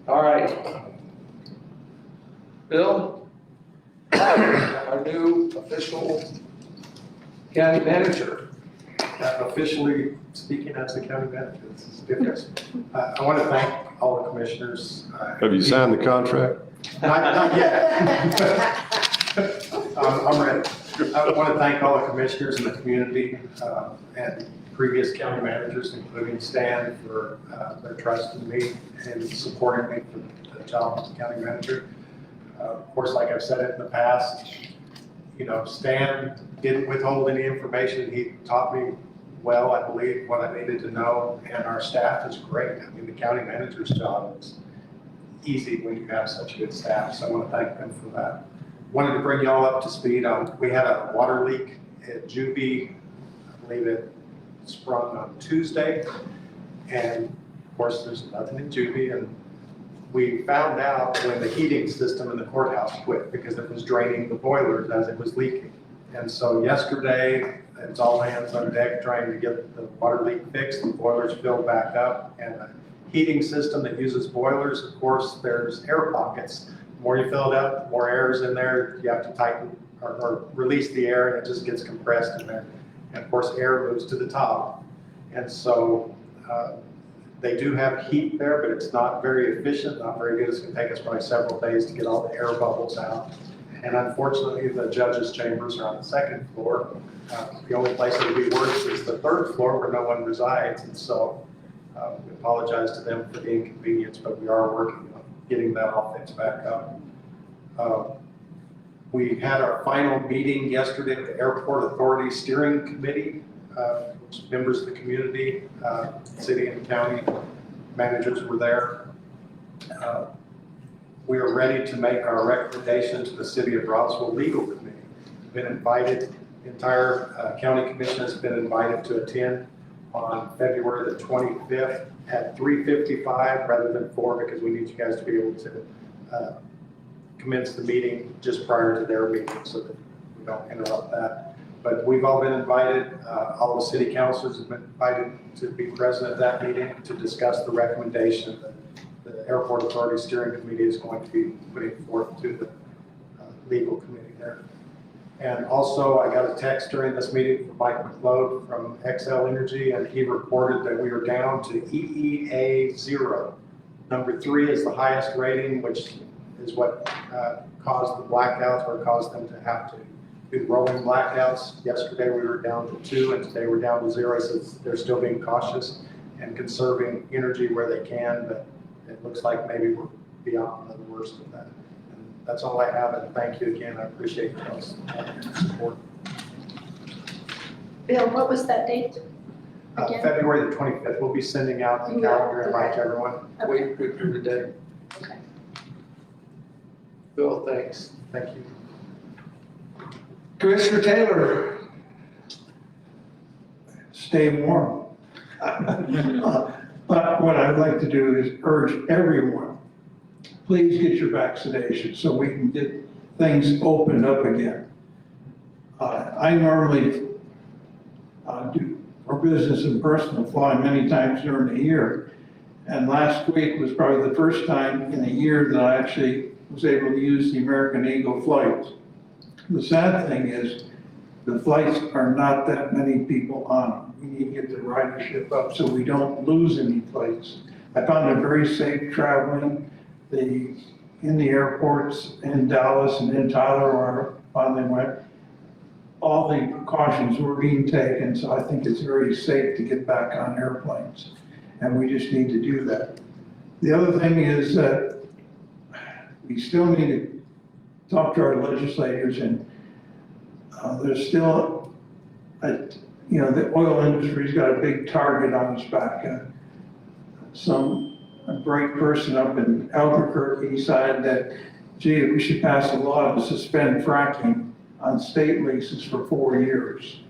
All right. Bill, our new official county manager. Officially speaking as the county manager, this is different. I want to thank all the commissioners. Have you signed the contract? Not yet. I'm ready. I want to thank all the commissioners in the community and previous county managers, including Stan, for their trust in me and supporting me for the job as county manager. Of course, like I've said it in the past, Stan didn't withhold any information. He taught me well, I believe, what I needed to know, and our staff is great. I mean, the county manager's job is easy when you have such a good staff, so I want to thank them for that. Wanted to bring y'all up to speed on, we had a water leak at Juvie. I believe it sprung on Tuesday, and of course, there's nothing in Juvie, and we found out when the heating system in the courthouse quit because it was draining the boilers as it was leaking. And so yesterday, it's all hands on deck trying to get the water leak fixed, the boilers filled back up, and a heating system that uses boilers, of course, there's air pockets. The more you fill it up, the more air is in there, you have to tighten or release the air, and it just gets compressed in there. And of course, air moves to the top. And so they do have heat there, but it's not very efficient, not very good. It's going to take us probably several days to get all the air bubbles out. And unfortunately, the judges' chambers are on the second floor. The only place that would be worse is the third floor where no one resides. And so we apologize to them for the inconvenience, but we are working on getting that all fixed back up. We had our final meeting yesterday with the Airport Authority Steering Committee, which members of the community, city and county managers were there. We are ready to make our recommendation to the City of Roswell Legal Committee. We've been invited, the entire county commission has been invited to attend on February the 25th at 3:55 rather than 4 because we need you guys to be able to commence the meeting just prior to their meeting so that we don't interrupt that. But we've all been invited, all the city councilors have been invited to be present at that meeting to discuss the recommendation that the Airport Authority Steering Committee is going to be putting forth to the legal committee there. And also, I got a text during this meeting from Mike McLeod from XL Energy, and he reported that we are down to EEA 0. Number 3 is the highest rating, which is what caused the blackouts or caused them to have to do rolling blackouts. Yesterday, we were down to 2, and today we're down to 0. So they're still being cautious and conserving energy where they can, but it looks like maybe we're beyond the worst of that. And that's all I have, and thank you again. I appreciate your support. Bill, what was that date? Again? February the 25th, we'll be sending out the calendar invite to everyone. Wait for the day. Okay. Bill, thanks. Thank you. Commissioner Taylor. Stay warm. But what I'd like to do is urge everyone, please get your vaccination so we can get things opened up again. I normally do our business and personal fly many times during the year. And last week was probably the first time in a year that I actually was able to use the American Eagle flights. The sad thing is the flights are not that many people on them. We need to get the ridership up so we don't lose any flights. I found it very safe traveling in the airports in Dallas and in Tyler or on they went. all the precautions were being taken, so I think it's very safe to get back on airplanes. And we just need to do that. The other thing is that we still need to talk to our legislators, and there's still, the oil industry's got a big target on its back. A bright person up in Albuquerque decided that, gee, we should pass a law to suspend fracking on state leases for 4 years.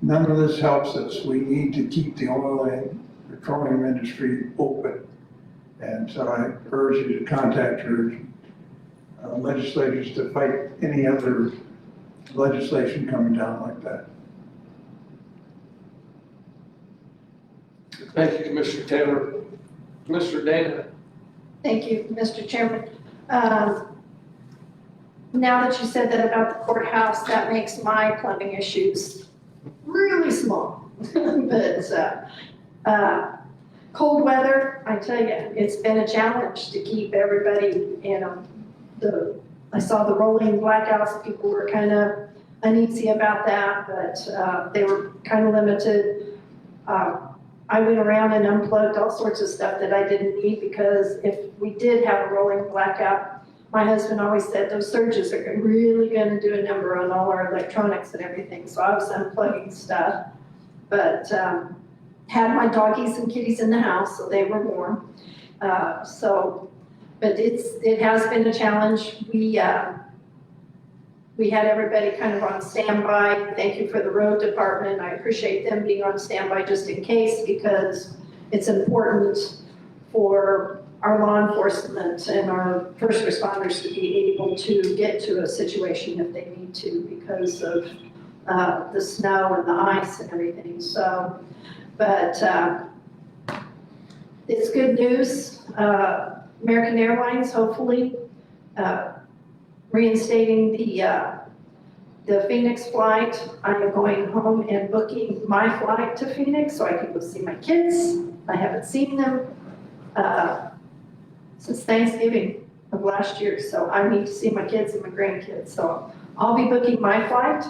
None of this helps us. We need to keep the oil and petroleum industry open. And so I urge you to contact your legislators to fight any other legislation coming down like that. Thank you, Commissioner Taylor. Commissioner Dana? Thank you, Mr. Chairman. Now that you said that about the courthouse, that makes my plumbing issues really small. But cold weather, I tell you, it's been a challenge to keep everybody, I saw the rolling blackouts, people were kind of uneasy about that, but they were kind of limited. I went around and unplugged all sorts of stuff that I didn't need, because if we did have a rolling blackout, my husband always said those surges are really going to do a number on all our electronics and everything. So I was unplugging stuff, but had my doggies and kitties in the house, so they were warm. But it has been a challenge. We had everybody kind of on standby. Thank you for the road department. I appreciate them being on standby just in case, because it's important for our law enforcement and our first responders to be able to get to a situation if they need to, because of the snow and the ice and everything. So, but it's good news. American Airlines, hopefully, reinstating the Phoenix flight. I am going home and booking my flight to Phoenix so I can go see my kids. I haven't seen them since Thanksgiving of last year, so I need to see my kids and my grandkids. So I'll be booking my flight.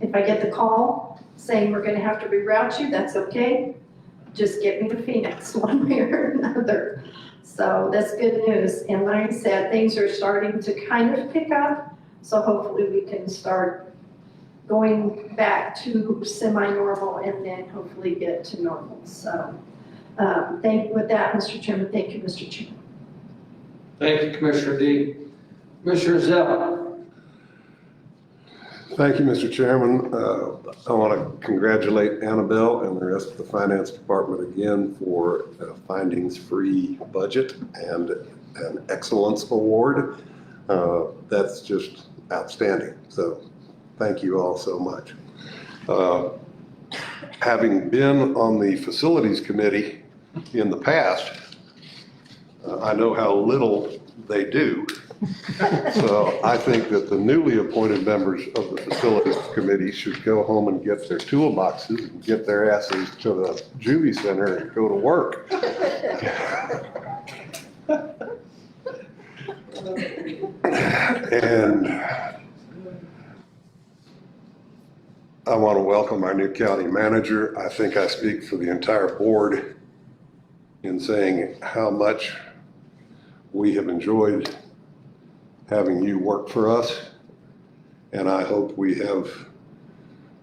If I get the call saying we're going to have to reroute you, that's okay. Just get me to Phoenix one way or another. So that's good news. And like I said, things are starting to kind of pick up. So hopefully we can start going back to semi-normal and then hopefully get to normal. So with that, Mr. Chairman, thank you, Mr. Chairman. Thank you, Commissioner D. Commissioner Zell? Thank you, Mr. Chairman. I want to congratulate Annabelle and the rest of the Finance Department again for a findings-free budget and an excellence award. That's just outstanding. So thank you all so much. Having been on the Facilities Committee in the past, I know how little they do. So I think that the newly appointed members of the Facilities Committee should go home and get their toolboxes and get their asses to the juvie center and go to work. And I want to welcome our new county manager. I think I speak for the entire board in saying how much we have enjoyed having you work for us, and I hope we have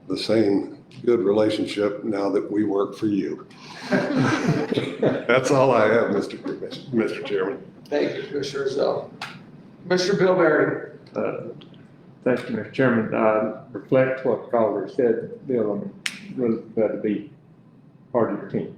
the same good relationship now that we work for you. That's all I have, Mr. Chairman. Thank you, Commissioner Zell. Commissioner Bill Berry? Thank you, Mr. Chairman. Reflect what Calder said, Bill. I'm really glad to be part of your team.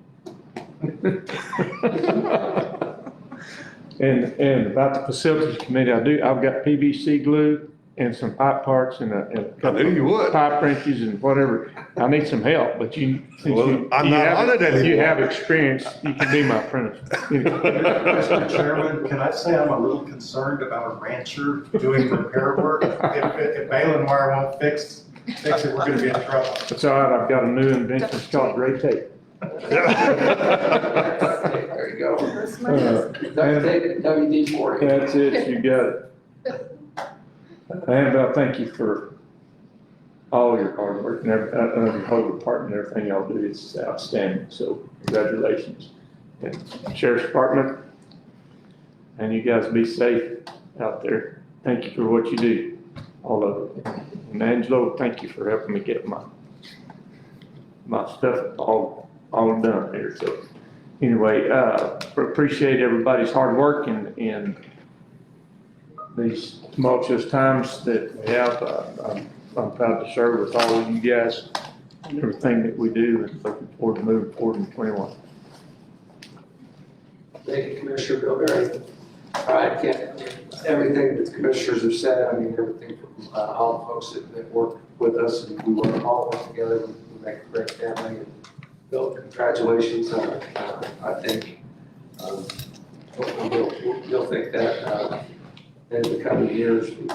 And about the Facilities Committee, I've got PVC glue and some pipe parts and a couple I knew you would. of pipe wrenches and whatever. I need some help, but I'm not on it anymore. You have experience, you can be my apprentice. Mr. Chairman, can I say I'm a little concerned about a rancher doing repair work? If Balin wire won't fix it, we're gonna be in trouble. It's all right, I've got a new invention, it's called gray tape. There you go. WD-40. That's it, you got it. Annabelle, thank you for all your hard work and your whole department, everything y'all do is outstanding. So congratulations. And Sheriff's Department, and you guys be safe out there. Thank you for what you do, all of it. And Angelo, thank you for helping me get my stuff all done here. So anyway, appreciate everybody's hard work in these tumultuous times that we have. I'm proud to serve with all of you guys and everything that we do, and looking forward to moving forward in 21. Thank you, Commissioner Bilberry. All right, everything that the commissioners have said, I mean, everything from all the folks that work with us, and we work all work together, we make a great family. And Bill, congratulations. I think hopefully you'll think that in the coming years, and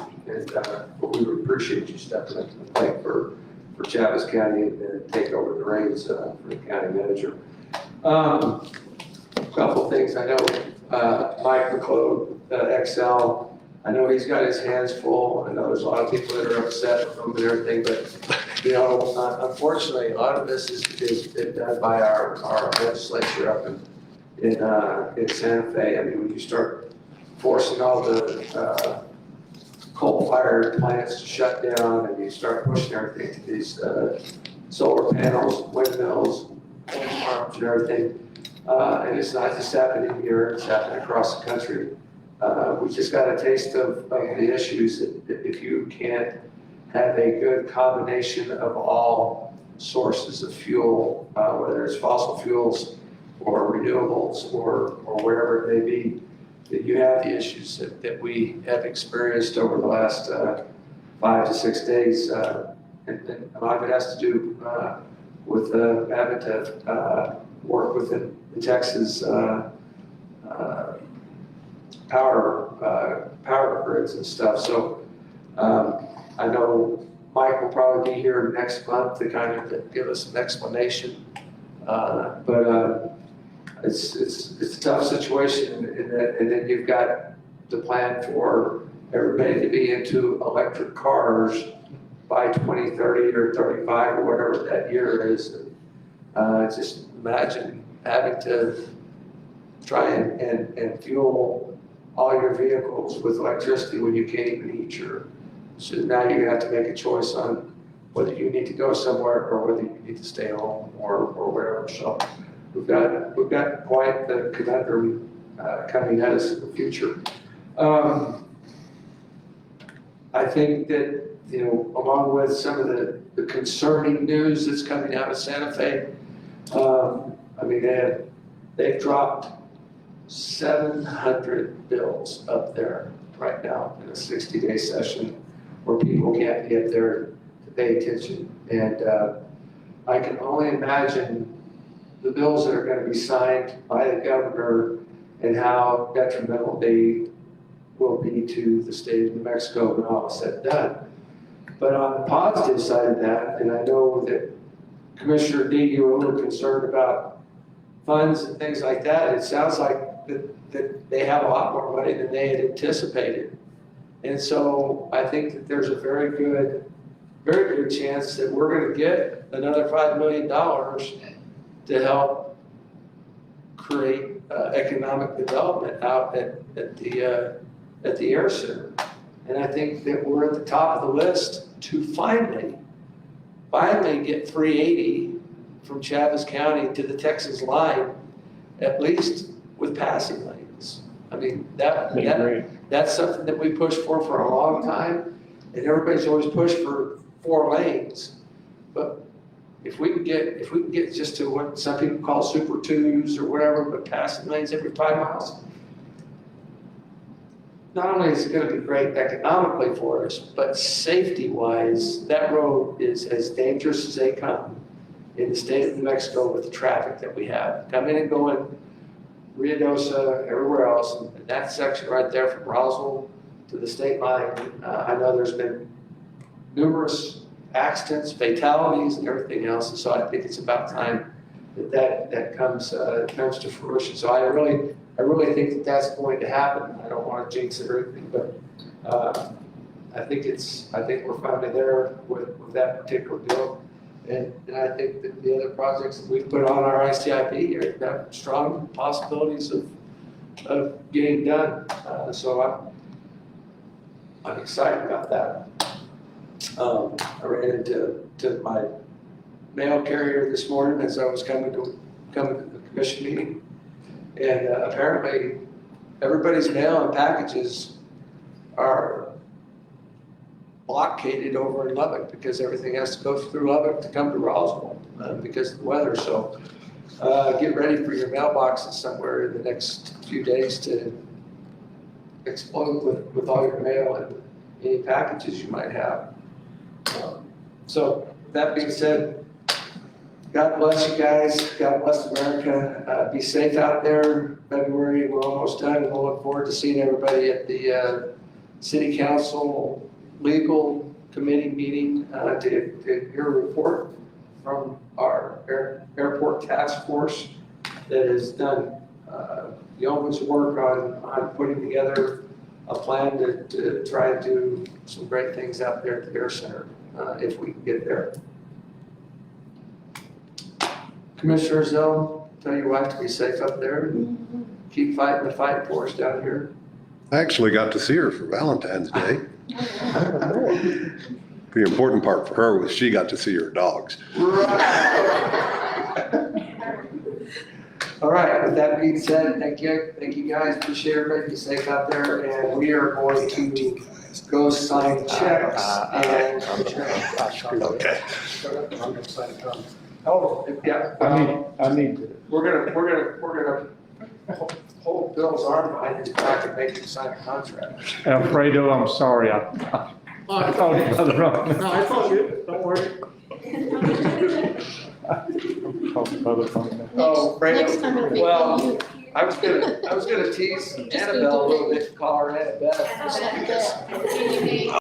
we would appreciate you stepping up to the plate for Chaves County and take over the reins for the county manager. Couple things I know, Mike McLeod, XL, I know he's got his hands full. I know there's a lot of people that are upset with him and everything, but you know, unfortunately, a lot of this is done by our legislature up in Santa Fe. I mean, when you start forcing all the coal-fired plants to shut down, and you start pushing everything to these solar panels, windmills, wind farms and everything. And it's not just happening here, it's happening across the country. We just got a taste of the issues that if you can't have a good combination of all sources of fuel, whether it's fossil fuels or renewables or wherever it may be, that you have the issues that we have experienced over the last 5 to 6 days. And a lot of it has to do with having to work within the Texas power grids and stuff. So I know Mike will probably be here next month to kind of give us an explanation. But it's a tough situation, and then you've got the plan for everybody to be into electric cars by 2030 or 35 or whatever that year is. Just imagine having to try and fuel all your vehicles with electricity when you can't even heat your. So now you have to make a choice on whether you need to go somewhere or whether you need to stay home or wherever. So we've got quite the conundrum coming at us in the future. I think that, you know, along with some of the concerning news that's coming out of Santa Fe, I mean, they've dropped 700 bills up there right now in a 60-day session where people can't get there to pay attention. And I can only imagine the bills that are going to be signed by the governor and how detrimental they will be to the state of New Mexico when all is said and done. But on the positive side of that, and I know that Commissioner D, you were a little concerned about funds and things like that. It sounds like that they have a lot more money than they had anticipated. And so I think that there's a very good chance that we're going to get another $5 million to help create economic development out at the Air Center. And I think that we're at the top of the list to finally get 380 from Chaves County to the Texas line, at least with passing lanes. I mean, that's something that we pushed for a long time, and everybody's always pushed for 4 lanes. But if we can get just to what some people call Super 2s or whatever, but passing lanes every 5 miles, not only is it going to be great economically for us, but safety-wise, that road is as dangerous as they come in the state of New Mexico with the traffic that we have. Coming and going, Ruidoso, everywhere else, and that section right there from Roswell to the state line, I know there's been numerous accidents, fatalities, and everything else, and so I think it's about time that comes to fruition. So I really think that that's going to happen. I don't want to jinx it or anything, but I think we're finally there with that particular deal. And I think that the other projects that we've put on our ICIP have strong possibilities of getting done. So I'm excited about that. I ran into my mail carrier this morning as I was coming to the commission meeting. And apparently, everybody's mail and packages are blockaded over in Lubbock because everything has to go through Lubbock to come to Roswell because of the weather. So get ready for your mailboxes somewhere in the next few days to explode with all your mail and any packages you might have. So that being said, God bless you guys. God bless America. Be safe out there. February, we're almost done, and we'll look forward to seeing everybody at the City Council Legal Committee meeting to hear a report from our airport task force that has done yeoman's work on putting together a plan to try and do some great things out there at the Air Center if we can get there. Commissioners, though, tell your wife to be safe up there and keep fighting the fight for us down here. I actually got to see her for Valentine's Day. The important part for her was she got to see her dogs. All right, with that being said, thank you guys, appreciate everybody, be safe out there, and we are going to go sign checks and. Okay. I'm excited to come. Oh, yeah. I need. We're gonna hold Bill's arm behind his back and make him sign a contract. Alfredo, I'm sorry, I thought it was wrong. No, it's all good, don't worry. Oh, Next time it'll be well, you. I was gonna tease Annabelle a little bit, call her Annabelle. Annabelle.